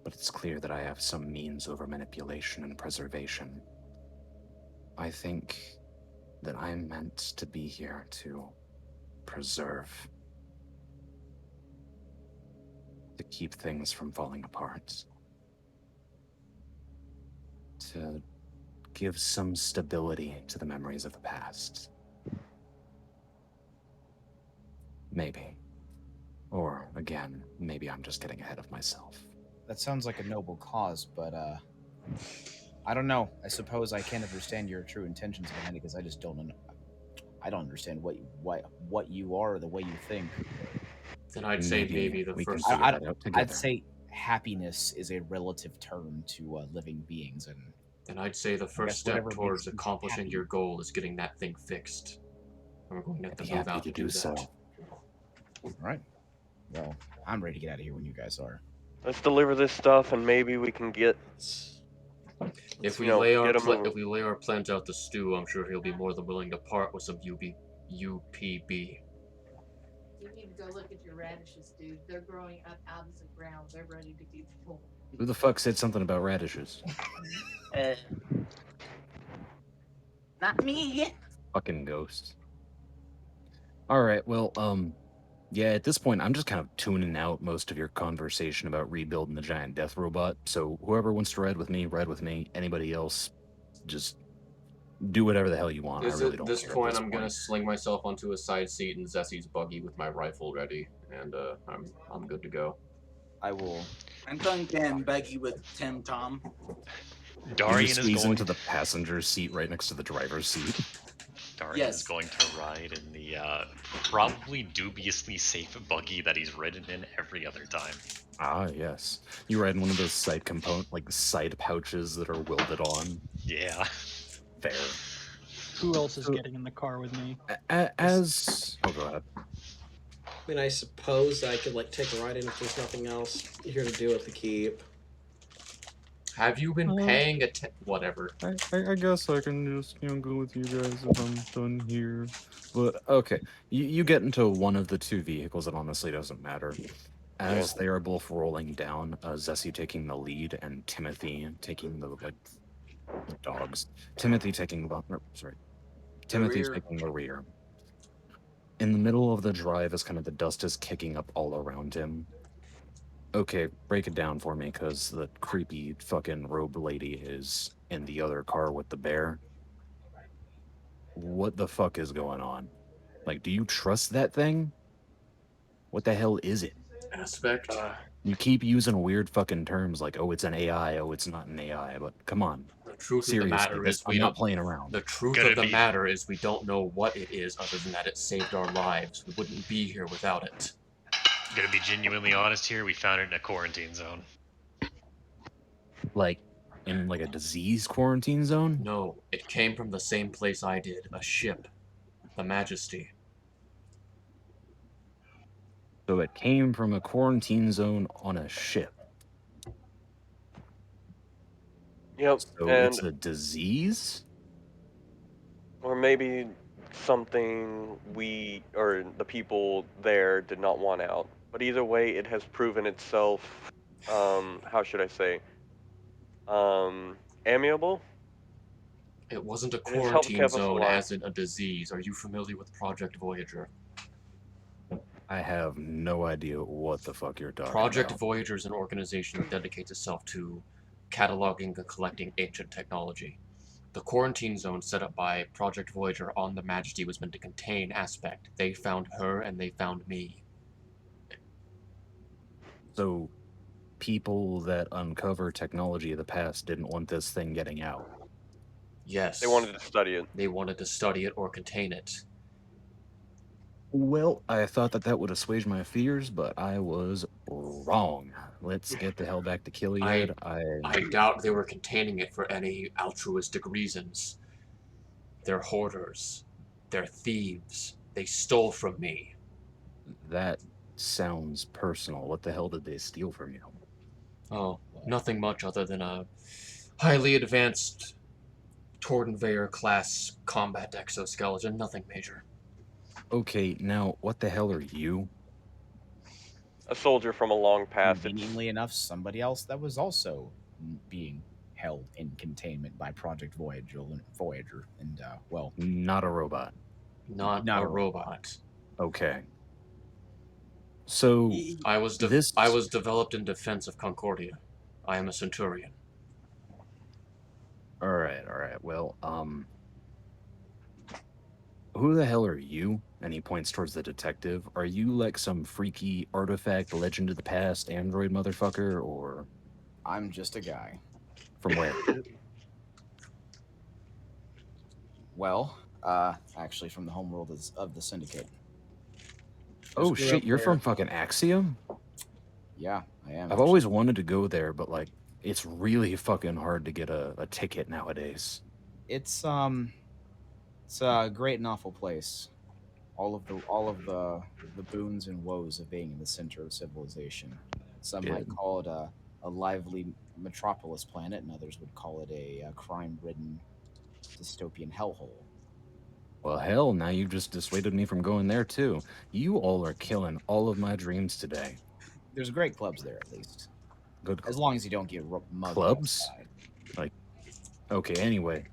but it's clear that I have some means over manipulation and preservation. I think that I'm meant to be here to preserve, to keep things from falling apart, to give some stability to the memories of the past. Maybe. Or, again, maybe I'm just getting ahead of myself. That sounds like a noble cause, but I don't know. I suppose I can't understand your true intentions behind it because I just don't. I don't understand what you are or the way you think. Then I'd say maybe the we first. can figure that out together. I'd say happiness is a relative term to living beings, and And I'd say the first guess step whatever towards makes you accomplishing happy. your goal is getting that thing fixed. And we're going to have I'd to be move happy out to to do do that. so. All right. Well, I'm ready to get out of here when you guys are. Let's deliver this stuff, and maybe we can get If you we know lay our get 'em moving. if we lay our plans out to Stu, I'm sure he'll be more than willing to part with some UPB. You need to go look at your radishes, dude. They're growing up out of the ground. They're ready to be pulled. Who the fuck said something about radishes? Uh, not me. Fucking ghost. All right, well, yeah, at this point, I'm just kind of tuning out most of your conversation about rebuilding the giant death robot. So whoever wants to ride with me, ride with me. Anybody else, just do whatever the hell you want. I really At don't this care point, at this I'm gonna sling myself onto a side seat in Zessie's buggy with my rifle ready, and I'm good to go. I will. I'm going to buggy with Tim Tom. You Darian just is squeeze going. into the passenger seat right next to the driver's seat. Darian is Yes. going to ride in the probably dubiously safe buggy that he's ridden in every other time. Ah, yes. You ride in one of those side like side pouches that are welded on. Yeah. Fair. Who else is So- getting in the car with me? Oh, go ahead. I mean, I suppose I could like take a ride in if there's nothing else here to do at the keep. Have you been paying whatever? I guess I can just go with you guys if I'm done here. But okay, you get into one of the two vehicles. It honestly doesn't matter. As they are both rolling down, Zessie taking the lead and Timothy taking the dogs. Timothy taking Timothy's rear. taking the rear. In the middle of the drive, as kind of the dust is kicking up all around him. Okay, break it down for me, because the creepy fucking robed lady is in the other car with the bear. What the fuck is going on? Like, do you trust that thing? What the hell is it? Aspect. You keep using weird fucking terms like, oh, it's an AI, oh, it's not an AI, but come on. The truth Seriously, of the matter is I'm not playing around. The truth Gonna of the be- matter is we don't know what it is other than that it saved our lives. We wouldn't be here without it. Gonna be genuinely honest here. We found it in a quarantine zone. Like, in like a disease quarantine zone? No, it came from the same place I did. A ship. The Majesty. So it came from a quarantine zone on a ship. Yep, So and it's a disease? or maybe something we or the people there did not want out. But either way, it has proven itself. How should I say? Amiable. It wasn't a It has helped quarantine keep us zone alive. as in a disease. Are you familiar with Project Voyager? I have no idea what the fuck you're talking Project about. Voyager is an organization that dedicates itself to cataloging and collecting ancient technology. The quarantine zone set up by Project Voyager on the Majesty was meant to contain Aspect. They found her and they found me. So people that uncover technology of the past didn't want this thing getting out. Yes. They wanted to study it. They wanted to study it or contain it. Well, I thought that would assuage my fears, but I was wrong. Let's get the hell back to Kiliad. I doubt they were containing it for any altruistic reasons. They're hoarders. They're thieves. They stole from me. That sounds personal. What the hell did they steal from you? Oh, nothing much other than a highly advanced Tordenveyor class combat exoskeleton. Nothing major. Okay, now what the hell are you? A soldier from a long passage. Conveniently enough, somebody else that was also being held in containment by Project Voyager, and well, Not a robot. Not a robot. Okay. So I was developed in defense of Concordia. I am a Centurion. all right. Well, who the hell are you? And he points towards the detective. Are you like some freaky artifact, legend of the past, android motherfucker, or I'm just a guy. from where? Well, actually, from the homeworld of the Syndicate. Oh shit, you're from fucking Axiom? Yeah, I am. I've actually. always wanted to go there, but like, it's really fucking hard to get a ticket nowadays. It's a great and awful place. All of the boons and woes of being in the center of civilization. Some might Yeah. call it a lively metropolis planet, and others would call it a crime-ridden dystopian hellhole. Well, hell, now you just dissuaded me from going there too. You all are killing all of my dreams today. There's great clubs there, at least, Good as long as you don't get mugged clubs? outside. Like, okay, anyway,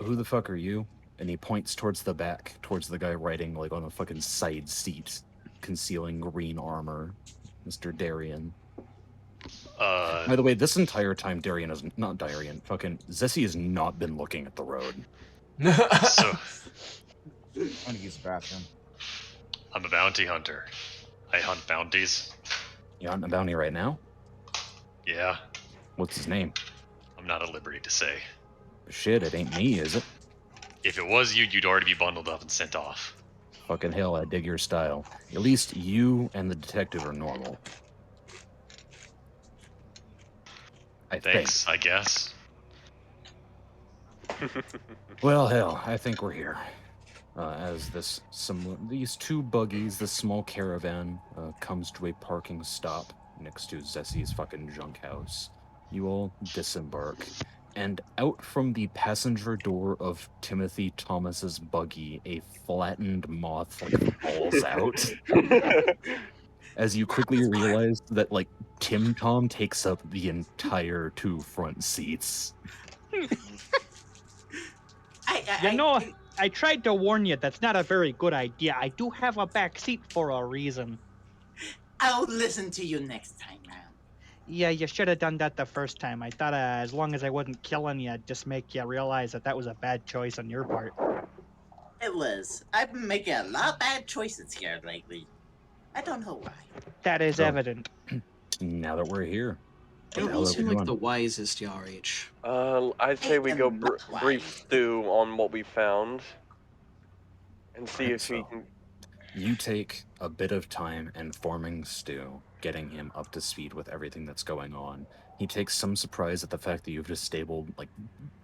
who the fuck are you? And he points towards the back, towards the guy riding like on a fucking side seat, concealing green armor, Mr. Darian. By the way, this entire time, Darian is not Darian. Fucking Zessie has not been looking at the road. So I'm gonna use the bathroom. I'm a bounty hunter. I hunt bounties. You on a bounty right now? Yeah, What's his name? I'm not at liberty to say. Shit, it ain't me, is it? If it was you, you'd already be bundled up and sent off. Fucking hell, I dig your style. At least you and the detective are normal. I Thanks, I guess. think. Well, hell, I think we're here. As these two buggies, this small caravan, comes to a parking stop next to Zessie's fucking junk house. You all disembark, and out from the passenger door of Timothy Thomas's buggy, a flattened moth like falls out. As you quickly realize that like Tim Tom takes up the entire two front seats. I tried to warn you. That's not a very good idea. I do have a back seat for a reason. I'll listen to you next time round. Yeah, you should have done that the first time. I thought as long as I wasn't killing you, I'd just make you realize that was a bad choice on your part. It was. I've been making a lot of bad choices here lately. I don't know why. That is evident. Now that we're here, You don't seem like the wisest, Yarh. I'd say we go not brief wise. stew on what we found, and see Right, if we so can. you take a bit of time informing Stu, getting him up to speed with everything that's going on. He takes some surprise at the fact that you've disabled, like,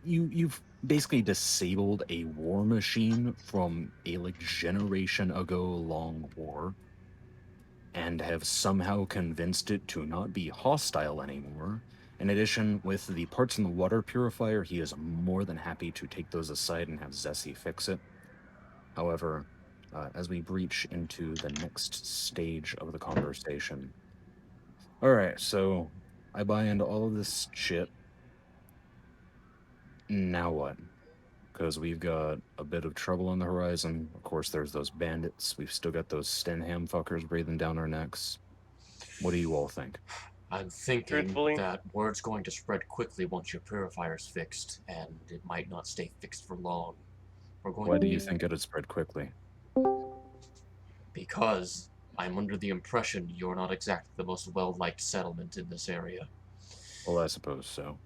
you've basically disabled a war machine from a like generation ago long war, and have somehow convinced it to not be hostile anymore. In addition, with the parts in the water purifier, he is more than happy to take those aside and have Zessie fix it. However, as we breach into the next stage of the conversation. All right, so I buy into all of this shit. Now what? Because we've got a bit of trouble on the horizon. Of course, there's those bandits. We've still got those Stenham fuckers breathing down our necks. What do you all think? I'm thinking Truthfully? that word's going to spread quickly once your purifier's fixed, and it might not stay fixed for long. We're going Why to do you be- think it'd spread quickly? Because I'm under the impression you're not exactly the most well-liked settlement in this area. Well, I suppose so.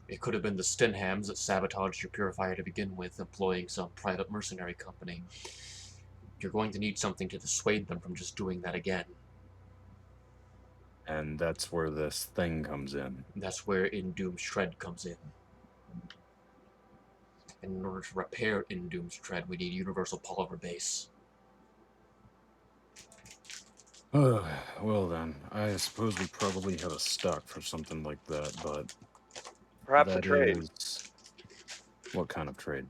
It could have been the Stenhams that sabotaged your purifier to begin with, employing some private mercenary company. You're going to need something to dissuade them from just doing that again. And that's where this thing comes in. That's where Indoom's Tread comes in. And in order to repair Indoom's Tread, we need Universal Polymer Base. Well then, I suppose we probably have a stock for something like that, but Perhaps a that trade. is- What kind of trade?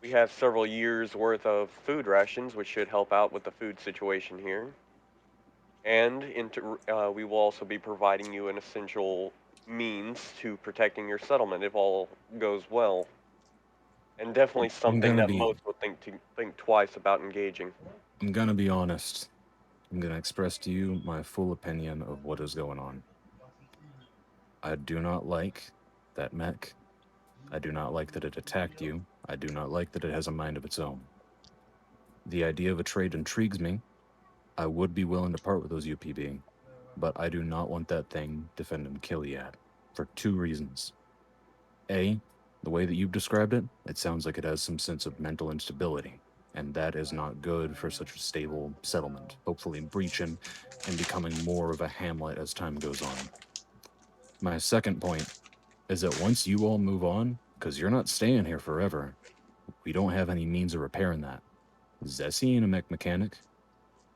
We have several years worth of food rations, which should help out with the food situation here. And we will also be providing you an essential means to protecting your settlement if all goes well. And definitely something that most would think twice about engaging. I'm gonna be honest. I'm gonna express to you my full opinion of what is going on. I do not like that mech. I do not like that it attacked you. I do not like that it has a mind of its own. The idea of a trade intrigues me. I would be willing to part with those UPB, but I do not want that thing defend and kill yet, for two reasons. A, the way that you've described it, it sounds like it has some sense of mental instability. and that is not good for such a stable settlement, hopefully breaching and becoming more of a hamlet as time goes on. My second point is that once you all move on, because you're not staying here forever, we don't have any means of repairing that. Zessie ain't a mechanic.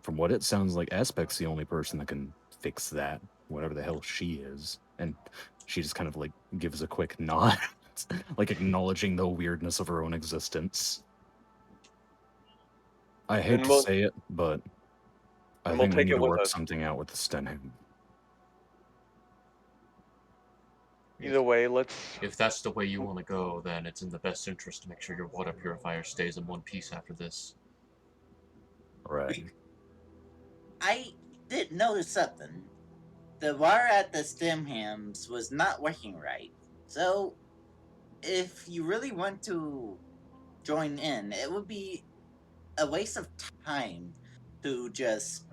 From what it sounds like, Aspect's the only person that can fix that, whatever the hell she is. And she just kind of like gives a quick nod, like acknowledging the weirdness of her own existence. I hate And to we'll- say it, but I and we'll think we take need it to with work us. something out with the Stenham. Either way, let's. If that's the way you want to go, then it's in the best interest to make sure your water purifier stays in one piece after this. Right. I did notice something. The water at the Stemhams was not working right. So, if you really want to join in, it would be a waste of time to just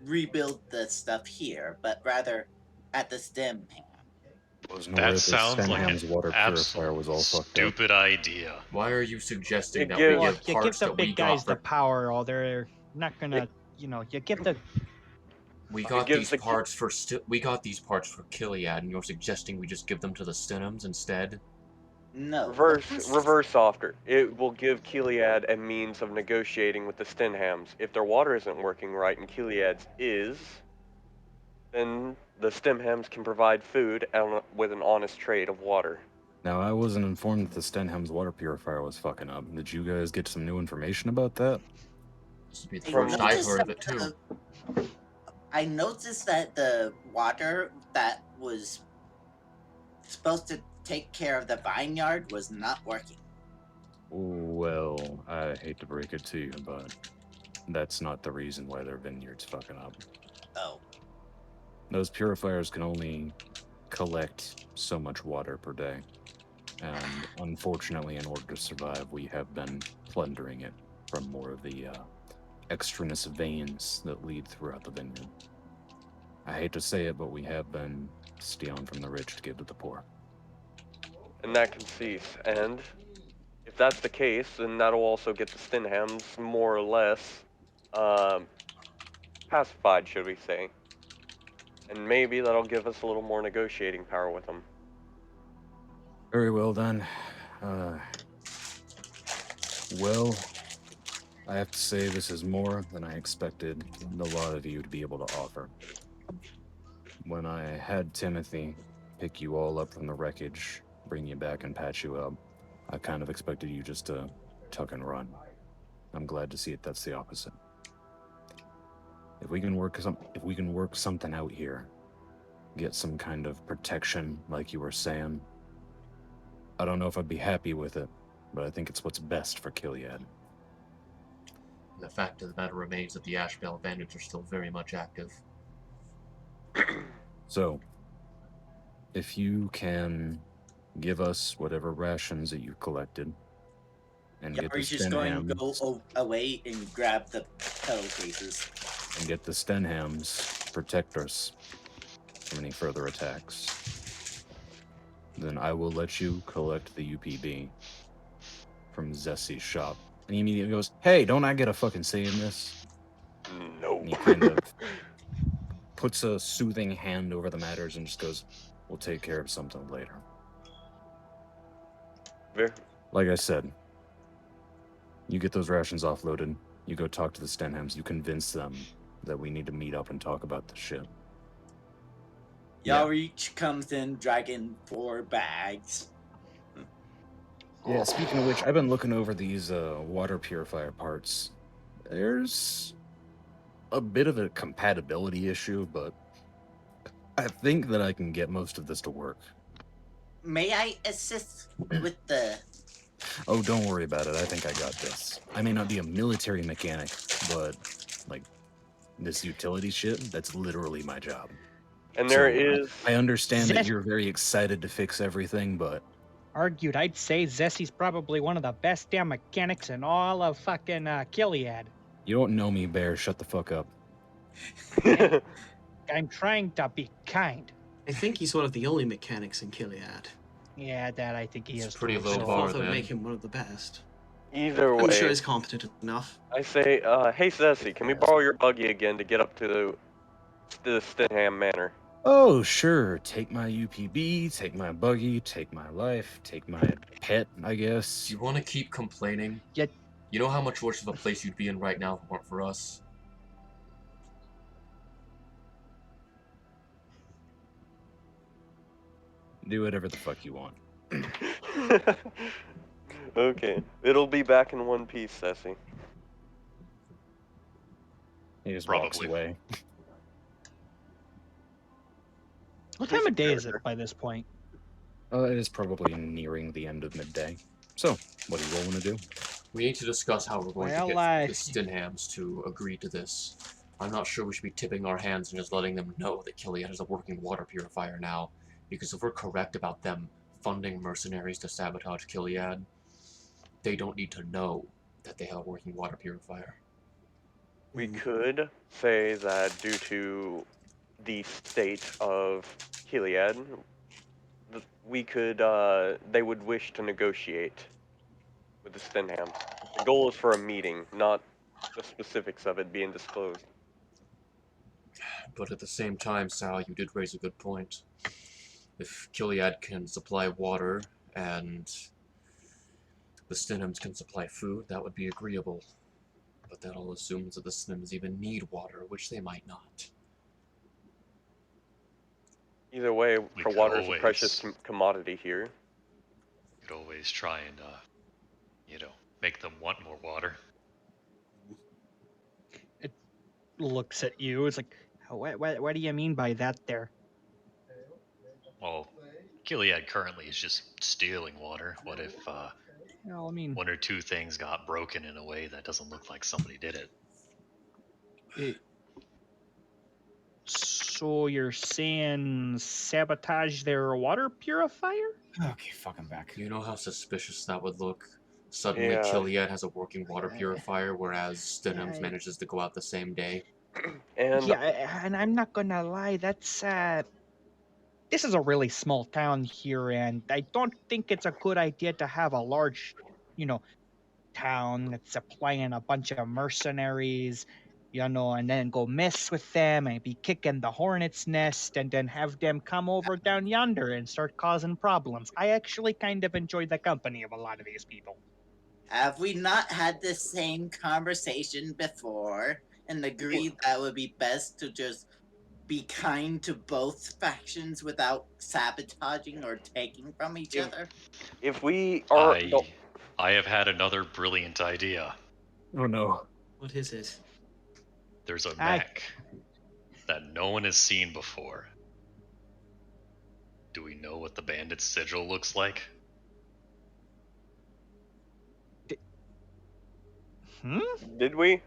rebuild the stuff here, but rather at the Stemham. Wasn't aware That that the sounds like an Stenham's water purifier was all fucked up. stupid idea. Why are you suggesting It that gives- we Well, give you give parts the that we big guys got the for... power, or they're not gonna, you give the. We It got gives these the- parts for we got these parts for Kiliad, and you're suggesting we just give them to the Stenhams instead? No. Reverse softer. It will give Kiliad a means of negotiating with the Stenhams. If their water isn't working right and Kiliad's is, then the Stenhams can provide food with an honest trade of water. Now, I wasn't informed that the Stenham's water purifier was fucking up. Did you guys get some new information about that? This would be the I first I've noticed heard of it that too. I noticed that the water that was supposed to take care of the vineyard was not working. Well, I hate to break it to you, but that's not the reason why their vineyard's fucking up. Oh. Those purifiers can only collect so much water per day. And unfortunately, in order to survive, we have been plundering it from more of the extraneous veins that lead throughout the vineyard. I hate to say it, but we have been stealing from the rich to give to the poor. And that can cease. And if that's the case, then that'll also get the Stenhams more or less pacified, should we say. And maybe that'll give us a little more negotiating power with them. Very well done. Well, I have to say this is more than I expected a lot of you to be able to offer. When I had Timothy pick you all up from the wreckage, bring you back and patch you up, I kind of expected you just to tuck and run. I'm glad to see it that's the opposite. If we can work something out here, get some kind of protection like you were saying, I don't know if I'd be happy with it, but I think it's what's best for Kiliad. The fact of the matter remains that the Ashbel bandits are still very much active. So, if you can give us whatever rations that you collected, and get the Yari's just going to Stenhams, go away and grab the pillow cases. and get the Stenhams protect us from any further attacks, then I will let you collect the UPB from Zessie's shop. And he immediately goes, "Hey, don't I get a fucking say in this?" No. And he kind of puts a soothing hand over the matters and just goes, "We'll take care of something later." Like I said, you get those rations offloaded, you go talk to the Stenhams, you convince them that we need to meet up and talk about the shit. Yarich comes in dragging 4 bags. Yeah, speaking of which, I've been looking over these water purifier parts. There's a bit of a compatibility issue, but I think that I can get most of this to work. May I assist with the... Oh, don't worry about it. I think I got this. I may not be a military mechanic, but, like, this utility shit, that's literally my job. And there is... I understand that Zest- you're very excited to fix everything, but... Argued, I'd say Zessie's probably one of the best damn mechanics in all of fucking Kiliad. You don't know me, Bear. Shut the fuck up. I'm trying to be kind. I think he's one of the only mechanics in Kiliad. Yeah, that I think he It's has pretty to. low So bar that would then. make him one of the best. Either I'm sure way, he's competent enough. I say, hey Ceci, can we borrow your buggy again to get up to the Stinham Manor? Oh, sure. Take my UPB, take my buggy, take my life, take my pet, I guess. You want to keep complaining? Yet, You know how much worse of a place you'd be in right now if it weren't for us? Do whatever the fuck you want. Okay, it'll be back in one piece, Ceci. He just walks Probably. away. what He's time a of day is character. it by this point? It is probably nearing the end of midday. So, what do you all want to do? We need to discuss how we're going to Well, get the Stinhams to agree to this. I'm not sure we should be tipping our hands and just letting them know that Killian has a working water purifier now, because if we're correct about them funding mercenaries to sabotage Killian, they don't need to know that they have a working water purifier. We could say that due to the state of Heliad, we could, they would wish to negotiate with the Stenham. The goal is for a meeting, not the specifics of it being disclosed. But at the same time, Sal, you did raise a good point. If Killiad can supply water and the Stinhams can supply food, that would be agreeable. But that all assumes that the Stinhams even need water, which they might not. Either way, We for could water is a precious always- commodity here. You could always try and, make them want more water. It looks at you. It's like, what do you mean by that there? Well, Gilead currently is just stealing water. What if Well, I mean, one or two things got broken in a way that doesn't look like somebody did it? So you're saying sabotage their water purifier? Okay, fuck, I'm back. You know how suspicious that would look? Suddenly, Yeah. Killian has a working water purifier, whereas Stinhams Yeah. manages to go out the same day. And Yeah, and I'm not gonna lie, that's this is a really small town here, and I don't think it's a good idea to have a large, town that's supplying a bunch of mercenaries, and then go mess with them and be kicking the hornet's nest and then have them come over down yonder and start causing problems. I actually kind of enjoy the company of a lot of these people. Have we not had this same conversation before and agreed that would be best to just be kind to both factions without sabotaging or taking from each other? if we are, I have had another brilliant idea. Oh no. What is it? There's a mech that no one has seen before. Do we know what the bandit's sigil looks like? Did we?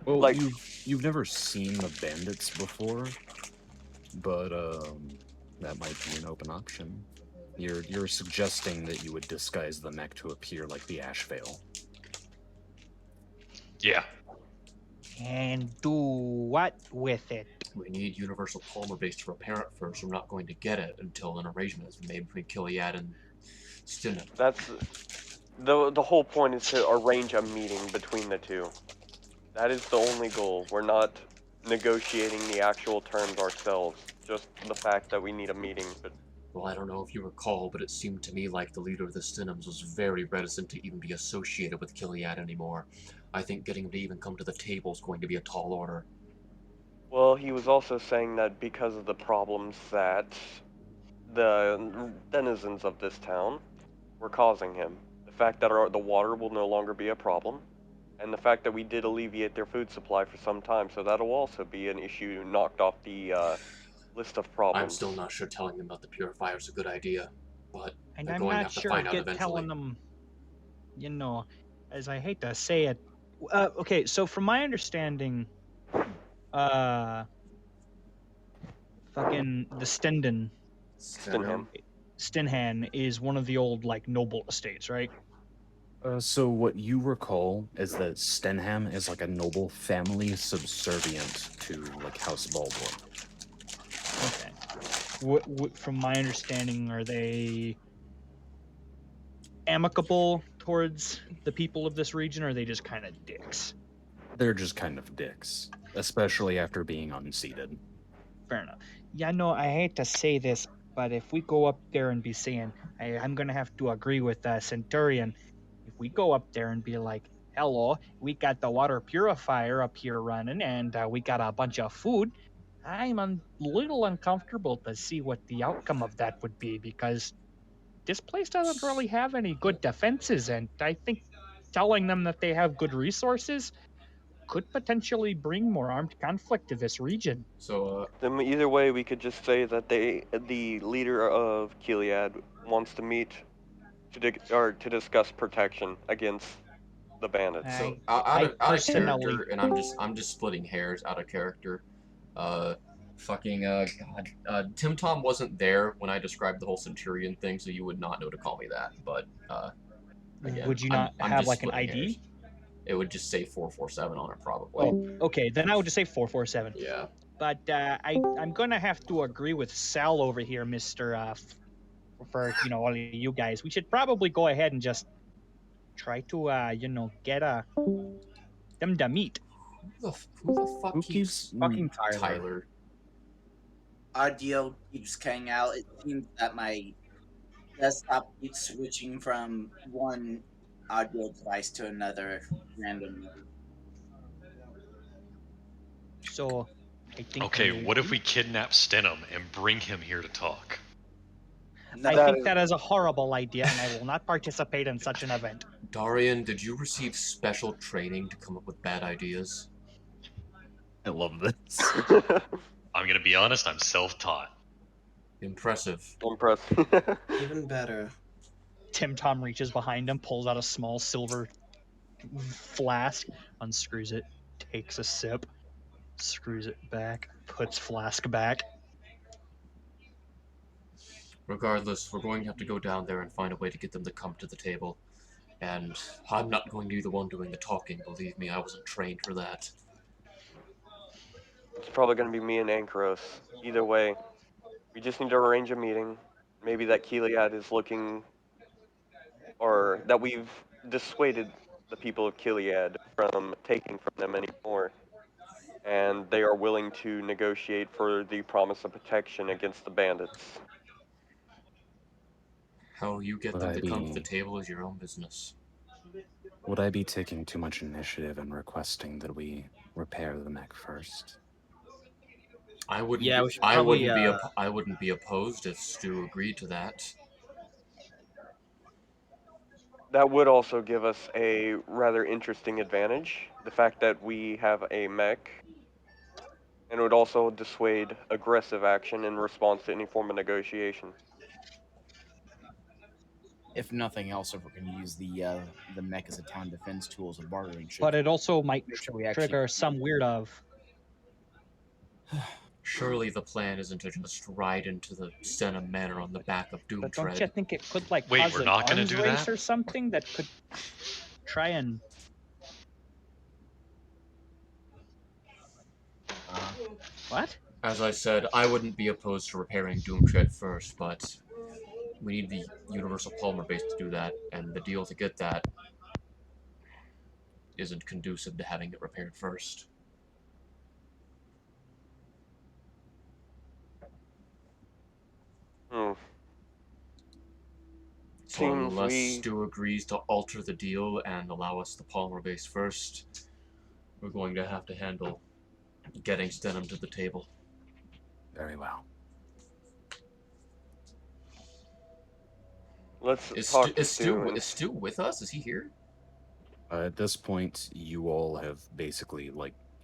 Well, Like- you've never seen the bandits before, but that might be an open option. You're suggesting that you would disguise the mech to appear like the Ash Veil. Yeah. And do what with it? We need Universal Polymer Base to repair it first. We're not going to get it until an arrangement has been made between Killian and Stinham. That's the whole point is to arrange a meeting between the two. That is the only goal. We're not negotiating the actual terms ourselves. Just the fact that we need a meeting. But Well, I don't know if you recall, but it seemed to me like the leader of the Stinhams was very reticent to even be associated with Killian anymore. I think getting him to even come to the table is going to be a tall order. well, he was also saying that because of the problems that the denizens of this town were causing him, the fact that the water will no longer be a problem, and the fact that we did alleviate their food supply for some time, so that'll also be an issue knocked off the list of problems. I'm still not sure telling them about the purifier is a good idea, but And they're I'm going to not have to sure find out get eventually. telling them, as I hate to say it. Okay, so from my understanding, fucking the Stinhan is one of the old noble estates, right? So what you recall is that Stenham is like a noble family subservient to House Baldwin. Okay. from my understanding, are they amicable towards the people of this region, or are they just kind of dicks? They're just kind of dicks, especially after being unseated. Fair enough. Yeah, no, I hate to say this, but if we go up there and be saying, I'm going to have to agree with Centurion, if we go up there and be like, hello, we got the water purifier up here running and we got a bunch of food, I'm a little uncomfortable to see what the outcome of that would be because this place doesn't really have any good defenses. And I think telling them that they have good resources could potentially bring more armed conflict to this region. So, Then either way, we could just say that the leader of Gilead wants to meet to discuss protection against the bandits. so I out of personally- character, and I'm just splitting hairs out of character. Tim Tom wasn't there when I described the whole Centurion thing, so you would not know to call me that. But again, would you not I'm have just like an splitting ID? hairs. It would just say 447 on it, probably. Oh, okay. Then I would just say 447. Yeah. But I'm gonna have to agree with Sal over here, Mister. For all of you guys, we should probably go ahead and just try to get them to meet. Who the fuck Who keeps keeps Fucking Tyler. Tyler? Audio keeps cutting out. It seems that my desktop keeps switching from one audio device to another randomly. So, I think. Okay, what if we kidnap Stenham and bring him here to talk? No, I think that is a horrible idea, and I will not participate in such an event. Darian, did you receive special training to come up with bad ideas? I love this. I'm gonna be honest, I'm self-taught. Impressive. Impressive. Even better. Tim Tom reaches behind him, pulls out a small silver flask, unscrews it, takes a sip, screws it back, puts flask back. Regardless, we're going to have to go down there and find a way to get them to come to the table. And I'm not going to be the one doing the talking, believe me, I wasn't trained for that. It's probably going to be me and Ankros. Either way, we just need to arrange a meeting. Maybe that Gilead is looking, or that we've dissuaded the people of Gilead from taking from them anymore. And they are willing to negotiate for the promise of protection against the bandits. How you get Would them I to come to the be- table is your own business. Would I be taking too much initiative and requesting that we repair the mech first? I wouldn't. Yeah, be, we should I probably, wouldn't be. I wouldn't be opposed if Stu agreed to that. That would also give us a rather interesting advantage. The fact that we have a mech, and it would also dissuade aggressive action in response to any form of negotiation. If nothing else, if we're going to use the mech as a town defense tool as a bartering chip. But it also might Make sure we actually- trigger some weird of. Surely the plan isn't to just ride into the Stenham Manor on the back of But don't Doomtread. you think it could like Wait, cause we're an not gonna arms do race that? or something that could try and what? As I said, I wouldn't be opposed to repairing Doomtread first, but we need the Universal Polymer base to do that, and the deal to get that isn't conducive to having it repaired first. Hmm. So Seems unless we- Stu agrees to alter the deal and allow us the Polymer base first, we're going to have to handle getting Stenham to the table. Very well. Let's Is talk Stu, to is, Stu, and- is Stu with us? Is he here? At this point, you all have basically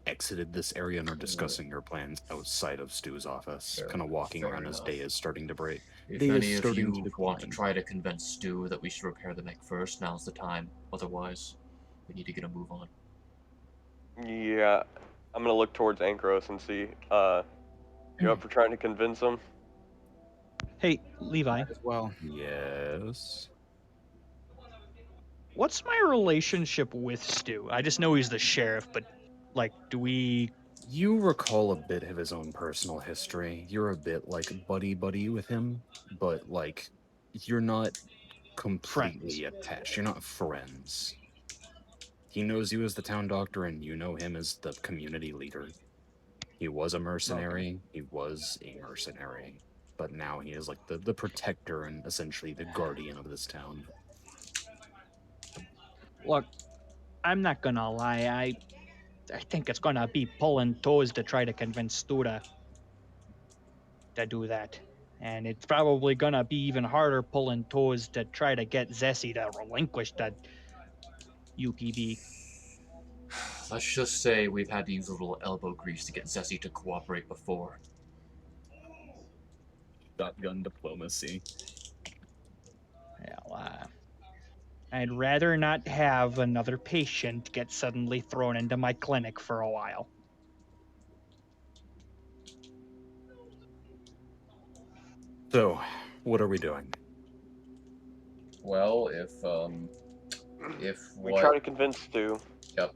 exited this area and are discussing your plans outside of Stu's office. Fair- Kind of walking fair around as enough. day is starting to break. If Day is any of starting you to want to decline. try to convince Stu that we should repair the mech first, now's the time. Otherwise, we need to get a move on. Yeah, I'm gonna look towards Ankros and see. You up for trying to convince him? Hey, Levi, as well. Yes. what's my relationship with Stu? I just know he's the sheriff, but do we You recall a bit of his own personal history. You're a bit like buddy with him, but like you're not completely attached. You're not friends. He knows you as the town doctor, and you know him as the community leader. He was a mercenary. He was a mercenary, but now he is like the protector and essentially the guardian of this town. Look, I'm not gonna lie. I think it's gonna be pulling toes to try to convince Stu to do that. And it's probably gonna be even harder pulling toes to try to get Zessie to relinquish that UPB. Let's just say we've had to use a little elbow grease to get Zessie to cooperate before. Shotgun diplomacy. Well, I'd rather not have another patient get suddenly thrown into my clinic for a while. So, what are we doing? Well, if we what? try to convince Stu. Yep.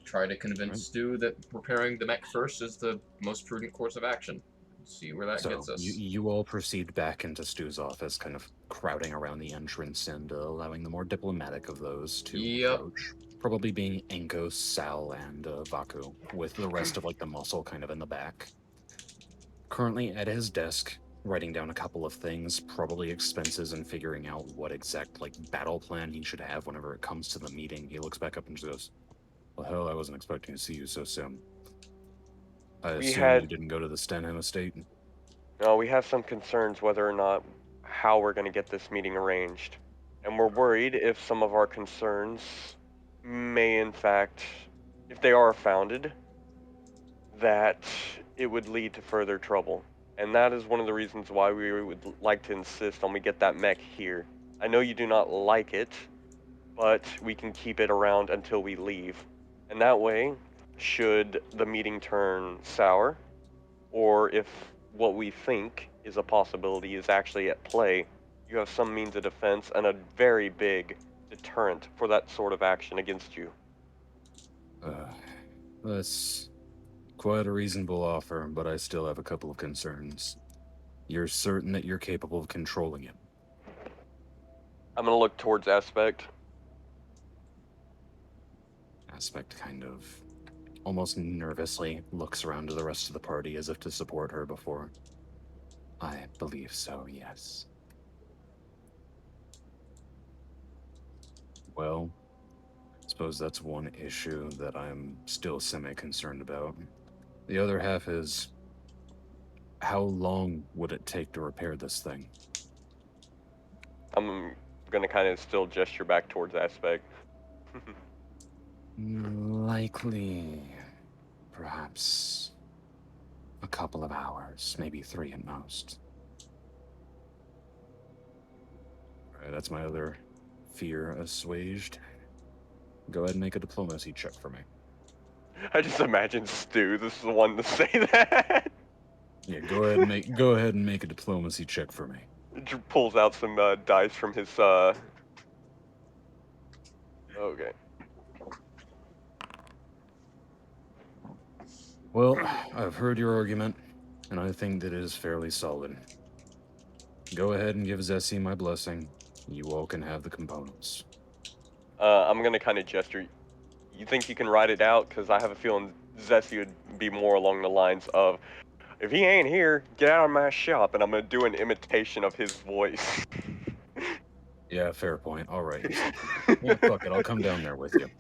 Try to convince Stu that repairing the mech first is the most prudent course of action. See where that gets us. You all proceed back into Stu's office, kind of crowding around the entrance and allowing the more diplomatic of those to approach. Probably being Enko, Sal, and Vaku, with the rest of like the muscle kind of in the back. Currently at his desk, writing down a couple of things, probably expenses, and figuring out what exact like battle plan he should have whenever it comes to the meeting. He looks back up and just goes, "Well, hell, I wasn't expecting to see you so soon. I assume you didn't go to the Stenham estate." No, we have some concerns whether or not how we're going to get this meeting arranged. And we're worried if some of our concerns may, in fact, if they are founded, that it would lead to further trouble. And that is one of the reasons why we would like to insist on we get that mech here. I know you do not like it, but we can keep it around until we leave. And that way, should the meeting turn sour, or if what we think is a possibility is actually at play, you have some means of defense and a very big deterrent for that sort of action against you. That's quite a reasonable offer, but I still have a couple of concerns. You're certain that you're capable of controlling him? I'm gonna look towards Aspect. Aspect kind of almost nervously looks around to the rest of the party as if to support her before. I believe so, yes. Well, I suppose that's one issue that I'm still semi-concerned about. The other half is, how long would it take to repair this thing? I'm gonna kind of still gesture back towards Aspect. Likely, perhaps a couple of hours, maybe 3 at most. Alright, that's my other fear assuaged. Go ahead and make a diplomacy check for me. I just imagine Stu, this is the one to say that. Yeah, go ahead and make a diplomacy check for me. Pulls out some dice from his Okay. Well, I've heard your argument, and I think that it is fairly solid. Go ahead and give Zessie my blessing. You all can have the components. I'm gonna kind of gesture. You think you can write it out? Because I have a feeling Zessie would be more along the lines of, if he ain't here, get out of my shop, and I'm gonna do an imitation of his voice. Yeah, fair point. All right. Yeah, fuck it. I'll come down there with you.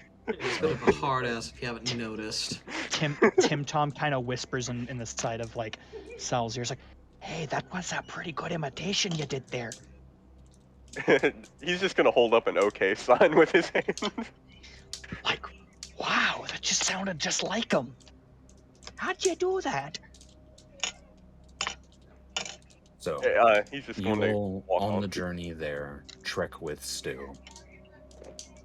He's a bit of a hard ass if you haven't noticed. Tim Tom kind of whispers in the side of like Sal's ears, like, "Hey, that was a pretty good imitation you did there." He's just gonna hold up an OK sign with his hand. Like, wow, that just sounded just like him. How'd you do that? So, he's just you going to will, walk on on. the journey there, trek with Stu.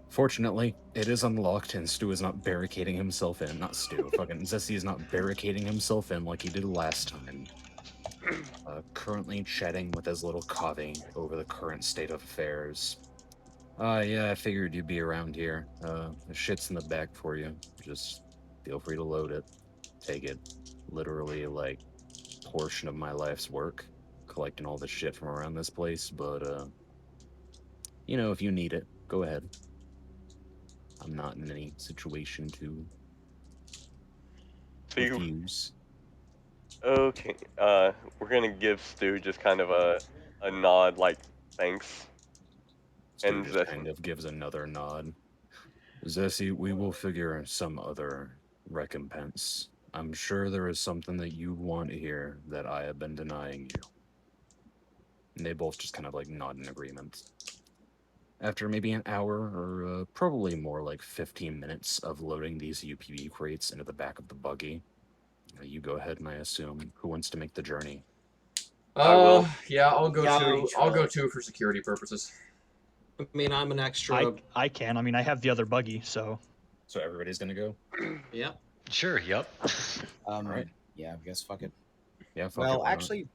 Fortunately, it is unlocked and Stu is not barricading himself in. Not Stu, fucking Zessie is not barricading himself in like he did last time. Currently chatting with his little covey over the current state of affairs. Yeah, I figured you'd be around here. The shit's in the back for you. Just feel free to load it. take it literally like portion of my life's work collecting all the shit from around this place, but if you need it, go ahead. I'm not in any situation to So you refuse. okay? We're gonna give Stu just kind of a nod, like thanks, Stu and just kind of gives another nod. Zessie, we will figure some other recompense. I'm sure there is something that you want here that I have been denying you. And they both just kind of like nod in agreement. After maybe an hour, or probably more like 15 minutes of loading these UPB crates into the back of the buggy, you go ahead and I assume who wants to make the journey. I will. Yeah, I'll go Yeah, to. each I'll go will. to for security purposes. I mean, I'm an extra. I can. I mean, I have the other buggy, so. So everybody's gonna go. Yep. Sure. Yep. Alright. Yeah, I guess fuck it. Yeah. Fuck it, Well, why not? actually,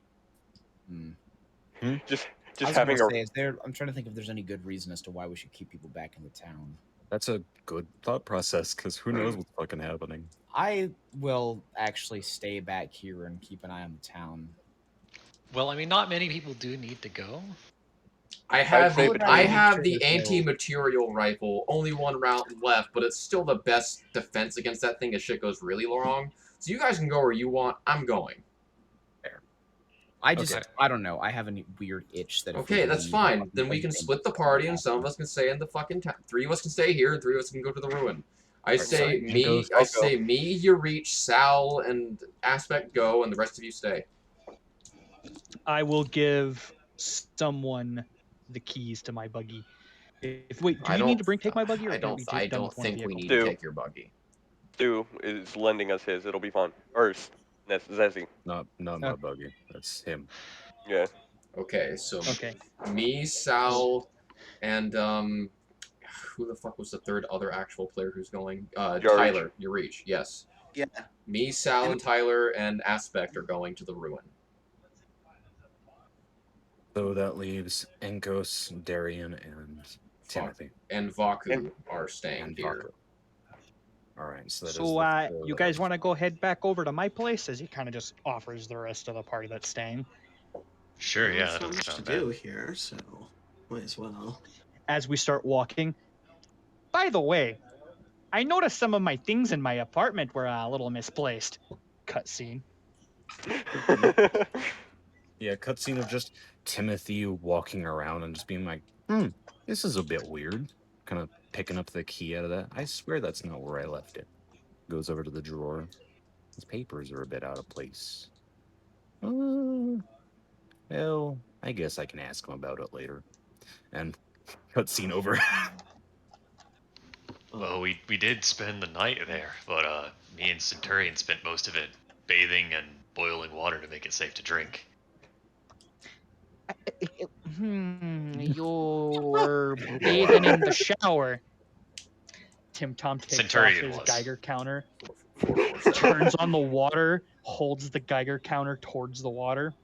Just I was having gonna a say, I'm trying to think if there's any good reason as to why we should keep people back in the town. That's a good thought process, because who knows what's fucking happening. I will actually stay back here and keep an eye on the town. Well, I mean, not many people do need to go. I have say the between- I Make have sure the there's no- anti-material rifle. Only one round left, but it's still the best defense against that thing if shit goes really wrong. So you guys can go where you want. I'm going. I just, Okay. I don't know. I have a weird itch that. If we Okay, that's leave, fine. fucking Then we can everything split the is party, gonna and some of happen. us can stay in the fucking town. 3 of us can stay here, and 3 of us can go to the ruin. I so say me. Nico's- I say me. You reach Sal and Aspect go, and the rest of you stay. I will give someone the keys to my buggy. Wait, do you need to take my buggy, or I can it don't. be I done don't with one think we vehicle? need Do. to take your buggy. Stu is lending us his. It'll be fun. Or that's Zezzy. Not my buggy. That's him. Yeah. Okay, so Okay. me, Sal, and who the fuck was the third other actual player who's going? Tyler, you reach. Yes. Yeah. Me, Sal, and Tyler and Aspect are going to the ruin. So that leaves Enkos, Darian, and Timothy. And Vaku are staying And here. All right, so that is So, the four you that guys are- want to go head back over to my place? As he kind of just offers the rest of the party that's staying. Sure. Yeah. There's That not doesn't much to sound bad. do here, so might as well. As we start walking. By the way, I noticed some of my things in my apartment were a little misplaced. Cutscene. Yeah, cutscene of just Timothy walking around and just being like, this is a bit weird. Kind of picking up the key out of that. I swear that's not where I left it. Goes over to the drawer. His papers are a bit out of place. Well, I guess I can ask him about it later. And cutscene over. Well, we did spend the night there, but me and Centurion spent most of it bathing and boiling water to make it safe to drink. You were bathing in the shower. Tim Tom takes Centurion off his was. Geiger counter, 447. turns on the water, holds the Geiger counter towards the water.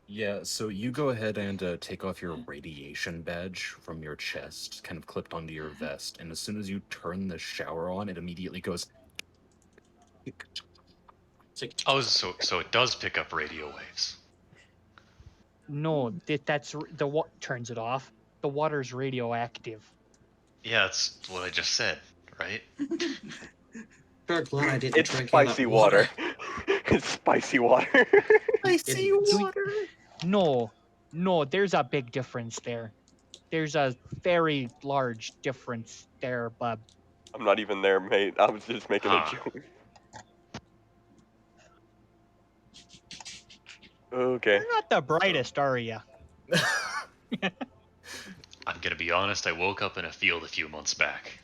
Yeah, so you go ahead and take off your radiation badge from your chest, kind of clipped onto your vest, and as soon as you turn the shower on, it immediately goes. Oh, so it does pick up radio waves. No, that's the turns it off. The water's radioactive. Yeah, that's what I just said, right? Sure, glad I didn't It's drink all that spicy water. It's spicy water. Spicy water. No, there's a big difference there. There's a very large difference there, bub. I'm not even there, mate. I was just making a joke. Okay. You're not the brightest, are you? I'm gonna be honest, I woke up in a field a few months back.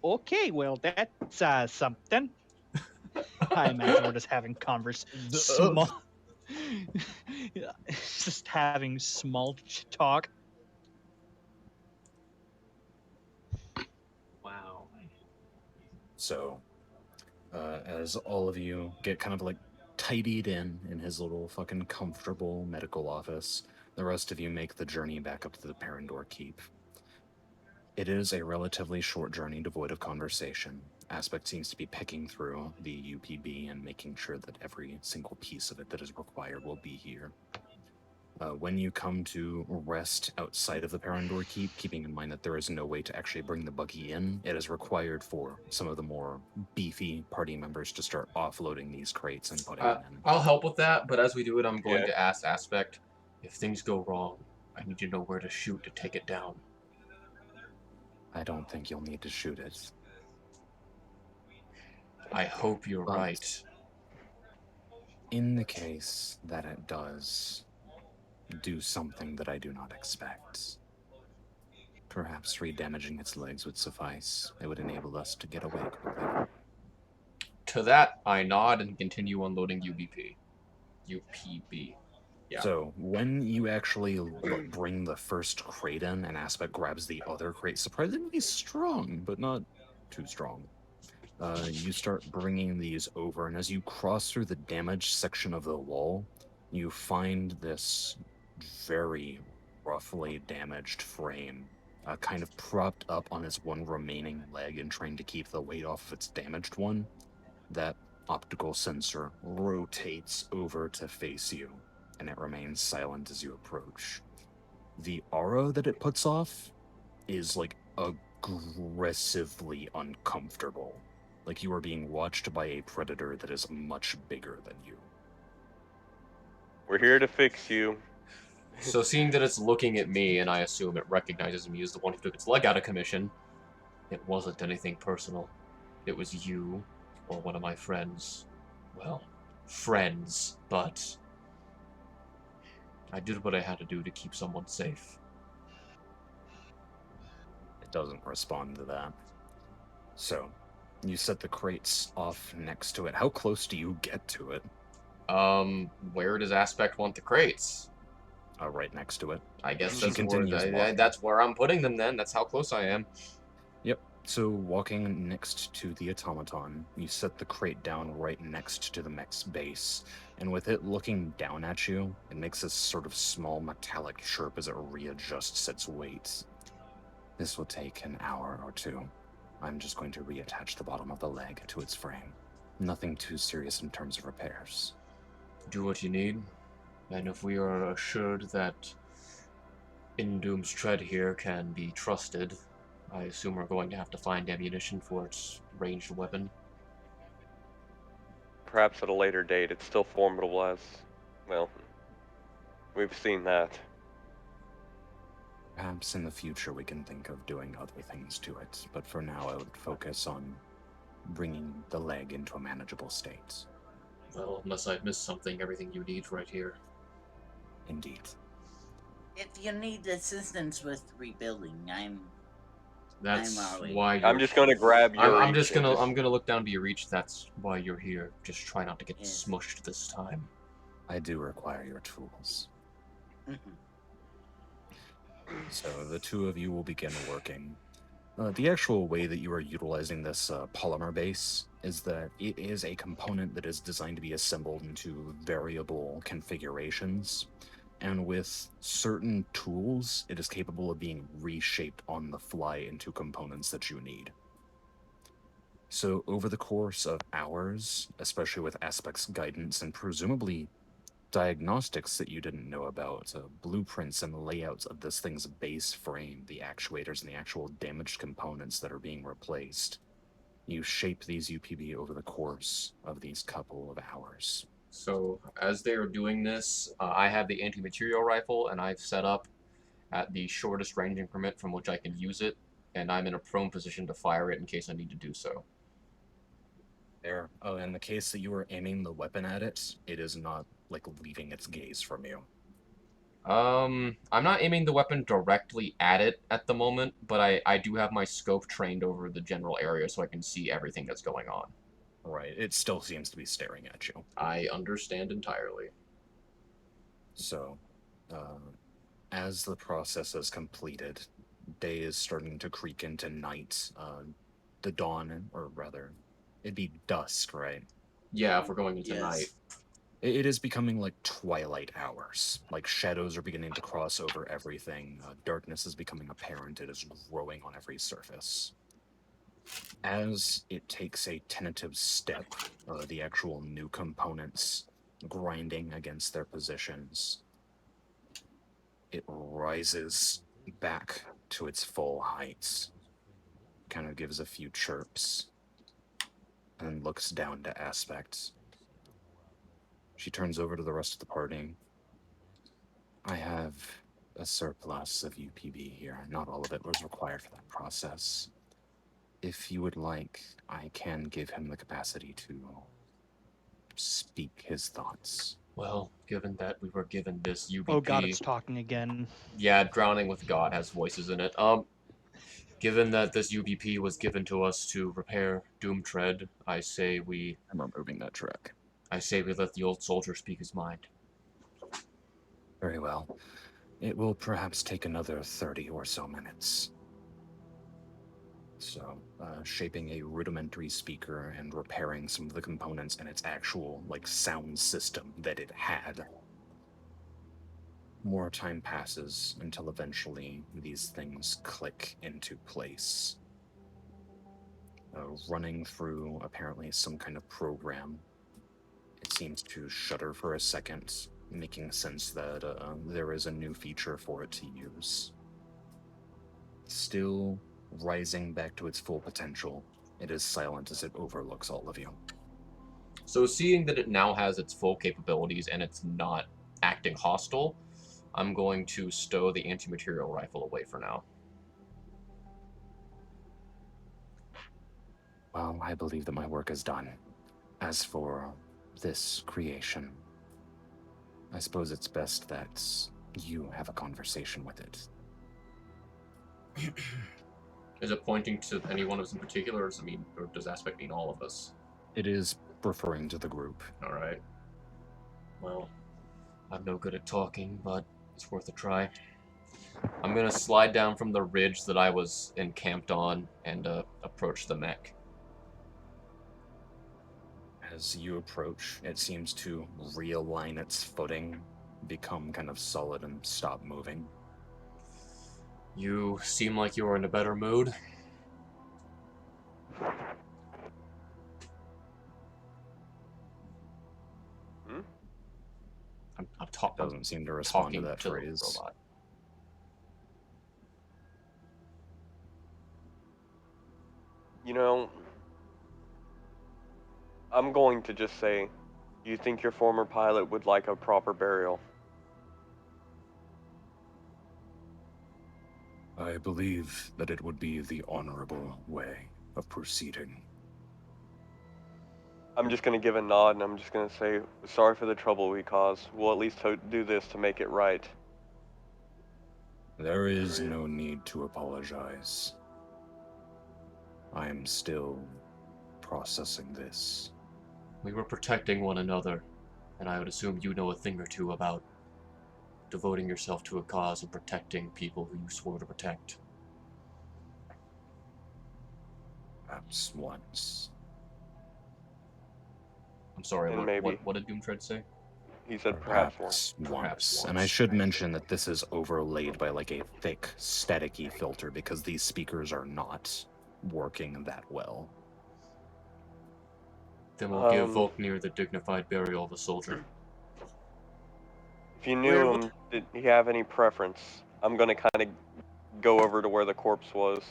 Okay, well, that's something. I imagine we're just having just having small talk. Wow. So, as all of you get kind of like tidied in his little fucking comfortable medical office, the rest of you make the journey back up to the Perendor Keep. It is a relatively short journey devoid of conversation. Aspect seems to be picking through the UPB and making sure that every single piece of it that is required will be here. When you come to rest outside of the Parandor Keep, keeping in mind that there is no way to actually bring the buggy in, it is required for some of the more beefy party members to start offloading these crates and putting them in. I'll help with that, but as we do it, I'm going Yeah. to ask Aspect, if things go wrong, I need to know where to shoot to take it down. I don't think you'll need to shoot it. I hope you're But right. in the case that it does do something that I do not expect, perhaps redamaging its legs would suffice. It would enable us to get away quickly. To that, I nod and continue unloading UPB. Yeah. So when you actually bring the first crate in, and Aspect grabs the other crate, surprisingly strong, but not too strong. You start bringing these over, and as you cross through the damaged section of the wall, you find this very roughly damaged frame, kind of propped up on its one remaining leg and trying to keep the weight off of its damaged one. That optical sensor rotates over to face you, and it remains silent as you approach. The aura that it puts off is like aggressively uncomfortable. Like you are being watched by a predator that is much bigger than you. We're here to fix you. So seeing that it's looking at me, and I assume it recognizes me as the one who took its leg out of commission, it wasn't anything personal. It was you, or one of my friends. Well, friends, but I did what I had to do to keep someone safe. It doesn't respond to that. So, you set the crates off next to it. How close do you get to it? Where does Aspect want the crates? Right next to it. I guess She that's continues where, walking. that's where I'm putting them then. That's how close I am. Yep. So, walking next to the automaton, you set the crate down right next to the mech's base, and with it looking down at you, it makes this sort of small metallic chirp as it readjusts its weight. This will take an hour or two. I'm just going to reattach the bottom of the leg to its frame. Nothing too serious in terms of repairs. Do what you need, and if we are assured that Indoom's tread here can be trusted, I assume we're going to have to find ammunition for its ranged weapon. Perhaps at a later date. It's still formidable as, well, we've seen that. Perhaps in the future we can think of doing other things to it, but for now I would focus on bringing the leg into a manageable state. Well, unless I've missed something, everything you need right here. Indeed. If you need assistance with rebuilding, That's already- why I'm just gonna grab your. I'm gonna look down to your reach. That's why you're here. Just try not to get Yeah. smushed this time. I do require your tools. Mhm. So the two of you will begin working. The actual way that you are utilizing this polymer base is that it is a component that is designed to be assembled into variable configurations, and with certain tools, it is capable of being reshaped on the fly into components that you need. So over the course of hours, especially with Aspect's guidance and presumably diagnostics that you didn't know about, blueprints and layouts of this thing's base frame, the actuators and the actual damaged components that are being replaced. You shape these UPB over the course of these couple of hours. So as they are doing this, I have the anti-material rifle, and I've set up at the shortest range increment from which I can use it, and I'm in a prone position to fire it in case I need to do so. There. Oh, in the case that you are aiming the weapon at it, it is not like leaving its gaze from you. I'm not aiming the weapon directly at it at the moment, but I do have my scope trained over the general area so I can see everything that's going on. Right. It still seems to be staring at you. I understand entirely. So, as the process is completed, day is starting to creak into night. The dawn, or rather, it'd be dusk, right? Yeah, if we're going into Yes. night. It is becoming like twilight hours. Like shadows are beginning to cross over everything. Darkness is becoming apparent. It is growing on every surface. As it takes a tentative step, the actual new components grinding against their positions, it rises back to its full heights, kind of gives a few chirps, and looks down to Aspect. She turns over to the rest of the party. I have a surplus of UPB here. Not all of it was required for that process. If you would like, I can give him the capacity to speak his thoughts. Well, given that we were given this UBP... Oh god, it's talking again. Yeah, Drowning with God has voices in it. Given that this UBP was given to us to repair Doomtread, I say we... I'm removing that track. I say we let the old soldier speak his mind. Very well. It will perhaps take another 30 or so minutes. So, shaping a rudimentary speaker and repairing some of the components and its actual, sound system that it had. More time passes until eventually these things click into place. Running through, apparently, some kind of program. It seems to shudder for a second, making sense that there is a new feature for it to use. Still rising back to its full potential, it is silent as it overlooks all of you. So seeing that it now has its full capabilities and it's not acting hostile, I'm going to stow the anti-material rifle away for now. Well, I believe that my work is done. As for this creation, I suppose it's best that you have a conversation with it. Is it pointing to any one of us in particular, or does Aspect mean all of us? It is referring to the group. All right. Well, I'm no good at talking, but it's worth a try. I'm gonna slide down from the ridge that I was encamped on and approach the mech. As you approach, it seems to realign its footing, become kind of solid and stop moving. You seem like you're in a better mood. Doesn't seem to respond to that to phrase. The robot. You know, I'm going to just say, you think your former pilot would like a proper burial? I believe that it would be the honorable way of proceeding. I'm just going to give a nod and I'm just going to say, sorry for the trouble we caused. We'll at least do this to make it right. There is no need to apologize. I am still processing this. We were protecting one another, and I would assume you know a thing or two about devoting yourself to a cause and protecting people who you swore to protect. Perhaps once. I'm sorry, what did Doomtread say? He said perhaps once. Perhaps And I should mention that this is overlaid by a thick, staticky filter because these speakers are not working that well. Then we'll give Volknir the dignified burial of a soldier. If you knew him, did he have any preference? I'm gonna kind of go over to where the corpse was.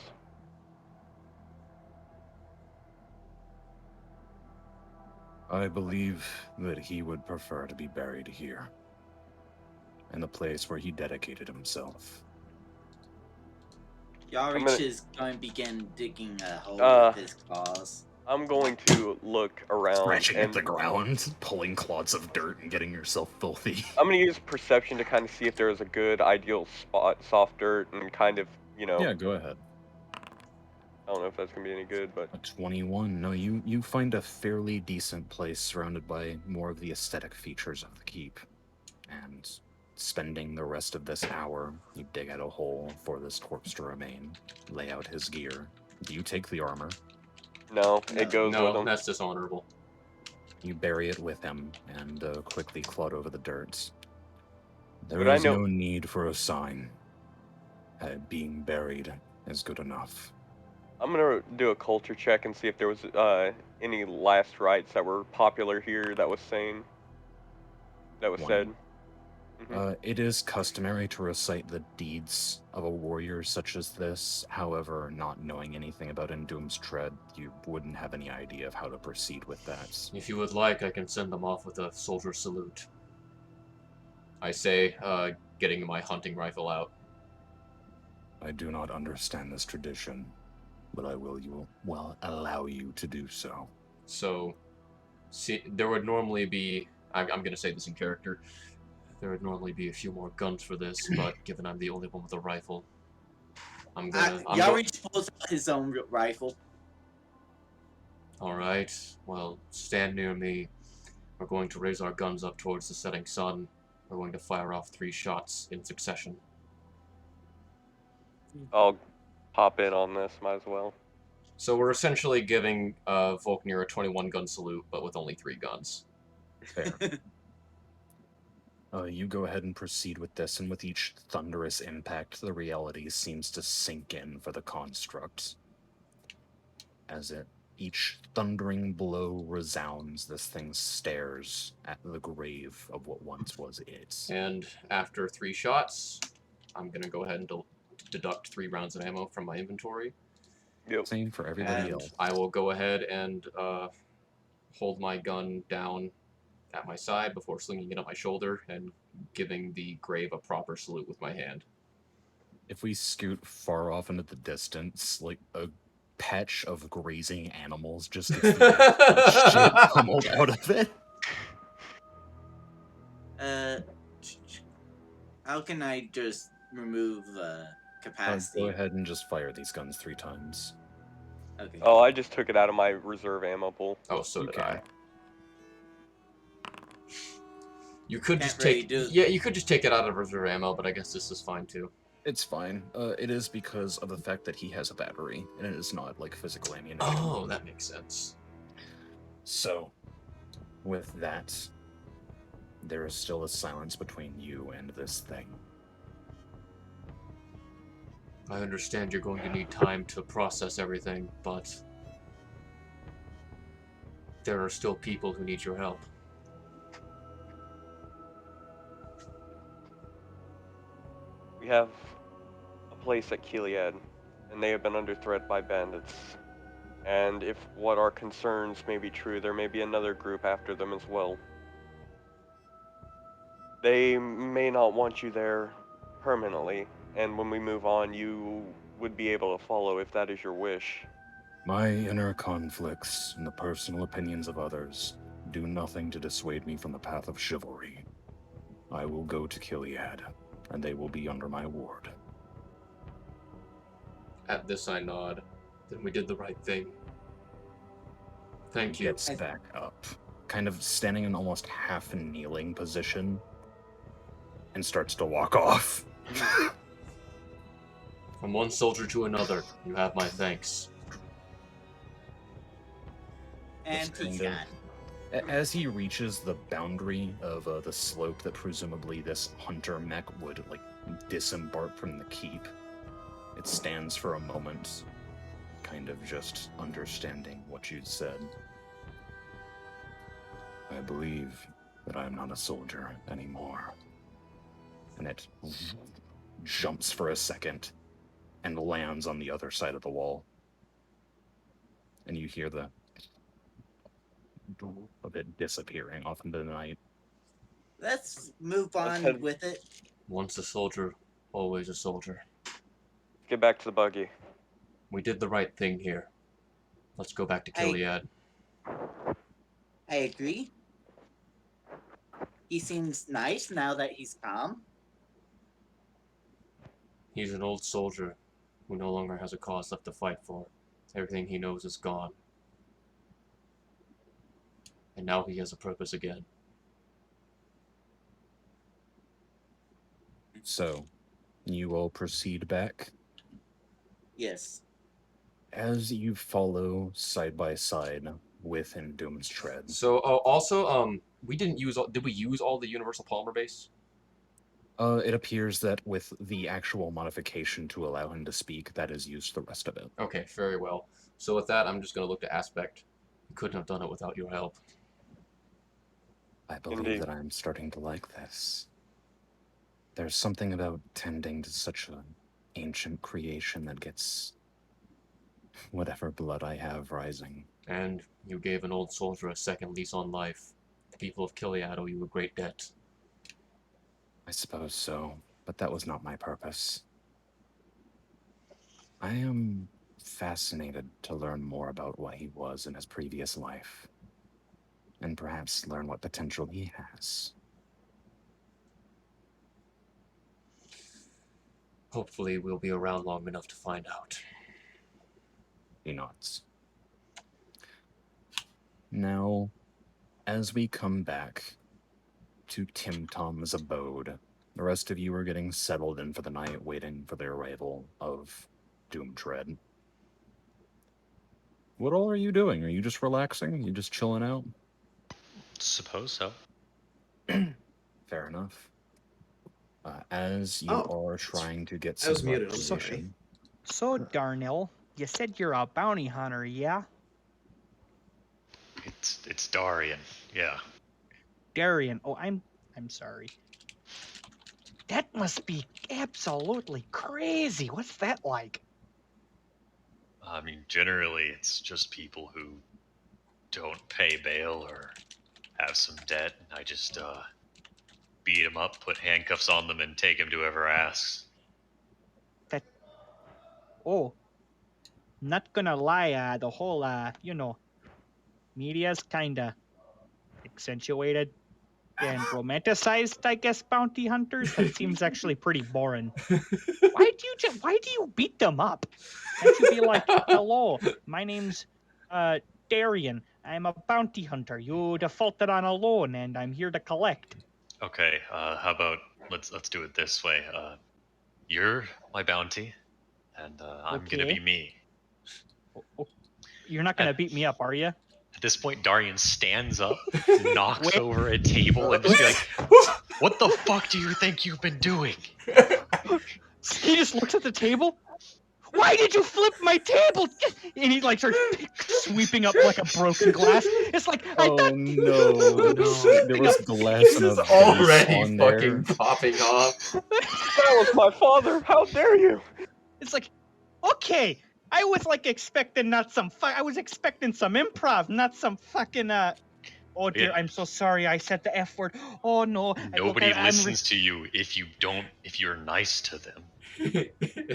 I believe that he would prefer to be buried here, in the place where he dedicated himself. Yarich is going to begin digging a hole with his claws. I'm going to look around. Scratching at the ground, pulling clods of dirt and getting yourself filthy. I'm going to use perception to kind of see if there is a good, ideal spot, soft dirt, and kind of, Yeah, go ahead. I don't know if that's going to be any good, but... A 21. No, you find a fairly decent place surrounded by more of the aesthetic features of the keep. And spending the rest of this hour, you dig out a hole for this corpse to remain, lay out his gear. Do you take the armor? No, it goes with him. No, that's dishonorable. You bury it with him and quickly clod over the dirt. There is no need for a sign. Being buried is good enough. I'm gonna do a culture check and see if there was any last rites that were popular here that was said. One. Mhm. It is customary to recite the deeds of a warrior such as this. However, not knowing anything about Endoom's Tread, you wouldn't have any idea of how to proceed with that. If you would like, I can send them off with a soldier salute. I say, getting my hunting rifle out. I do not understand this tradition, but I will allow you to do so. So, see, there would normally be. I'm going to say this in character. There would normally be a few more guns for this, but given I'm the only one with a rifle, Yarich pulls out his own rifle. Alright, well, stand near me. We're going to raise our guns up towards the setting sun. We're going to fire off 3 shots in succession. I'll pop in on this, might as well. So we're essentially giving Volknir a 21-gun salute, but with only 3 guns. Fair. You go ahead and proceed with this, and with each thunderous impact, the reality seems to sink in for the construct. As each thundering blow resounds, this thing stares at the grave of what once was it. And after 3 shots, I'm going to go ahead and deduct 3 rounds of ammo from my inventory. Yep. Same for everybody And else. I will go ahead and hold my gun down at my side before slinging it on my shoulder and giving the grave a proper salute with my hand. If we scoot far off into the distance, like a patch of grazing animals just gets the shit pummeled out of it. How can I just remove capacity? Go ahead and just fire these guns 3 times. Okay. Oh, I just took it out of my reserve ammo pool. Oh, so did I. Okay. You could Can't just really take you could just take it out of reserve ammo, but I guess this is fine too. It's fine. It is because of the fact that he has a battery, and it is not like physical ammunition. Oh, that makes sense. So, with that, there is still a silence between you and this thing. I understand you're going to need time to process everything, but there are still people who need your help. We have a place at Kiliad, and they have been under threat by bandits. And if what our concerns may be true, there may be another group after them as well. They may not want you there permanently, and when we move on, you would be able to follow if that is your wish. My inner conflicts and the personal opinions of others do nothing to dissuade me from the path of chivalry. I will go to Kiliad, and they will be under my ward. At this I nod. Then we did the right thing. Thank you. Gets back up, kind of standing in almost half a kneeling position, and starts to walk off. From one soldier to another, you have my thanks. And Kind of- As he reaches the boundary of the slope that presumably this hunter mech would disembark from the keep, it stands for a moment, kind of just understanding what you said. I believe that I am not a soldier anymore. And it jumps for a second and lands on the other side of the wall. And you hear the of it disappearing off into the night. Let's move on with it. Once a soldier, always a soldier. Get back to the buggy. We did the right thing here. Let's go back to Kiliad. I agree. He seems nice now that he's calm. He's an old soldier who no longer has a cause left to fight for. Everything he knows is gone. And now he has a purpose again. So, you all proceed back. Yes. As you follow side by side with Endoom's Tread. So, also, we didn't use. Did we use all the Universal Polymer base? It appears that with the actual modification to allow him to speak, that is used the rest of it. Okay, very well. So with that, I'm just going to look to Aspect. He couldn't have done it without your help. I believe Indeed. that I'm starting to like this. There's something about tending to such an ancient creation that gets whatever blood I have rising. And you gave an old soldier a second lease on life. The people of Kiliad owe you a great debt. I suppose so, but that was not my purpose. I am fascinated to learn more about what he was in his previous life, and perhaps learn what potential he has. Hopefully we'll be around long enough to find out. He nods. Now, as we come back to Tim Tom's abode, the rest of you are getting settled in for the night, waiting for the arrival of Doomtread. What all are you doing? Are you just relaxing? Are you just chilling out? Suppose so. Fair enough. As you Oh, are trying to get I some was muted, I'm sorry. recreation- So, Darnell, you said you're a bounty hunter, yeah? It's Darian. Yeah. Darian. Oh, I'm sorry. That must be absolutely crazy. What's that like? I mean, generally, it's just people who don't pay bail or have some debt. And I just beat them up, put handcuffs on them, and take them to whoever asks. Oh, not gonna lie, the whole, media's kinda accentuated and romanticized, I guess, bounty hunters. That seems actually pretty boring. Why do you beat them up? Can't you be like, hello, my name's, Darian. I'm a bounty hunter. You defaulted on a loan, and I'm here to collect. Okay, how about let's do it this way. You're my bounty, and I'm gonna Okay. be me. You're not gonna beat me up, are you? At this point, Darian stands up, knocks over a table, and just be like, "What the fuck do you think you've been doing?" He just looks at the table. Why did you flip my table? And he like starts sweeping up like a broken glass. It's like I thought. no. There was glass This and a is vase already on fucking there. popping off. That was my father. How dare you? It's like, okay, I was like expecting not some. I was expecting some improv, not some fucking. Oh dear, Yeah. I'm so sorry. I said the F word. Oh no. Nobody listens to you if you're nice to them.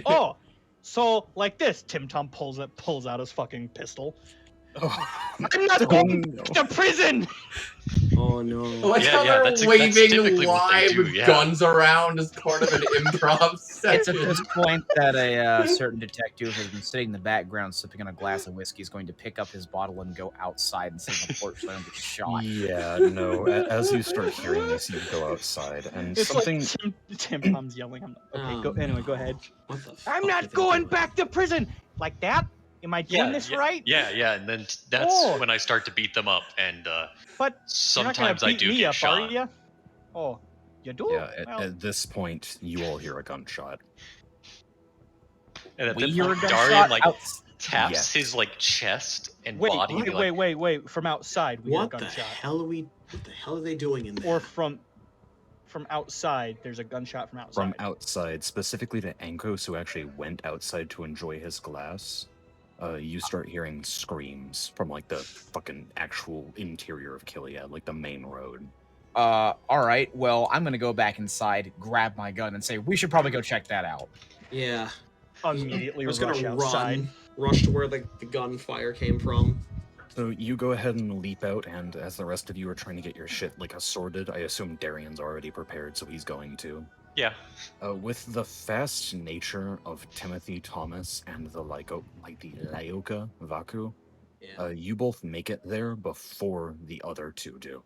Oh, so like this, Tim Tom pulls out his fucking pistol. Oh, I'm not going to prison. Oh no. Like Yeah, how yeah, they're that's waving typically what they live do, with yeah. guns around as part of an improv It's at session. this point that a certain detective who's been sitting in the background sipping on a glass of whiskey is going to pick up his bottle and go outside and sit on the porch and get shot. Yeah, no. As you start hearing this, you go outside, and It's something. like Tim Tom's yelling. Okay, go anyway. Go ahead. What the I'm fuck are not they going doing? back to prison like that. Am I doing this right? Yeah, and then that's Oh. when I start to beat them up, and But you're not gonna sometimes I beat do me get up, shot. are you? Oh, you do? Yeah, Well, at this point, you all hear a gunshot. And at We that hear a point, gunshot Darian like out. taps his like chest and wait, body. and be like, wait. From outside, we hear a What the gunshot. hell What the hell are they doing in there? Or from outside, there's a gunshot from outside. From outside, specifically to Ankos, who actually went outside to enjoy his glass, you start hearing screams from like the fucking actual interior of Kiliad, like the main road. All right. Well, I'm gonna go back inside, grab my gun, and say we should probably go check that out. Yeah. Immediately I was rush gonna outside. rush to where the gunfire came from. So you go ahead and leap out, and as the rest of you are trying to get your shit like assorted, I assume Darian's already prepared, so he's going to. yeah. With the fast nature of Timothy Thomas and the Laoka Vaku, Yeah. you both make it there before the other two do.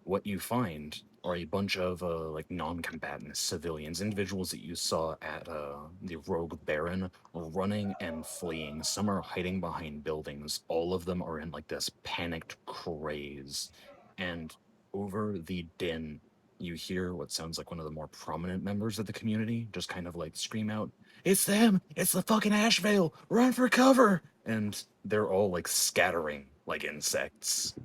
What you find are a bunch of like non-combatant civilians, individuals that you saw at the Rogue Baron, running and fleeing. Some are hiding behind buildings. All of them are in like this panicked craze, and over the din you hear what sounds like one of the more prominent members of the community just kind of like scream out, "It's them! It's the fucking Ashvale! Run for cover!" And they're all like scattering like insects.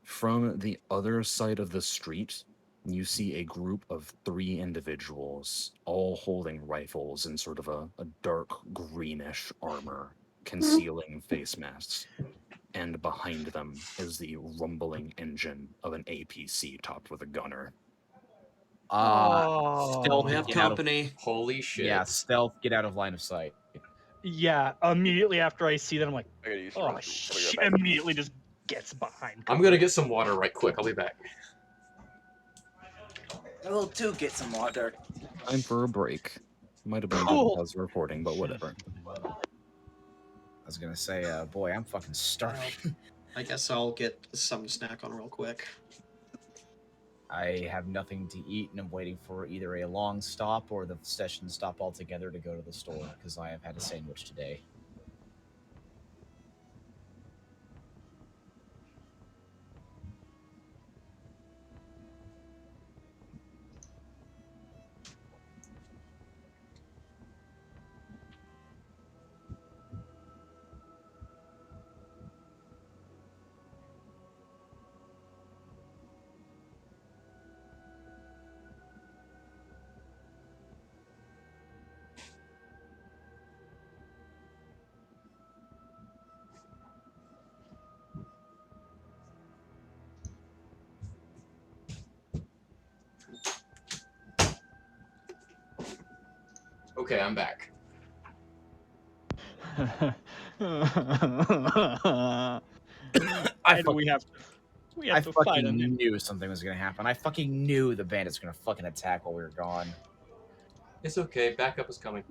From the other side of the street, you see a group of 3 individuals, all holding rifles in sort of a dark greenish armor, concealing face masks. And behind them is the rumbling engine of an APC topped with a gunner. Stealth, We have get out of company. Holy shit. yeah, stealth, get out of line of sight. Yeah, immediately after I see that, I'm like, I gotta use the oh, restroom. I'll be shit. right back. Immediately just gets behind. I'm gonna get some water right quick. I'll be back. I will too get some water. Time for a break. Might have been Cool. good because recording, but whatever. I was gonna say, boy, I'm fucking starving. I guess I'll get something to snack on real quick. I have nothing to eat, and I'm waiting for either a long stop or the session to stop altogether to go to the store because I have had a sandwich today. Okay, I'm back. I And fuck- we have I to fight fucking him. knew something was gonna happen. I fucking knew the bandits were gonna fucking attack while we were gone. It's okay. Backup is coming.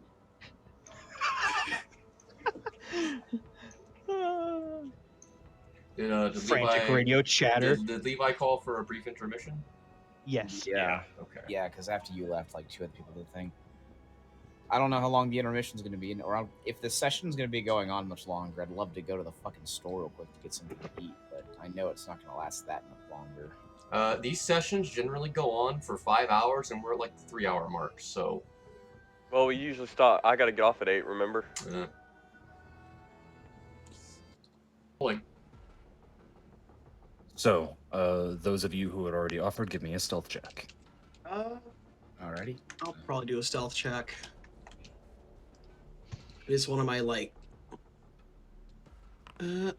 Did Frantic Levi, radio chatter. Did Levi call for a brief intermission? Yes. Yeah. Okay. Yeah, because after you left, like 2 other people did the thing. I don't know how long the intermission's going to be, or if the session's going to be going on much longer. I'd love to go to the fucking store real quick to get something to eat, but I know it's not going to last that much longer. These sessions generally go on for 5 hours, and we're at like the 3-hour mark. So. Well, we usually stop. I gotta get off at 8. Remember? Pulling. So, those of you who had already offered, give me a stealth check. Alrighty. I'll probably do a stealth check. It is one of my like. And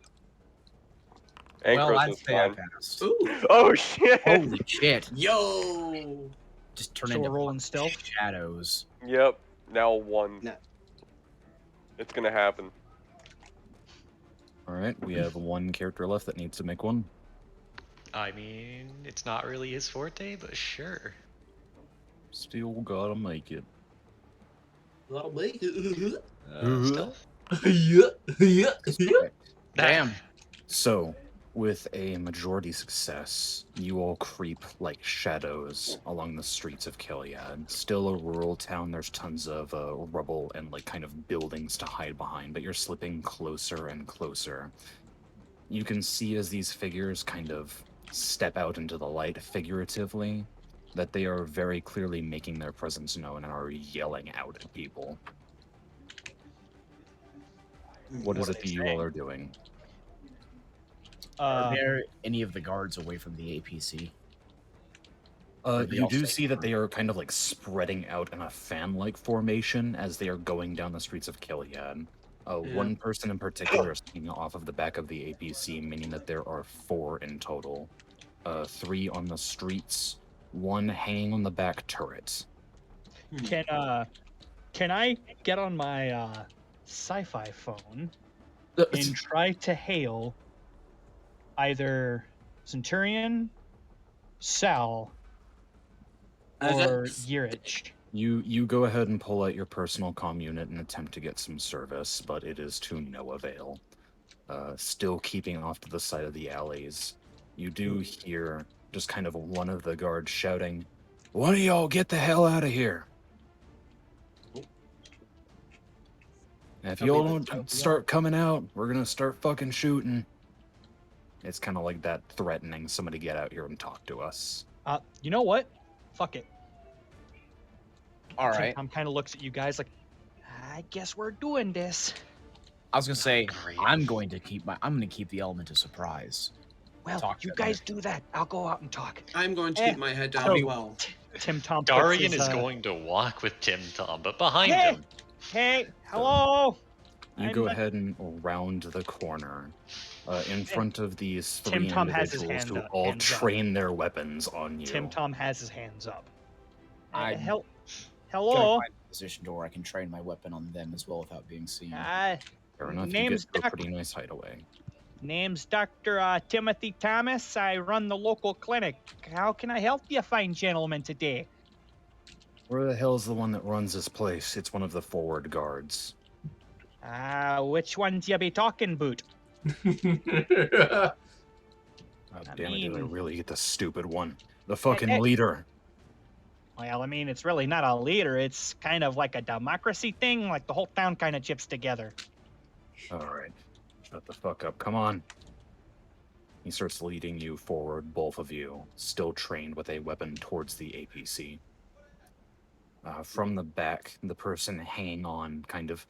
Well, I'd Christmas say I time. passed. Ooh. Oh shit! Holy shit. Yo. Just turn So into we're rolling fucking stealth? shadows. Yep. Now 1. No. It's gonna happen. Alright, we have 1 character left that needs to make one. I mean, it's not really his forte, but sure. Still gotta make it. That'll be. Stealth? Damn. So, with a majority success, you all creep like shadows along the streets of Kiliad. Still a rural town, there's tons of rubble and like kind of buildings to hide behind, but you're slipping closer and closer. You can see as these figures kind of step out into the light figuratively, that they are very clearly making their presence known and are yelling out at people. What is What it are that they you all are doing? Are there any of the guards away from the APC? they You all do stay see that they are kind of like spreading out in a fan-like formation as they are going down the streets of Kiliad. One person in particular is hanging off of the back of the APC, meaning that there are 4 in total. 3 on the streets, 1 hanging on the back turret. Can I get on my sci-fi phone and try to hail either Centurion, Sal, or Yirich? You go ahead and pull out your personal comm unit and attempt to get some service, but it is to no avail. Still keeping off to the side of the alleys. You do hear just kind of one of the guards shouting, "One of y'all get the hell out of here!" And if y'all don't start coming out, we're gonna start fucking shooting. It's kind of like that threatening somebody get out here and talk to us. You know what? Fuck it. All right. Tom kind of looks at you guys like, I guess we're doing this. I was gonna say Great. I'm going to keep the element of surprise. Well, Talk you to them. guys do that. I'll go out and talk. I'm going to keep my head down so- as well. Tim Tom. puts Darian his, is going to walk with Tim Tom, but behind Hey! him. Hey, hello. You I'm go the- ahead and round the corner. In front of these Tim three Tom has his individuals hand who up- all hands up. train their weapons on you. Tim Tom has his hands up. I'm Hel- Trying hello. to find a position to where I can train my weapon on them as well without being seen. Fair enough, you name's get to a Doc- pretty nice hideaway. Name's Dr. Timothy Thomas. I run the local clinic. How can I help you, fine gentlemen, today? Where the hell's the one that runs this place? It's one of the forward guards. Which ones you be talking about? God I damn it, did I mean- really get the stupid one? The fucking hey. leader. Well, I mean, it's really not a leader. It's kind of like a democracy thing. Like the whole town kind of chips together. Alright. Shut the fuck up. Come on. He starts leading you forward, both of you, still trained with a weapon towards the APC. From the back, the person hanging on kind of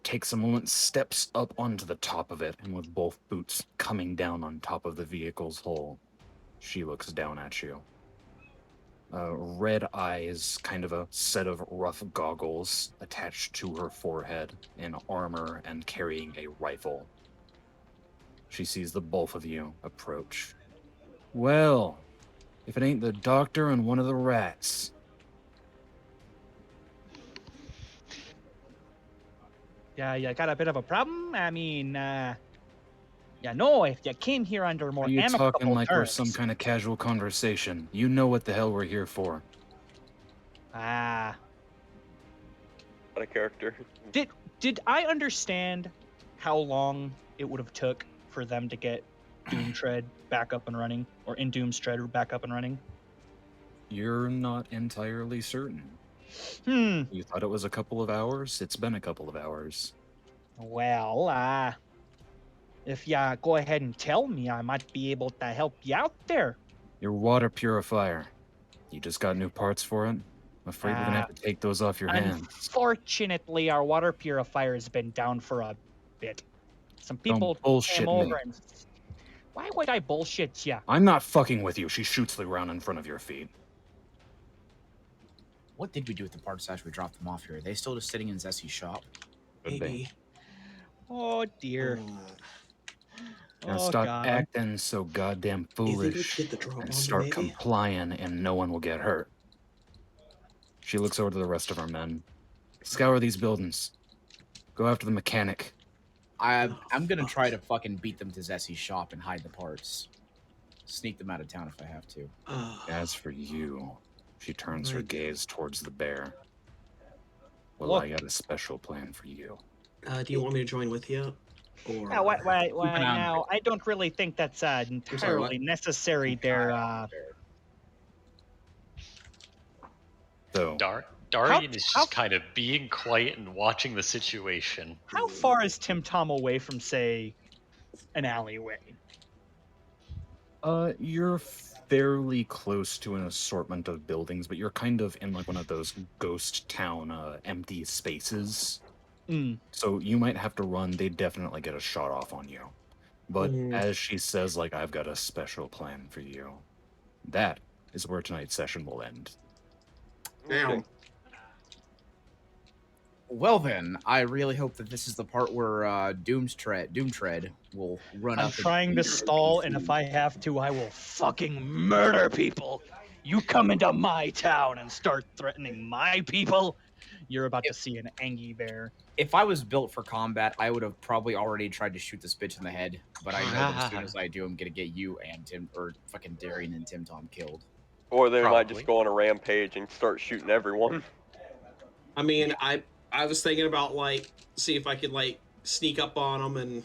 takes a moment, steps up onto the top of it, and with both boots coming down on top of the vehicle's hull, she looks down at you. Red eyes, kind of a set of rough goggles attached to her forehead, in armor and carrying a rifle. She sees the both of you approach. Well, if it ain't the doctor and one of the rats. Yeah, you got a bit of a problem? I mean, you know, if you came here under more Are you amicable talking like we're terms. some kind of casual conversation? You know what the hell we're here for. Ah, What a character. did I understand how long it would have took for them to get Doomtread back up and running, or in Doomtread back up and running? You're not entirely certain. You thought it was a couple of hours? It's been a couple of hours. Well, if ya go ahead and tell me, I might be able to help you out there. Your water purifier. You just got new parts for it? I'm afraid we're gonna have to take those off your hands. Unfortunately, our water purifier has been down for a bit. Some people bullshit came me. over and... Why would I bullshit ya? I'm not fucking with you. She shoots the ground in front of your feet. What did we do with the parts after we dropped them off here? Are they still just sitting in Zessie's shop? Could be. Maybe. Oh dear. Now Oh, stop God. acting so goddamn You think we foolish could get the drop and on start maybe? complying and no one will get hurt. She looks over to the rest of her men. Scour these buildings. Go after the mechanic. I'm gonna try to fucking beat them to Zessie's shop and hide the parts. Sneak them out of town if I have to. As for you, she turns her Right. gaze towards the bear. Well, Look. I got a special plan for you. Do you want me to join with you? Or Yeah, why Keep an eye on now? I don't really think that's what? entirely necessary there. So, Darian is how- just kind of being quiet and watching the situation. How far is Tim Tom away from, say, an alleyway? you're fairly close to an assortment of buildings, but you're kind of in like one of those ghost town empty spaces. So you might have to run. They definitely get a shot off on you. But as she says, like, I've got a special plan for you. That is where tonight's session will end. Now, Well then, I really hope that this is the part where Doomtread will run I'm up. trying to stall, and if I have to, I will fucking murder people. You come into my town and start threatening my people, you're about to see an angry bear. If I was built for combat, I would have probably already tried to shoot this bitch in the head. But I know that as soon as I do, I'm gonna get you and Tim, or fucking Darian and Tim Tom killed. Or they might Probably. just go on a rampage and start shooting everyone. I mean, I was thinking about like see if I could like sneak up on them and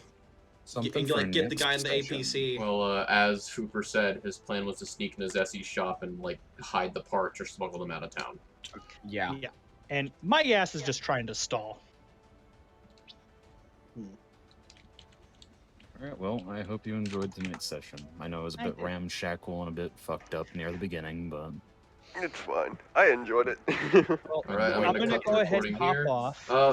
Something like get the next guy in the session. APC. Well, as Hooper said, his plan was to sneak into Zessie's shop and like hide the parts or smuggle them out of town. Yeah. Yeah. And my ass is just trying to stall. Alright, well, I hope you enjoyed tonight's session. I know it was a I bit did. ramshackle and a bit fucked up near the beginning, but It's fine. I enjoyed it. Well, All right, I'm gonna gonna cut the go ahead recording and hop here. off.